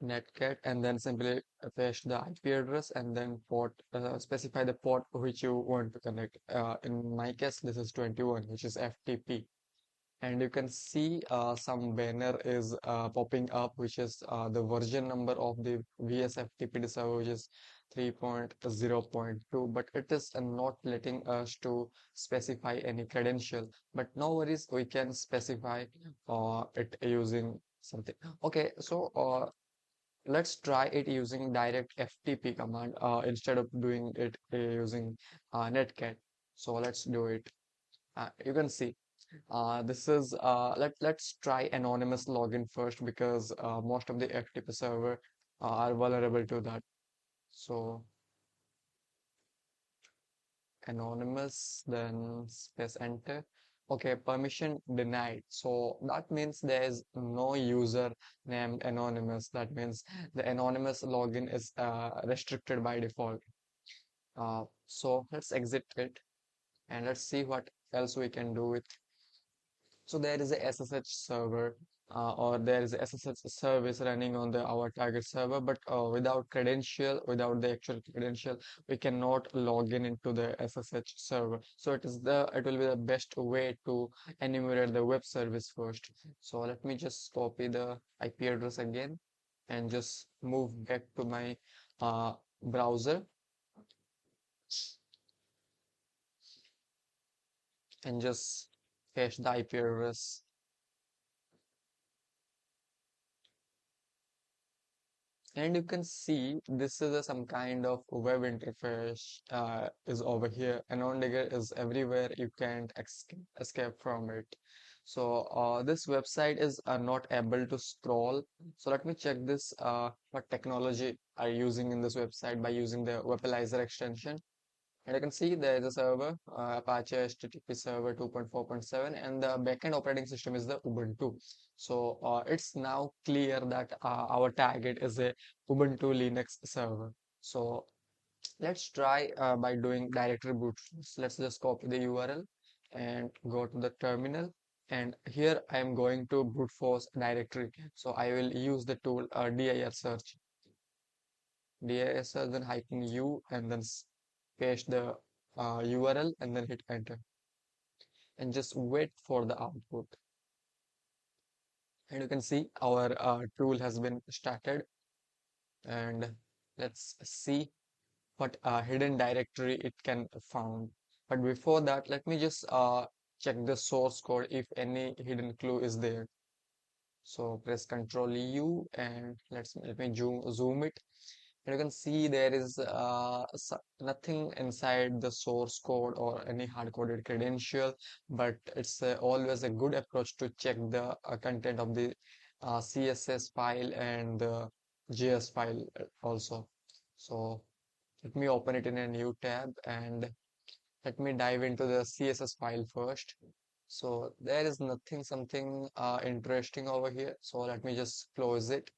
Netcat, and then simply paste the IP address and then port, specify the port which you want to connect. In my case, this is 21, which is FTP. And you can see some banner is popping up, which is the version number of the VSFTPD server, which is 3.0.2, but it is not letting us to specify any credential. But no worries, we can specify it using something. Okay, so let's try it using direct FTP command instead of doing it using netcat. So let's do it. You can see this is let's try anonymous login first, because most of the FTP server are vulnerable to that. So anonymous, then space enter. Okay, permission denied. So that means there is no user named anonymous. That means the anonymous login is restricted by default. So let's exit it, and let's see what else we can do with. So there is a SSH server, or there is a SSH service running on the our target server, but without credential, without the actual credential, we cannot log in into the SSH server. So it will be the best way to enumerate the web service first. So let me just copy the IP address again and just move back to my browser and just paste the IP address. And you can see this is some kind of web interface is over here. Anondigger is everywhere. You can't escape from it. So this website is not able to scroll. So let me check this what technology are you using in this website by using the Webalizer extension. And you can see there is a server, Apache HTTP server 2.4.7, and the backend operating system is the Ubuntu. So it's now clear that our target is a Ubuntu Linux server. So let's try by doing directory boot. Let's just copy the URL and go to the terminal, and here I am going to brute force directory. So I will use the tool dir search, then hyphen u, and then paste the URL and then hit enter and just wait for the output. And you can see our tool has been started, and let's see what hidden directory it can found. But before that, let me just check the source code if any hidden clue is there. So press Ctrl U and let me zoom it. And you can see there is nothing inside the source code or any hard-coded credential, but it's always a good approach to check the content of the CSS file and the JS file also. So let me open it in a new tab and let me dive into the CSS file first. So there is nothing something interesting over here. So let me just close it.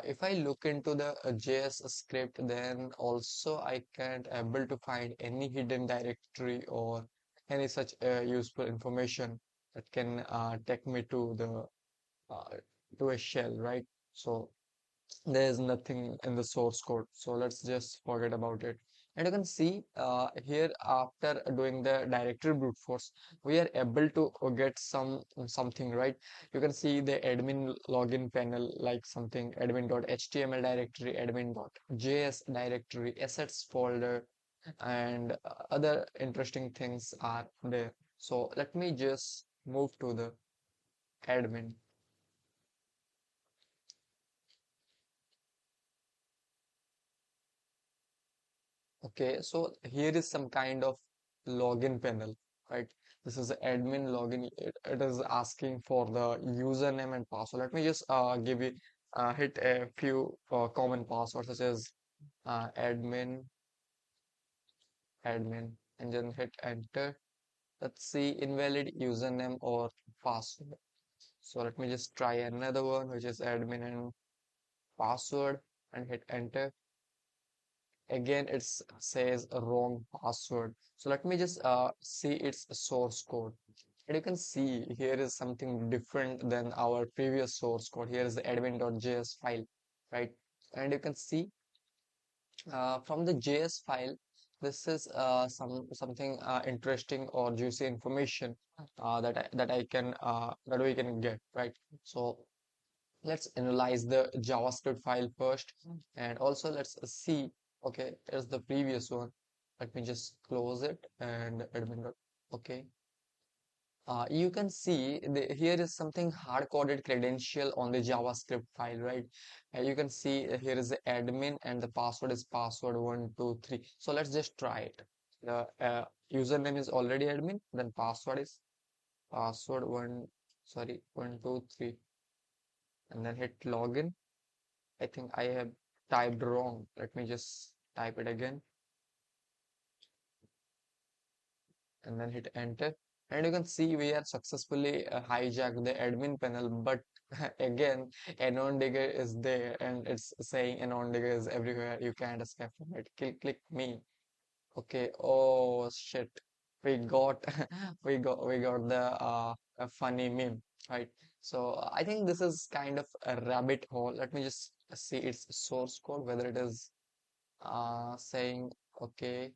If I look into the JS script, then also I can't able to find any hidden directory or any such useful information that can take me to the to a shell, right? So there's nothing in the source code, so let's just forget about it. And you can see here, after doing the directory brute force, we are able to get something, right? You can see the admin login panel, like something admin.html directory, admin.js directory, assets folder, and other interesting things are there. So let me just move to the admin. Okay, so here is some kind of login panel, right? This is the admin login. It is asking for the username and password. Let me just give you hit a few common passwords such as admin, and then hit enter. Let's see, invalid username or password. So let me just try another one, which is admin and password, and hit enter. Again it says a wrong password. So let me just see its source code, and you can see here is something different than our previous source code. Here is the admin.js file, right? And you can see from the JS file, this is something interesting or juicy information that we can get, right? So let's analyze the JavaScript file first, and also let's see. Okay, here's the previous one. Let me just close it and admin. Okay, you can see here is something hard-coded credential on the JavaScript file, right? You can see here is the admin and the password is password123. So let's just try it. The username is already admin, then password is password 123, and then hit login. I think I have typed wrong. Let me just type it again and then hit enter. And you can see we have successfully hijacked the admin panel, but again, Anon Digger is there and it's saying Anon Digger is everywhere. You can't escape from it. Click me. Okay. Oh shit. We got we got the a funny meme, right? So I think this is kind of a rabbit hole. Let me just see its source code, whether it is saying okay.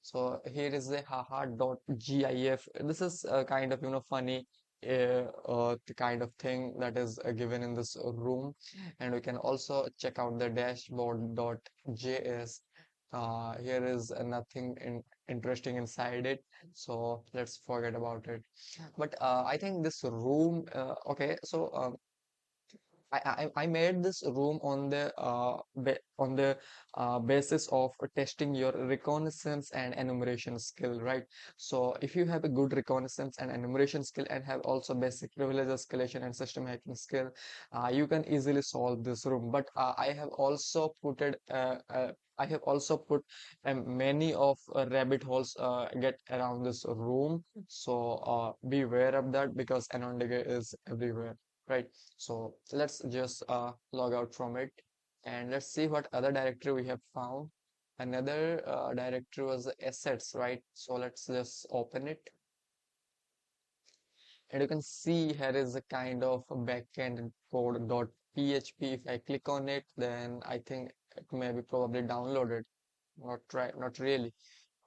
So here is the haha.gif. This is a kind of funny the kind of thing that is given in this room, and we can also check out the dashboard.js. Here is nothing interesting inside it, so let's forget about it. But I think this room, okay, so I made this room on the basis of testing your reconnaissance and enumeration skill, right? So if you have a good reconnaissance and enumeration skill and have also basic privilege escalation and system hacking skill, you can easily solve this room. But I have also put it I have also put many of rabbit holes get around this room, so beware of that because Anondiga is everywhere, right? So let's just log out from it and let's see what other directory we have found. Another directory was assets, right? So let's just open it. And you can see here is a kind of a backend code.php. If I click on it, then I think it may be probably downloaded. Not really.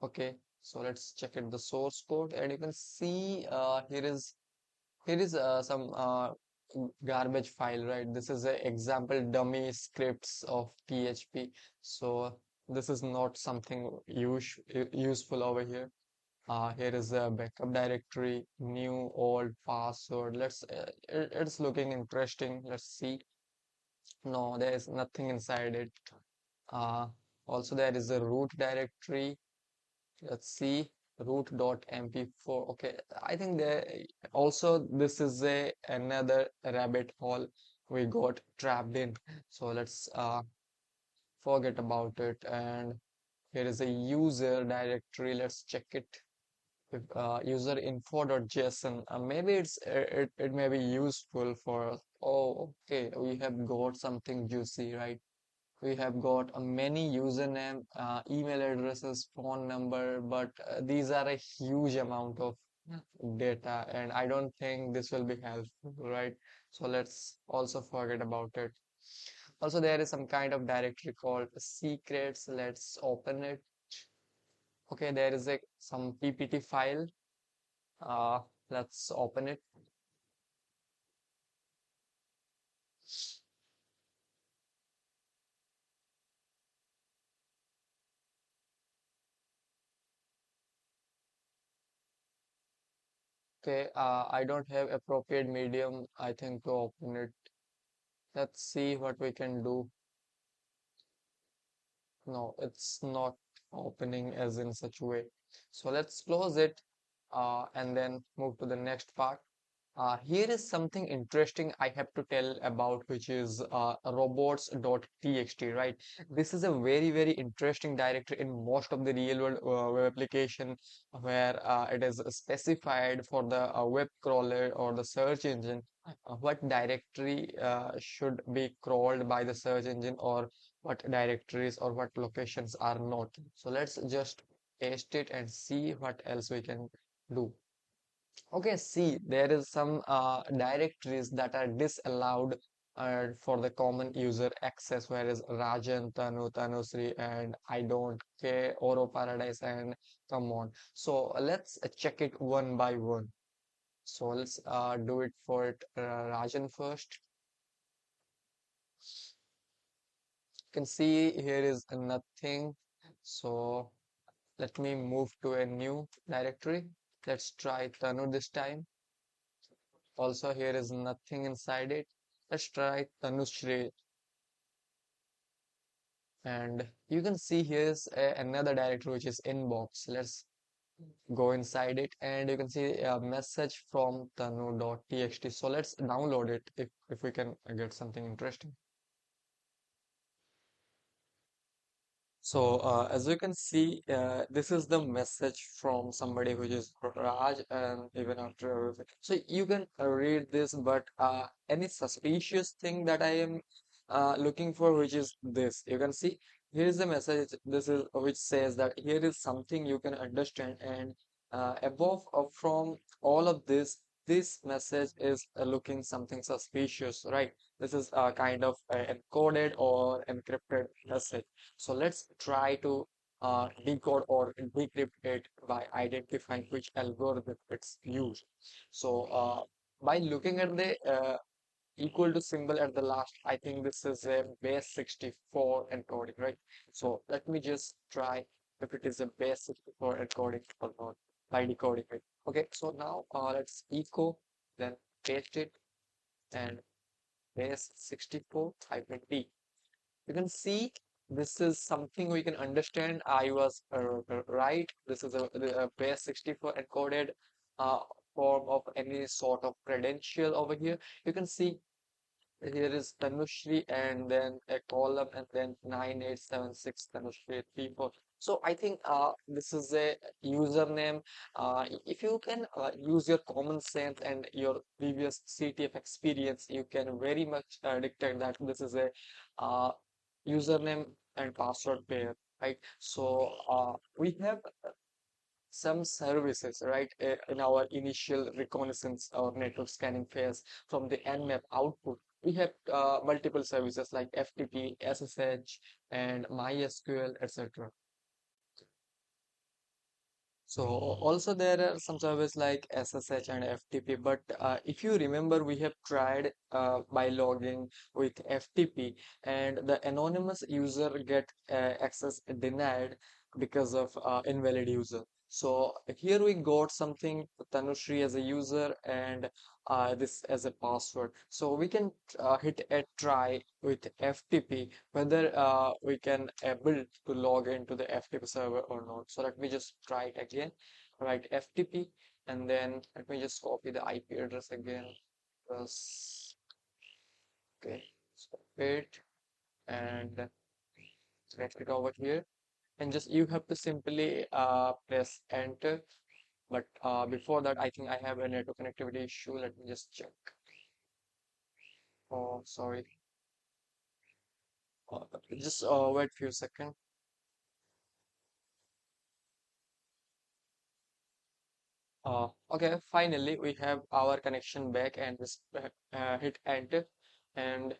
Okay, so let's check it the source code, and you can see here is some garbage file, right? This is a example dummy scripts of PHP. So this is not something useful over here. Here is a backup directory, new, old, password. It's looking interesting. Let's see. No, there is nothing inside it. Uh, Also there is a root directory. Let's see, root.mp4. Okay, I think there also this is a another rabbit hole we got trapped in. So let's forget about it. And here is a user directory. Let's check it. If, user info.json. Maybe it may be useful for. Oh, okay. We have got something juicy, right? We have got a many username, email addresses, phone number, but these are a huge amount of data, and I don't think this will be helpful, right? So let's also forget about it. Also, there is some kind of directory called secrets. Let's open it. Okay, there is a some PPT file. Uh, let's open it. Okay, I don't have appropriate medium, I think, to open it. Let's see what we can do. No, it's not opening as in such a way. So let's close it and then move to the next part. Here is something interesting I have to tell about, which is robots.txt, right? This is a very interesting directory in most of the real world web application where it is specified for the web crawler or the search engine what directory should be crawled by the search engine, or what directories or what locations are not. So let's just paste it and see what else we can do. Okay, see, there is some directories that are disallowed for the common user access, whereas Rajan, Tanu, Tanusri, and I don't care, Oro Paradise, and come on. So let's check it one by one. So let's do it for it, Rajan first. You can see here is nothing. So let me move to a new directory. Let's try Tanu this time. Also, here is nothing inside it. Let's try Tanushri. And you can see here's another directory which is inbox. Let's go inside it, and you can see a message from tanu.txt. So let's download it if we can get something interesting. So as you can see, this is the message from somebody which is Raj, and even after everything. So you can read this, but any suspicious thing that I am looking for, which is this. You can see here is the message. This is which says that here is something you can understand, and above from all of this, this message is looking something suspicious, right? This is a kind of encoded or encrypted message. So let's try to decode or decrypt it by identifying which algorithm it's used. So by looking at the equal to symbol at the last, I think this is a base 64 encoding, right? So let me just try if it is a base 64 encoding or not by decoding it. Okay, so now let's echo, then paste it, and base 64 hyphen D. You can see this is something we can understand. I was right. This is a base 64 encoded uh, form of any sort of credential over here. You can see here is Tanushri, and then a column, and then 9876 Tanushri 34. So I think this is a username. If you can use your common sense and your previous CTF experience, you can very much dictate that this is a uh, username and password pair, right? So we have some services, right? In our initial reconnaissance or network scanning phase, from the nmap output, we have multiple services like FTP, SSH, and MySQL, etc. So also there are some services like SSH and FTP, but if you remember, we have tried by logging with FTP, and the anonymous user get access denied because of invalid user. So here we got something Tanushree as a user and this as a password. So we can hit a try with FTP whether we can able to log into the FTP server or not. So let me just try it again. Write FTP and then let me just copy the IP address again. Plus, okay, so it and paste it over here. And just you have to simply press enter. But before that, I think I have a network connectivity issue. Let me just check. Oh, sorry. Just wait few seconds. Okay, finally we have our connection back and just hit enter and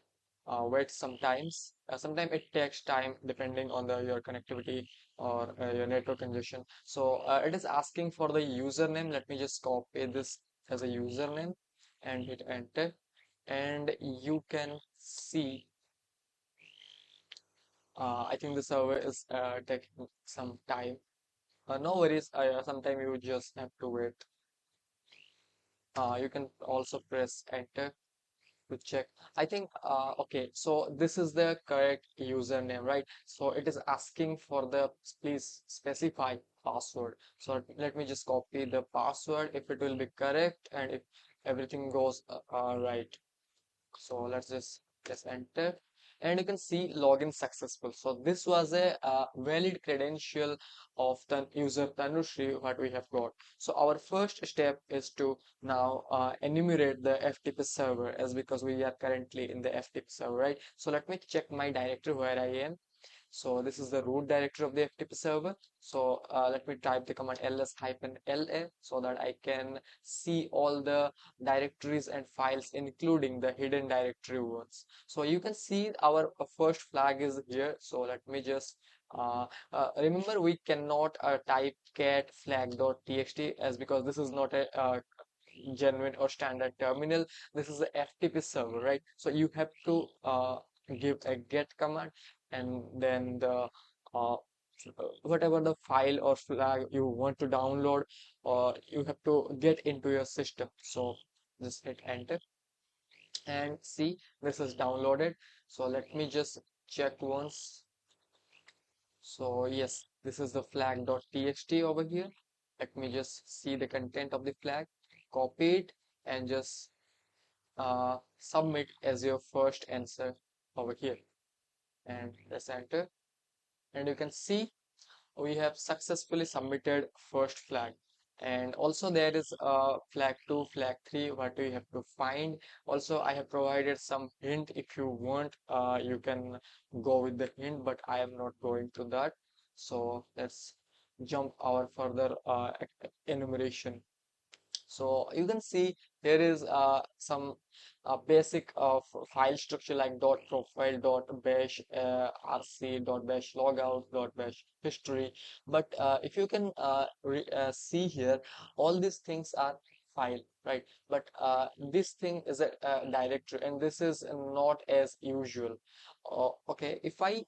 wait sometimes. Sometimes it takes time depending on your connectivity or your network congestion. So it is asking for the username. Let me just copy this as a username and hit enter. And you can see, I think the server is taking some time. No worries, sometime you just have to wait. You can also press enter to check. I think, okay, so this is the correct username, right? So it is asking for the please specify password. So let me just copy the password if it will be correct and if everything goes right. So let's just press enter and you can see login successful. So this was a valid credential of the user Tanushree what we have got. So our first step is to now enumerate the FTP server as because we are currently in the FTP server, right? So let me check my directory where I am. So this is the root directory of the FTP server. So let me type the command ls-la so that I can see all the directories and files including the hidden directory ones. So you can see our first flag is here. So let me just remember we cannot type cat flag.txt as because this is not a genuine or standard terminal. This is the FTP server, right? So you have to give a get command and then the whatever the file or flag you want to download or you have to get into your system. So just hit enter and see this is downloaded. So let me just check once. So yes, this is the flag.txt over here. Let me just see the content of the flag, copy it and just submit as your first answer over here and press enter. And you can see we have successfully submitted first flag. And also there is flag 2, flag 3, what we have to find. Also I have provided some hint. If you want, you can go with the hint, but I am not going to that. So let's jump our further enumeration. So you can see there is some basic file structure like .profile, .bash, rc, .bash logout, .bash history. But if you can see here, all these things are file, right? But this thing is a directory, and this is not as usual. Okay, if I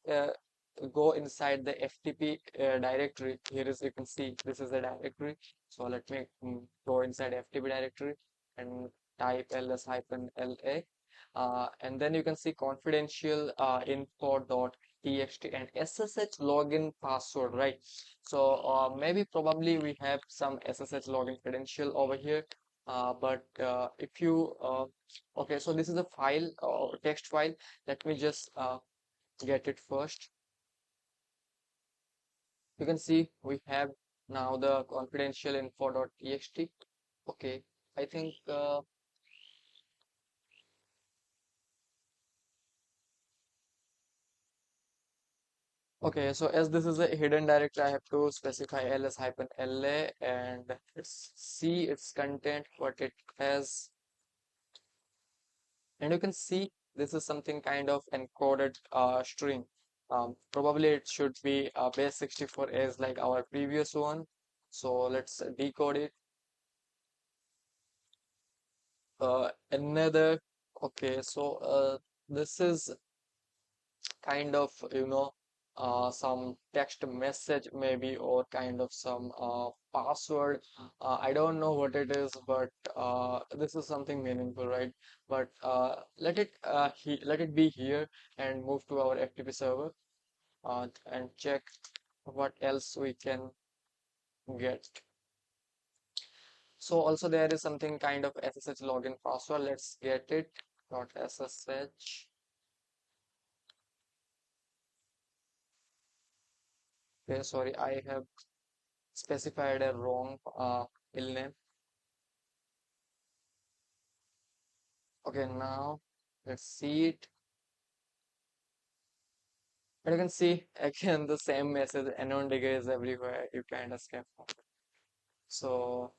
go inside the FTP directory, here is you can see this is the directory. So let me go inside FTP directory and type ls-la and then you can see confidential info.txt and SSH login password, right? So maybe probably we have some SSH login credential over here. But if you okay, so this is a file or text file. Let me just get it first. You can see we have now the confidential info.txt. Okay, I think Okay, so as this is a hidden directory, I have to specify ls-la and let's see its content, what it has. And you can see this is something kind of encoded string. Probably it should be base 64 as like our previous one. So let's decode it. Another, okay, so this is kind of, some text message maybe, or kind of some password. I don't know what it is, but this is something meaningful, right? But let it be here and move to our FTP server and check what else we can get. So also there is something kind of SSH login password. Let's get it. .ssh. Okay, sorry, I have specified a wrong file name. Okay, now let's see it. And you can see again the same message, unknown digger is everywhere. You can't escape from it. So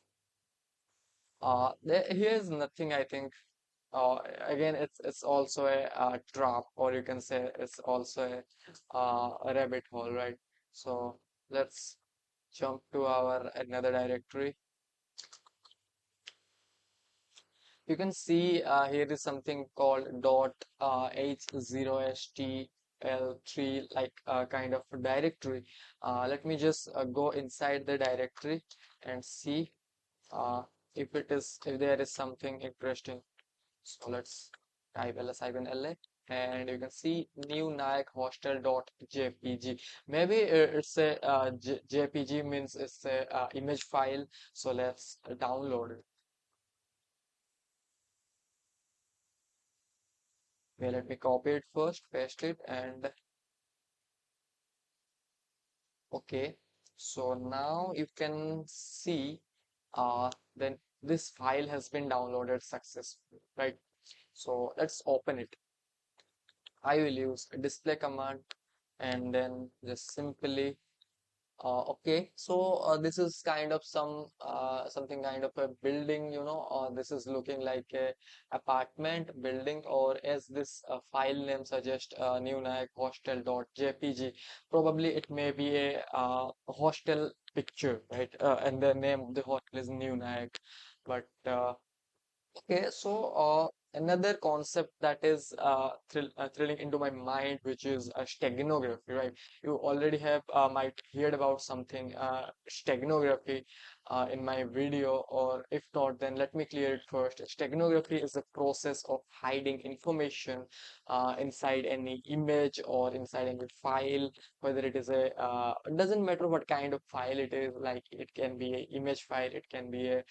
here's nothing. I think again it's also a trap, or you can say it's also a rabbit hole, right? So let's jump to our another directory. You can see here is something called H0STL3, like kind of directory. Let me just go inside the directory and see uh, if there is something interesting. So let's type ls-la and you can see new Nayak hostel.jpg. Maybe it's a JPG means it's a image file. So let's download it. Okay, let me copy it first, paste it, and okay. So now you can see then this file has been downloaded successfully, right? So let's open it. I will use a display command and then just simply okay, so this is kind of something kind of a building, this is looking like a apartment building, or as this file name suggests, new Nayak hostel.jpg. Probably it may be a hostel picture, right? And the name of the hostel is New Nayak. But okay, so another concept that is thrilling into my mind, which is steganography, right? You already have might heard about something steganography in my video, or if not, then let me clear it first. Steganography is the process of hiding information inside any image or inside any file, whether it is a it doesn't matter what kind of file it is, like it can be an image file, it can be a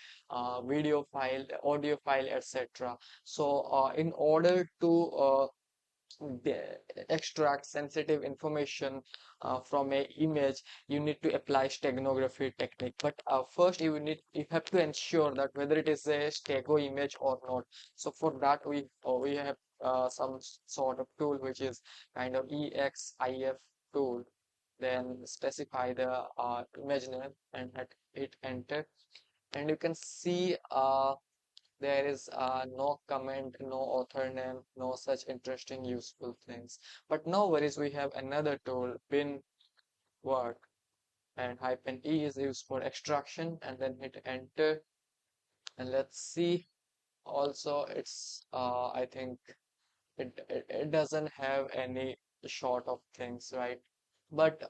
video file, audio file, etc. So, in order to extract sensitive information from a image, you need to apply steganography technique. But first, you have to ensure that whether it is a stego image or not. So for that, we have some sort of tool which is kind of EXIF tool. Then specify the image name and hit enter, and you can see there is no comment, no author name, no such interesting useful things. But no worries, we have another tool, bin work, and -e is used for extraction, and then hit enter. And let's see, also it's I think it doesn't have any short of things, right? But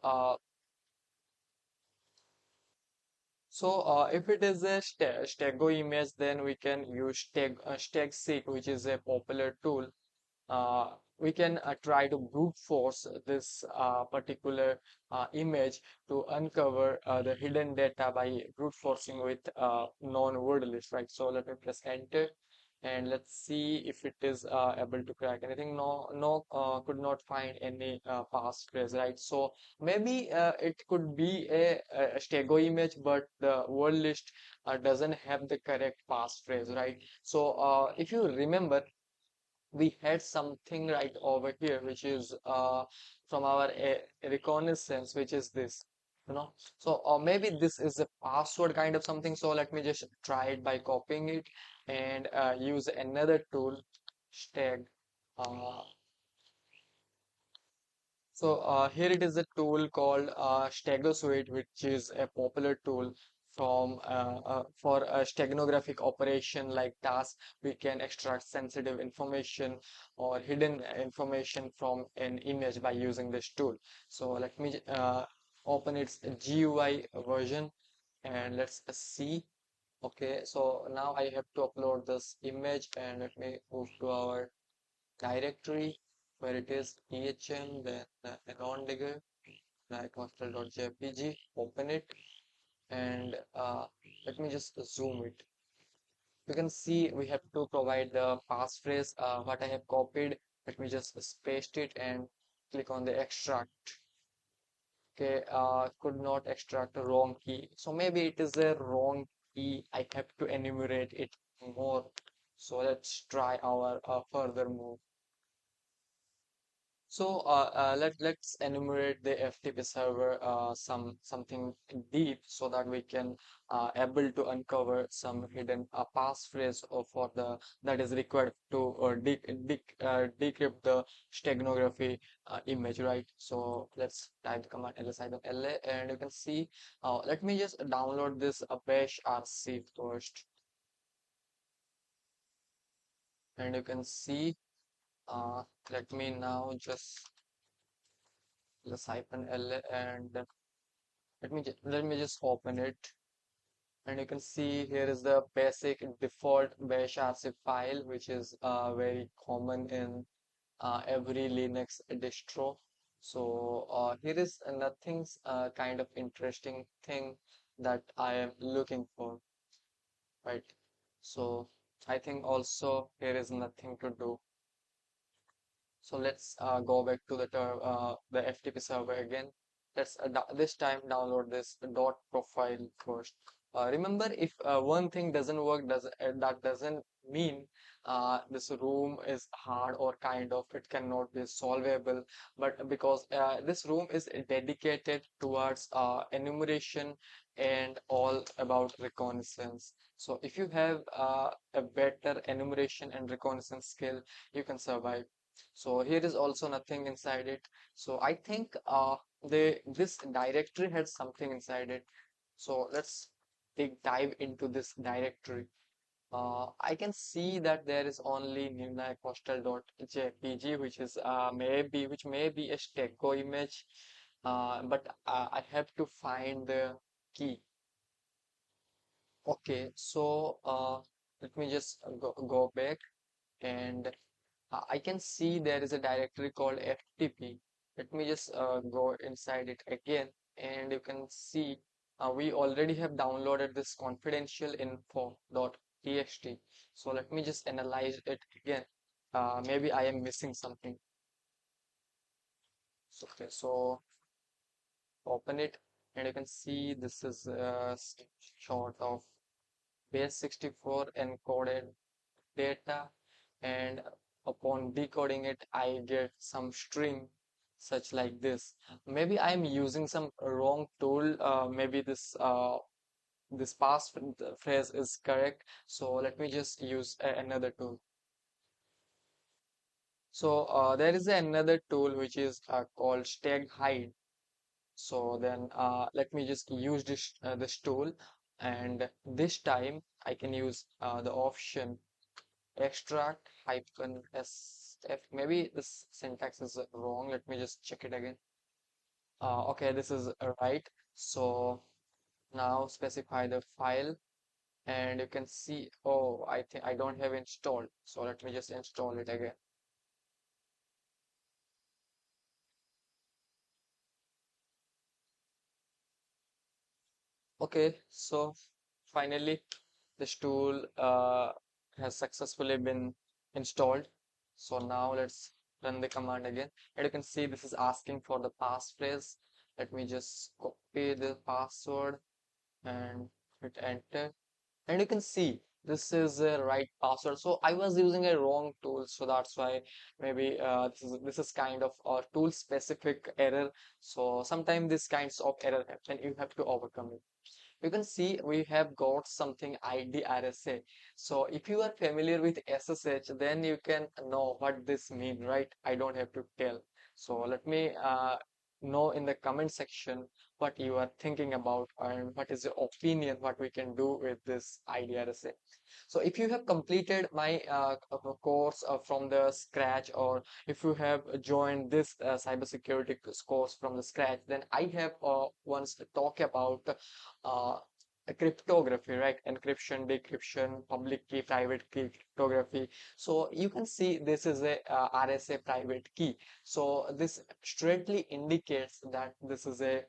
so if it is a stego image, then we can use steg which is a popular tool. We can try to brute force this particular image to uncover the hidden data by brute forcing with non-word list, right? So let me press enter and let's see if it is able to crack anything. No, could not find any passphrase, right? So maybe it could be a stego image, but the word list doesn't have the correct passphrase, right? So if you remember, we had something right over here, which is from our reconnaissance, which is this, you know. So or maybe this is a password kind of something. So let me just try it by copying it and use another tool, stag. Uh, Here it is a tool called Stegosuite, which is a popular tool from for a steganographic operation like task. We can extract sensitive information or hidden information from an image by using this tool. So let me open its GUI version and let's see. Okay, so now I have to upload this image and let me move to our directory where it is ehm, then a non-digger like hostel.jpg, open it and let me just zoom it. You can see we have to provide the passphrase what I have copied. Let me just paste it and click on the extract. Okay, could not extract a wrong key. So maybe it is a wrong key. I have to enumerate it more. So let's try our further move. So let's enumerate the FTP server something deep so that we can able to uncover some hidden passphrase for the that is required to decrypt the steganography image, right? So let's type the command ls-la and you can see. Let me just download this bash rc first, and you can see. Let me now just hyphen L and then let me just open it and you can see here is the basic default bash rc file which is very common in every Linux distro. So here is nothing kind of interesting thing that I am looking for, right? So I think also here is nothing to do. So let's go back to the FTP server again. Let's this time download this dot profile first. Remember, if one thing doesn't work, that doesn't mean this room is hard or kind of it cannot be solvable. But because this room is dedicated towards enumeration and all about reconnaissance. So if you have a better enumeration and reconnaissance skill, you can survive. So here is also nothing inside it. So I think this directory had something inside it. So let's dive into this directory. I can see that there is only newlifehostel.jpg, which is which may be a stego image, but I have to find the key. Okay, so let me just go back and I can see there is a directory called FTP. Let me just go inside it again, and you can see we already have downloaded this confidential info.txt. So let me just analyze it again. Maybe I am missing something. So, okay, so open it, and you can see this is a short of base64 encoded data, and upon decoding it I get some string such like this. Maybe I'm using some wrong tool. Maybe this phrase is correct, so let me just use another tool. So there is another tool which is called stag hide. So then let me just use this tool, and this time I can use the option extract hyphen sf. Maybe this syntax is wrong. Let me just check it again. Okay, this is right. So now specify the file, and you can see, oh, I think I don't have installed. So let me just install it again. Okay, so finally this tool has successfully been installed. So now let's run the command again, and you can see this is asking for the passphrase. Let me just copy the password and hit enter, and you can see this is the right password. So I was using a wrong tool, so that's why maybe this is kind of a tool specific error. So sometimes these kinds of error happen, you have to overcome it. You can see we have got something ID RSA. So if you are familiar with SSH, then you can know what this mean, right? I don't have to tell. So let me know in the comment section what you are thinking about and what is your opinion, what we can do with this ID RSA. So if you have completed my course from the scratch, or if you have joined this cybersecurity course from the scratch, then I have once talked about uh, cryptography, right? Encryption, decryption, public key, private key cryptography. So you can see this is a RSA private key. So this straightly indicates that this is a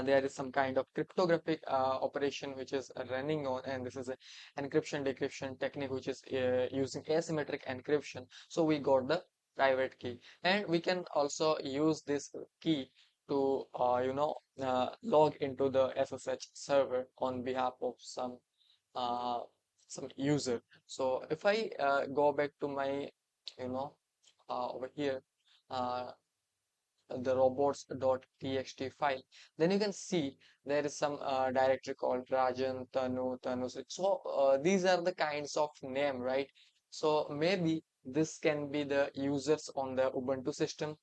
there is some kind of cryptographic operation which is running on, and this is a encryption decryption technique which is using asymmetric encryption. So we got the private key, and we can also use this key to log into the SSH server on behalf of uh, some user. So if I go back to my over here, uh, the robots.txt file, then you can see there is some directory called Rajan, Tanu. So these are the kinds of name, right? So maybe this can be the users on the Ubuntu system,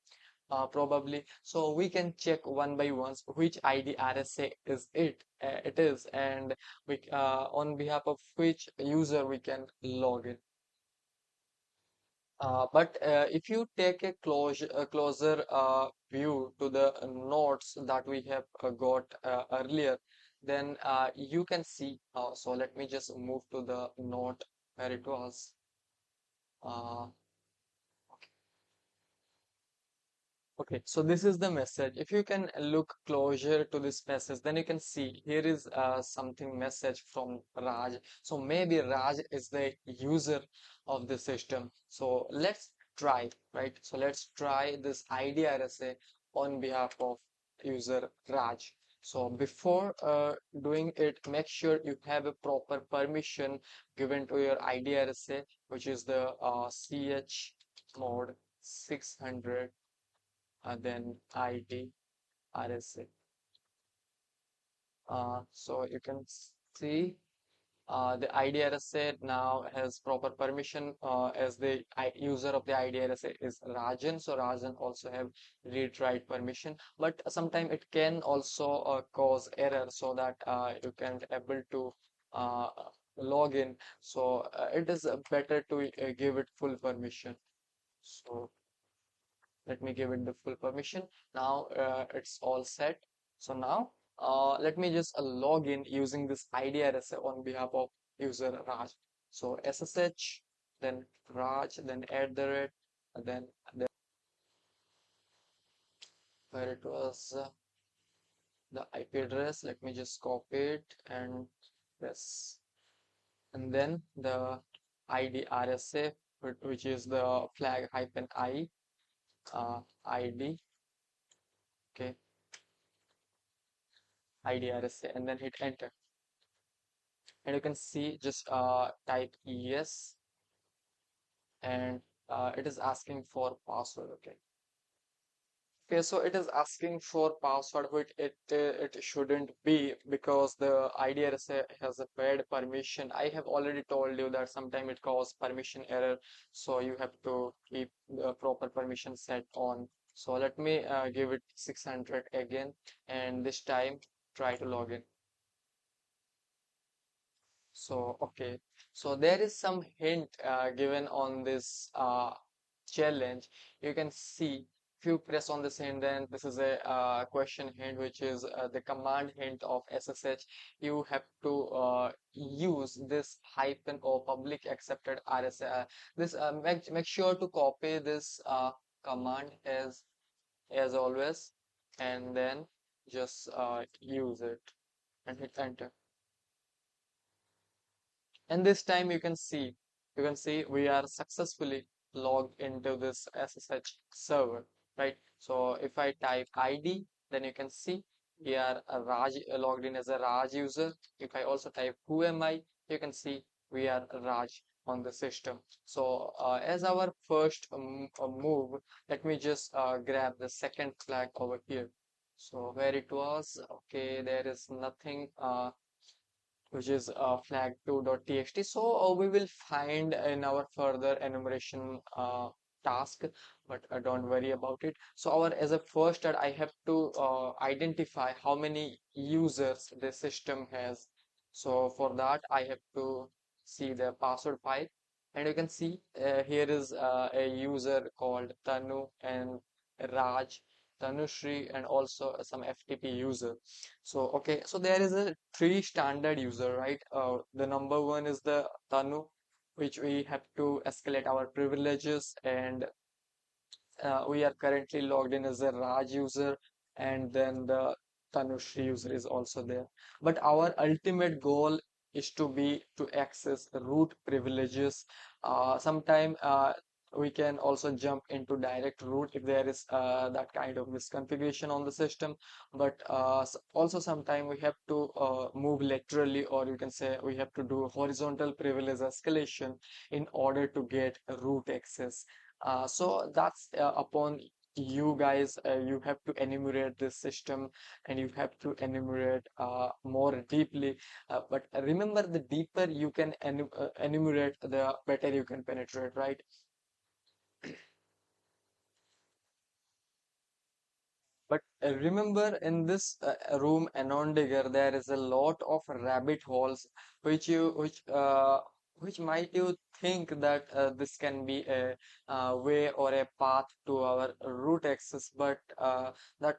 probably. So we can check one by one which ID RSA is it is, and we on behalf of which user we can log in. But if you take a closer view to the nodes that we have got earlier, then you can see. So let me just move to the node where it was. Uh, Okay, so this is the message. If you can look closer to this message, then you can see here is something message from Raj. So maybe Raj is the user of the system. So let's try, right? So let's try this ID RSA on behalf of user Raj. So before doing it, make sure you have a proper permission given to your ID RSA, which is the ch mode 600, then ID RSA. So you can see the ID RSA now has proper permission, as the user of the ID RSA is Rajan. So Rajan also have read write permission, but sometimes it can also cause error, so that you can able to uh, log in. So it is better to give it full permission. So let me give it the full permission. Now it's all set. So now let me just log in using this ID RSA on behalf of user Raj. So SSH, then Raj, then @ and then where it was the IP address. Let me just copy it and press, and then the ID RSA, which is the flag -I ID. Okay, ID RSA, and then hit enter. And you can see, just type yes, and it is asking for password. Okay, so it is asking for password, which it shouldn't be, because the IDRSA has a paid permission. I have already told you that sometimes it causes permission error, so you have to keep the proper permission set on. So let me give it 600 again, and this time try to log in. So, okay, so there is some hint given on this challenge. You can see if you press on this hint, then this is a question hint, which is the command hint of SSH. You have to use this -o public accepted RSA. This make sure to copy this command as always, and then just use it and hit enter. And this time you can see we are successfully logged into this SSH server, right? So if I type ID, then you can see here a Raj logged in as a Raj user. If I also type who am I, you can see we are Raj on the system. So as our first move, let me just grab the second flag over here. So where it was, okay, there is nothing which is flag2.txt. So we will find in our further enumeration task, but don't worry about it. So our as a first step, I have to identify how many users the system has. So for that, I have to see the password file, and you can see here is a user called Tanu and Raj, Tanushri, and also some FTP user. So, okay, so there is a three standard user, right? The number one is the Tanu, which we have to escalate our privileges, and we are currently logged in as a Raj user, and then the Tanushri user is also there. But our ultimate goal is to be to access the root privileges. Sometime we can also jump into direct root if there is that kind of misconfiguration on the system. But also sometime we have to move laterally, or you can say we have to do horizontal privilege escalation in order to get root access. So that's upon you guys. You have to enumerate this system, and you have to enumerate more deeply. But remember, the deeper you can enumerate, the better you can penetrate, right? But remember, in this room anon digger, there is a lot of rabbit holes, which you which might you think that this can be a way or a path to our root access, but that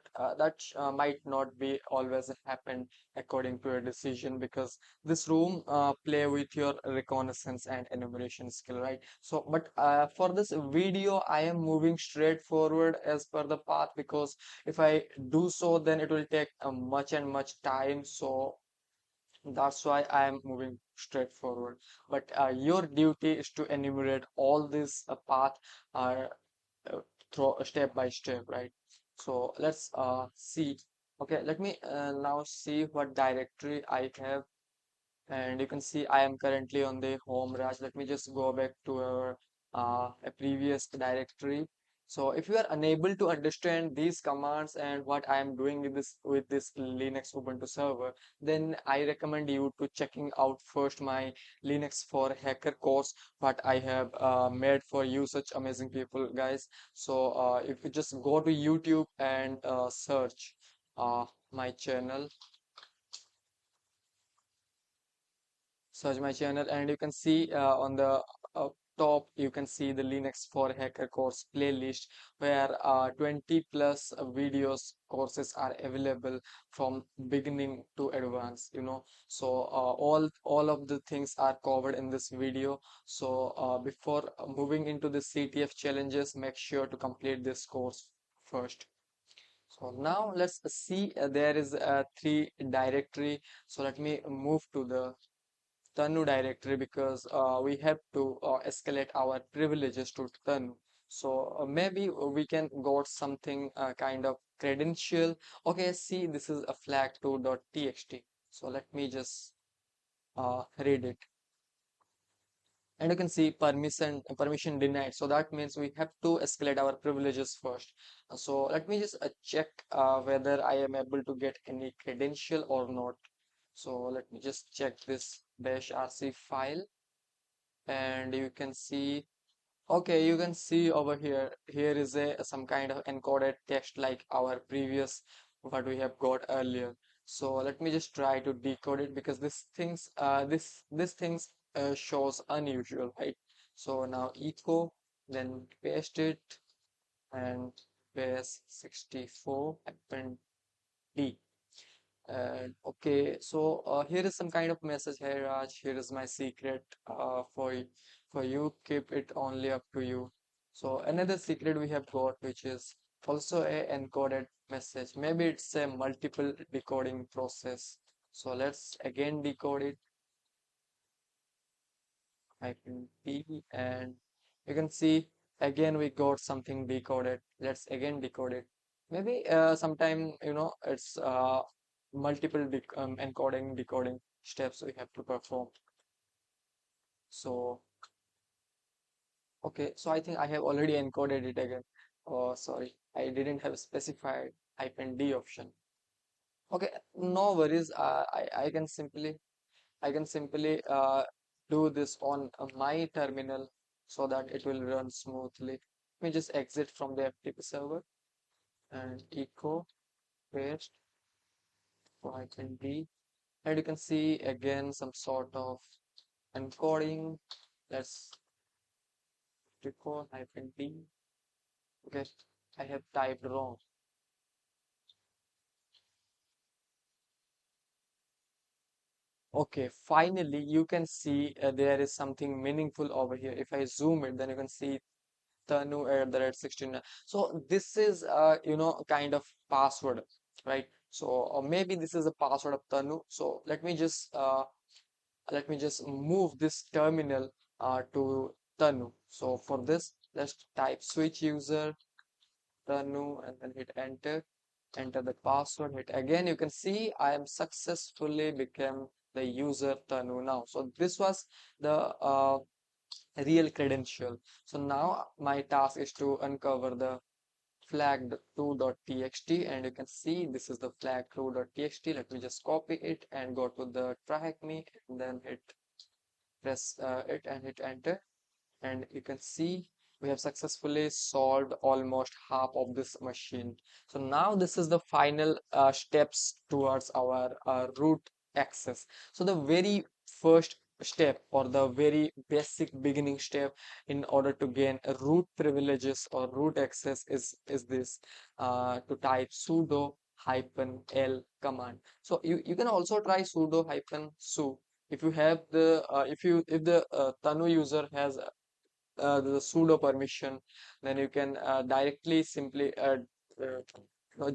might not be always happen according to a decision, because this room play with your reconnaissance and enumeration skill, right? So, but for this video, I am moving straight forward as per the path, because if I do so, then it will take much and much time. So that's why I am moving straight forward. But your duty is to enumerate all this path uh, through step by step, right? So let's see. Okay, let me now see what directory I have, and you can see I am currently on the home. Raj, let me just go back to our a previous directory. So if you are unable to understand these commands and what I am doing with this Linux Ubuntu server, then I recommend you to checking out first my Linux for Hacker course, what I have made for you, such amazing people, guys. So if you just go to YouTube and search my channel, and you can see on the top, you can see the Linux for Hacker course playlist, where 20 plus videos courses are available from beginning to advanced, you know. So all of the things are covered in this video. So before moving into the CTF challenges, make sure to complete this course first. So now let's see, there is a three directory. So let me move to the new directory, because we have to escalate our privileges to Tanu. So maybe we can got something kind of credential. Okay, see, this is a flag2.txt. So let me just read it. And you can see permission denied. So that means we have to escalate our privileges first. So let me just check whether I am able to get any credential or not. So let me just check this -rc file, and you can see, okay, you can see over here is a some kind of encoded text like our previous what we have got earlier. So let me just try to decode it, because this things shows unusual, right? So now echo, then paste it, and paste 64 append D. Okay, so here is some kind of message. Hey Raj, here is my secret for you. Keep it only up to you. So another secret we have got, which is also a encoded message. Maybe it's a multiple decoding process. So let's again decode it. Hyphen P, and you can see again we got something decoded. Let's again decode it. Maybe sometime, you know, it's multiple encoding decoding steps we have to perform. So okay, so I think I have already encoded it again. Oh, sorry, I didn't have specified -d option. Okay, no worries. I can simply do this on my terminal so that it will run smoothly. Let me just exit from the FTP server and echo paste -d, and you can see again some sort of encoding. Let's record -d. Okay, I have typed wrong. Okay, finally you can see there is something meaningful over here. If I zoom it, then you can see Tanu at the rate 16. So this is kind of password, right? So or maybe this is a password of Tanu. So let me just move this terminal to Tanu. So for this, let's type switch user Tanu and then hit enter the password, hit again. You can see I am successfully become the user Tanu now. So this was the real credential. So now my task is to uncover the flag2.txt, and you can see this is the flag2.txt. Let me just copy it and go to the track me and then press it and hit enter, and you can see we have successfully solved almost half of this machine. So now this is the final steps towards our root access. So the very first step or the very basic beginning step in order to gain a root privileges or root access is this to type sudo -l command. So you can also try sudo -su if you have the if the Tanu user has the sudo permission, then you can directly simply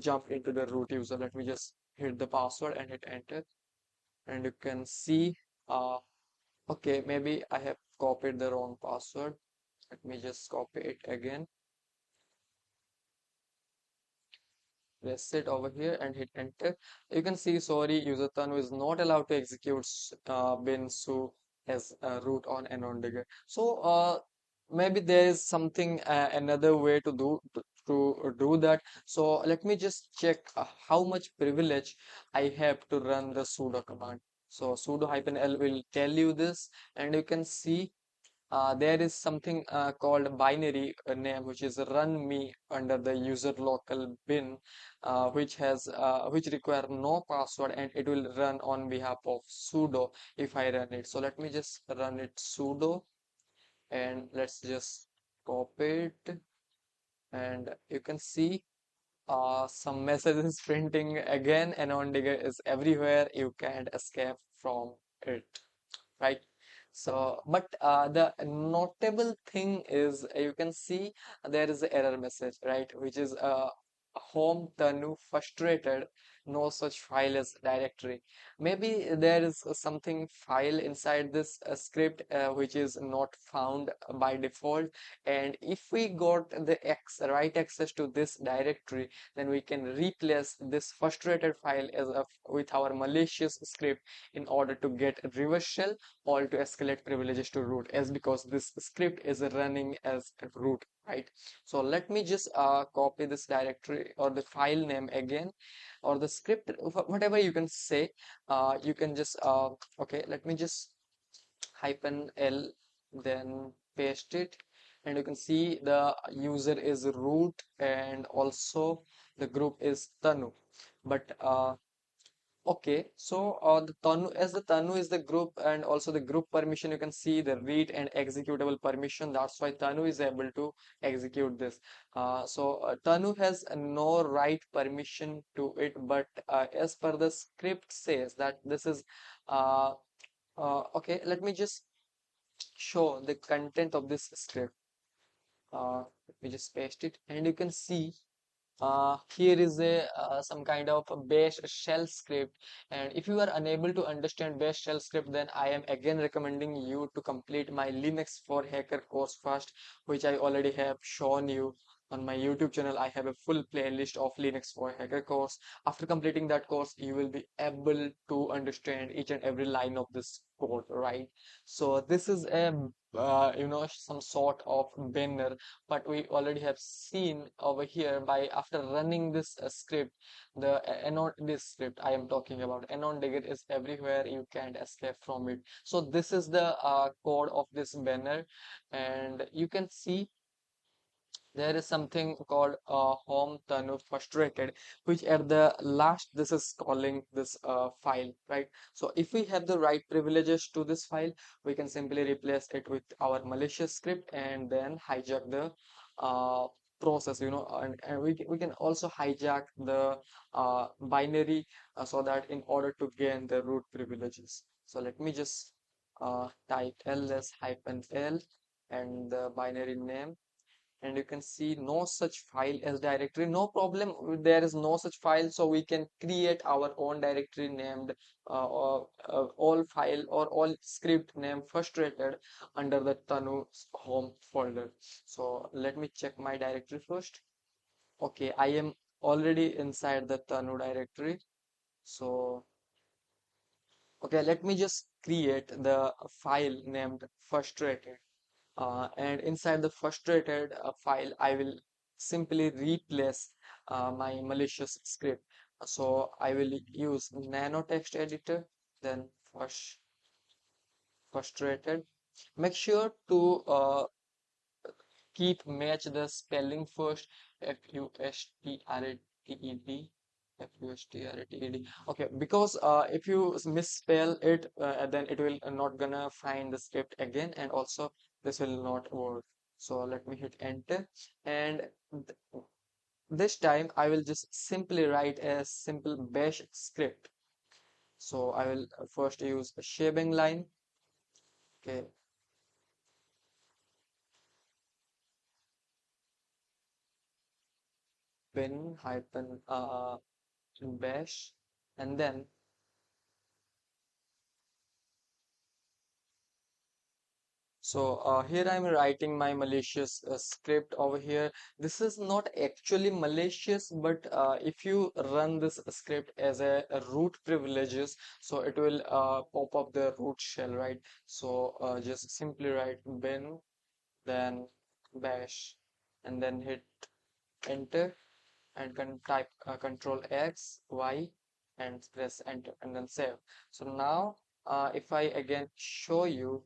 jump into the root user. Let me just hit the password and hit enter, and you can see okay, maybe I have copied the wrong password. Let me just copy it again, press it over here and hit enter. You can see, sorry, user Tanu is not allowed to execute bin su as root on anon digger. So maybe there is something another way to do that. So let me just check how much privilege I have to run the sudo command. So sudo -l will tell you this, and you can see there is something called binary name, which is run me under the user local bin, which require no password, and it will run on behalf of sudo if I run it. So let me just run it sudo, and let's just copy it, and you can see some messages printing again, and on digger is everywhere. You can't escape from it, right? So but the notable thing is you can see there is an error message, right, which is home Tanu frustrated, no such file as directory. Maybe there is something file inside this script which is not found by default, and if we got the right access to this directory, then we can replace this frustrated file with our malicious script in order to get reverse shell or to escalate privileges to root, as because this script is running as root, right? So let me just copy this directory or the file name again, or the script, whatever you can say. You can just okay, let me just -l, then paste it, and you can see the user is root and also the group is Tanu. But okay, so the Tanu is the group, and also the group permission, you can see the read and executable permission. That's why Tanu is able to execute this. Tanu has no right permission to it, but as per the script says that this is okay. Let me just show the content of this script. Let me just paste it, and you can see here is a some kind of a bash shell script, and if you are unable to understand bash shell script, then I am again recommending you to complete my Linux for Hacker course first, which I already have shown you. on my YouTube channel, I have a full playlist of Linux for Hacker course. After completing that course, you will be able to understand each and every line of this code, right? So this is a some sort of banner, but we already have seen over here by after running this script, the anon this script I am talking about, anon digit is everywhere, you can't escape from it. So this is the code of this banner, and you can see there is something called home tanu frustrated, which at the last this is calling this file, right? So if we have the right privileges to this file, we can simply replace it with our malicious script and then hijack the uh, process, and we can also hijack the binary so that in order to gain the root privileges. So let me just type ls-l and the binary name, and you can see no such file as directory. No problem, there is no such file, so we can create our own directory named all file or all script name frustrated under the tanu home folder. So let me check my directory first. Okay, I am already inside the tanu directory. So okay, let me just create the file named frustrated, and inside the frustrated file I will simply replace my malicious script. So I will use nano text editor, then frustrated. Make sure to keep match the spelling first. F-U-S-T-R-A-T-E-D. F-U-S-T-R-A-T-E-D. Okay, because if you misspell it, then it will not gonna find the script again, and also this will not work. So let me hit enter, and this time I will just simply write a simple bash script. So I will first use a shebang line. Okay, bin hyphen bash, and then so here I'm writing my malicious script over here. This is not actually malicious, but if you run this script as a root privileges, so it will pop up the root shell, right? So just simply write bin, then bash, and then hit enter, and can type control X, Y, and press enter, and then save. So now if I again show you,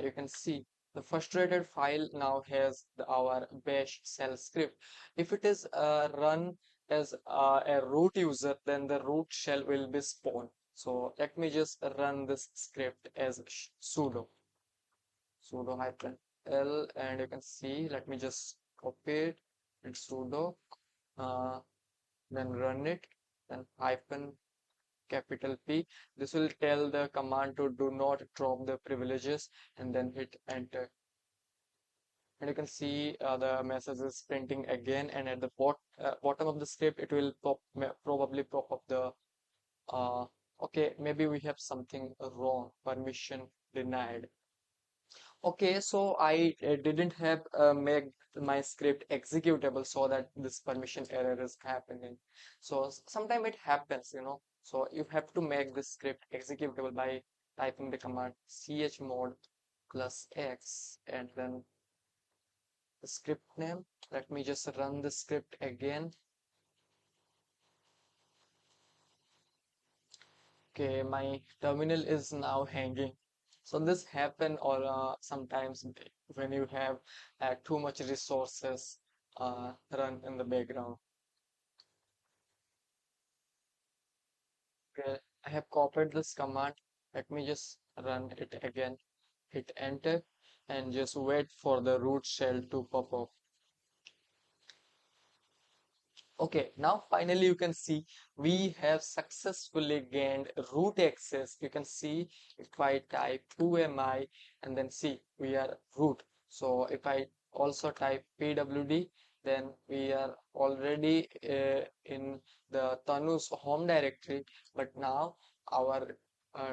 you can see the frustrated file now has our bash shell script. If it is run as a root user, then the root shell will be spawned. So let me just run this script as sudo hyphen l, and you can see, let me just copy it and sudo, uh, then run it, then hyphen capital P. This will tell the command to do not drop the privileges, and then hit enter. And you can see the message is printing again, and at the bottom of the script it will probably pop up the okay, maybe we have something wrong, permission denied. Okay, so I didn't have make my script executable, so that this permission error is happening. So sometimes it happens, So you have to make this script executable by typing the command chmod plus x and then the script name. Let me just run the script again. Okay, my terminal is now hanging. So this happen or sometimes when you have too much resources run in the background. Okay, I have copied this command. Let me just run it again. Hit enter and just wait for the root shell to pop up. Okay, now finally you can see we have successfully gained root access. You can see if I type who am I and then see we are root. So if I also type pwd, then we are already in the Tanu's home directory, but now our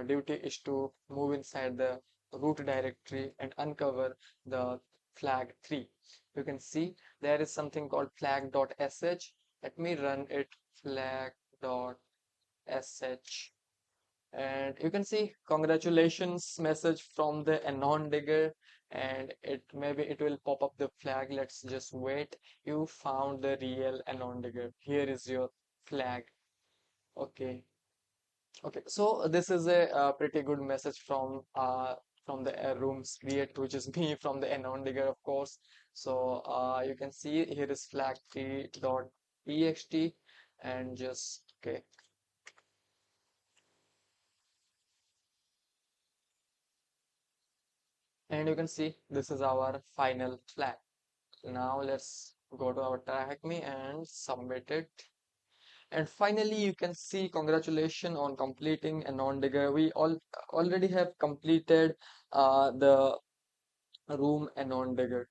duty is to move inside the root directory and uncover the flag 3. You can see there is something called flag.sh. Let me run it, flag.sh, and you can see congratulations message from the anon digger, and maybe it will pop up the flag. Let's just wait. You found the real anon digger. Here is your flag. Okay. Okay, so this is a pretty good message from the rooms create, which is me from the anon digger, of course. So you can see here is flag3.txt, and just okay. And you can see this is our final flag. Now let's go to our TryHackMe and submit it. And finally, you can see congratulations on completing a non-digger. We already have completed the room a non-digger.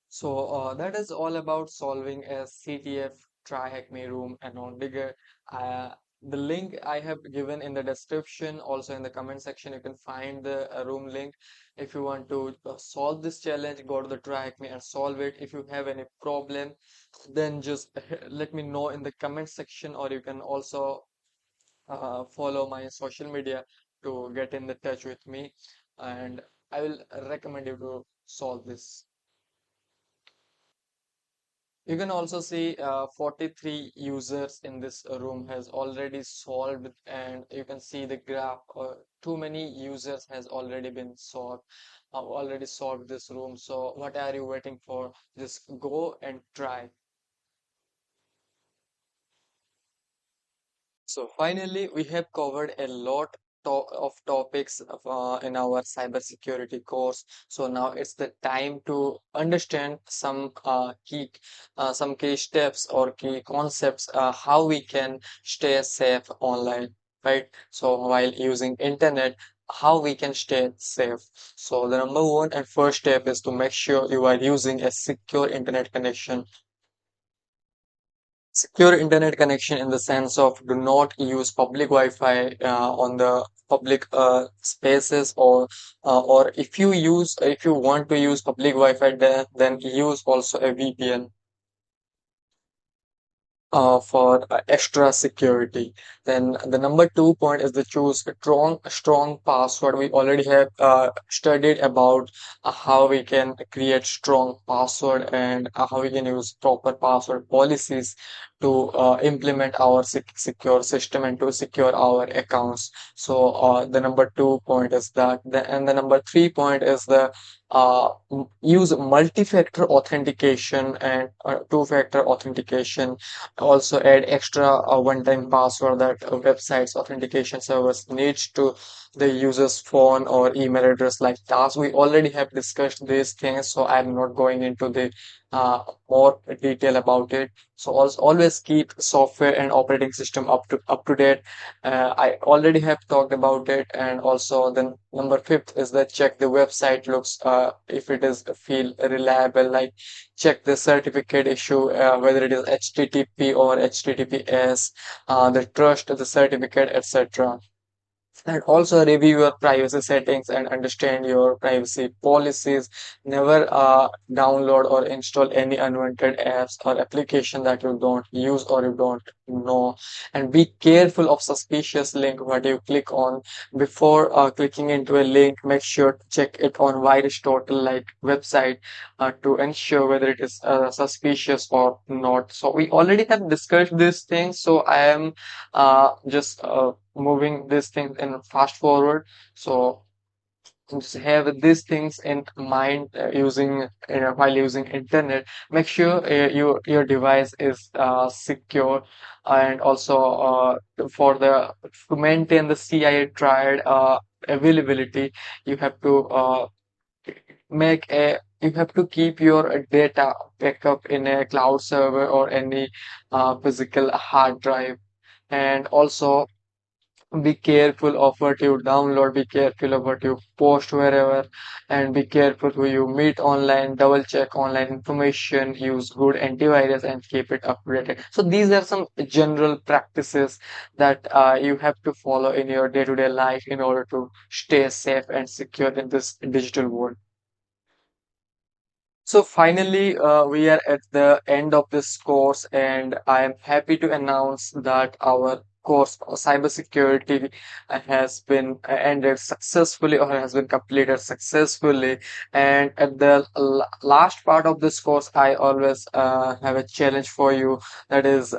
So that is all about solving a CTF TryHackMe room a non-digger. The link I have given in the description, also in the comment section, you can find the room link. If you want to solve this challenge, go to the TryHackMe and solve it. If you have any problem, then just let me know in the comment section, or you can also follow my social media to get in the touch with me, and I will recommend you to solve this. You can also see 43 users in this room has already solved, and you can see the graph. Too many users has already been solved, already solved this room. So what are you waiting for? Just go and try. So finally, we have covered a lot of topics in our cybersecurity course. So now it's the time to understand some key steps or key concepts, how we can stay safe online, right? So while using internet, how we can stay safe. So the number one and first step is to make sure you are using a secure internet connection. Secure internet connection in the sense of do not use public Wi-Fi on the public spaces, or if you want to use public Wi-Fi, then use also a VPN for extra security. Then the number 2 point is to choose a strong password. We already have studied about how we can create strong password, and how we can use proper password policies to implement our secure system and to secure our accounts. So the number 2 point is that, and the number 3 point is the use multi-factor authentication and two-factor authentication. Also add extra one-time password that websites authentication service needs to the user's phone or email address like that. We already have discussed these things, so I'm not going into the more detail about it. So also always keep software and operating system up to date. I already have talked about it. And also then number 5th is that check the website looks if it is feel reliable, like check the certificate issue, whether it is HTTP or HTTPS, the trust the certificate, etc. And also review your privacy settings and understand your privacy policies. Never download or install any unwanted apps or application that you don't use or you don't know. And be careful of suspicious link what you click on. Before clicking into a link, make sure to check it on VirusTotal like website to ensure whether it is suspicious or not. So we already have discussed these things, so I am just moving these things in fast forward. So just have these things in mind using while using internet. Make sure your device is secure, and also to maintain the CIA Triad availability, you have to you have to keep your data backup in a cloud server or any physical hard drive. And also be careful of what you download, be careful of what you post wherever, and be careful who you meet online, double check online information, use good antivirus, and keep it updated. So these are some general practices that you have to follow in your day-to-day life in order to stay safe and secure in this digital world. So finally, we are at the end of this course, and I am happy to announce that our course of cybersecurity has been ended successfully or has been completed successfully. And at the last part of this course, I always have a challenge for you. That is,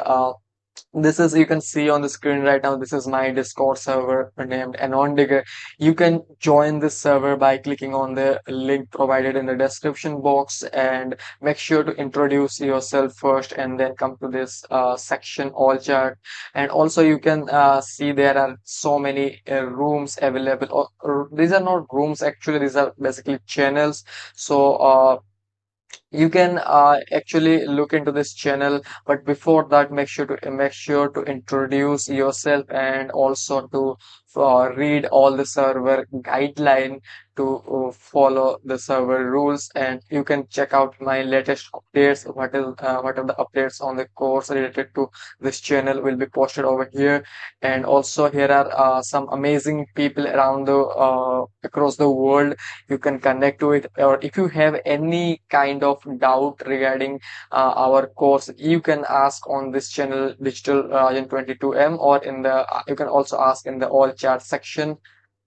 this is, you can see on the screen right now, this is my Discord server named AnonDigger. You can join this server by clicking on the link provided in the description box, and make sure to introduce yourself first and then come to this section all chat. And also you can see there are so many rooms available, or these are not rooms actually, these are basically channels. So you can actually look into this channel, but before that, make sure to introduce yourself, and also to read all the server guideline to follow the server rules. And you can check out my latest updates. What are the updates on the course related to this channel will be posted over here. And also here are some amazing people around the across the world you can connect to it. Or if you have any kind of doubt regarding our course, you can ask on this channel, Digital Agent 22M, or in the you can also ask in the all chat section.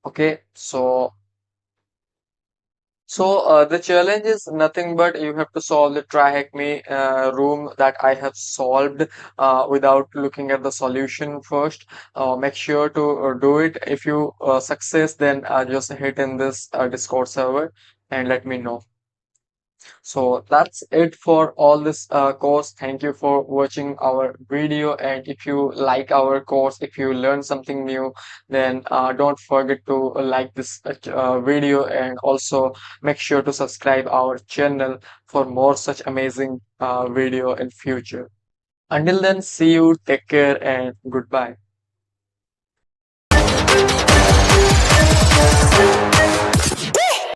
Okay, so the challenge is nothing but you have to solve the try hack me room that I have solved without looking at the solution first. Make sure to do it. If you success, then just hit in this Discord server and let me know. So that's it for all this course. Thank you for watching our video. And if you like our course, if you learn something new, then don't forget to like this video, and also make sure to subscribe our channel for more such amazing video in future. Until then, see you, take care, and goodbye.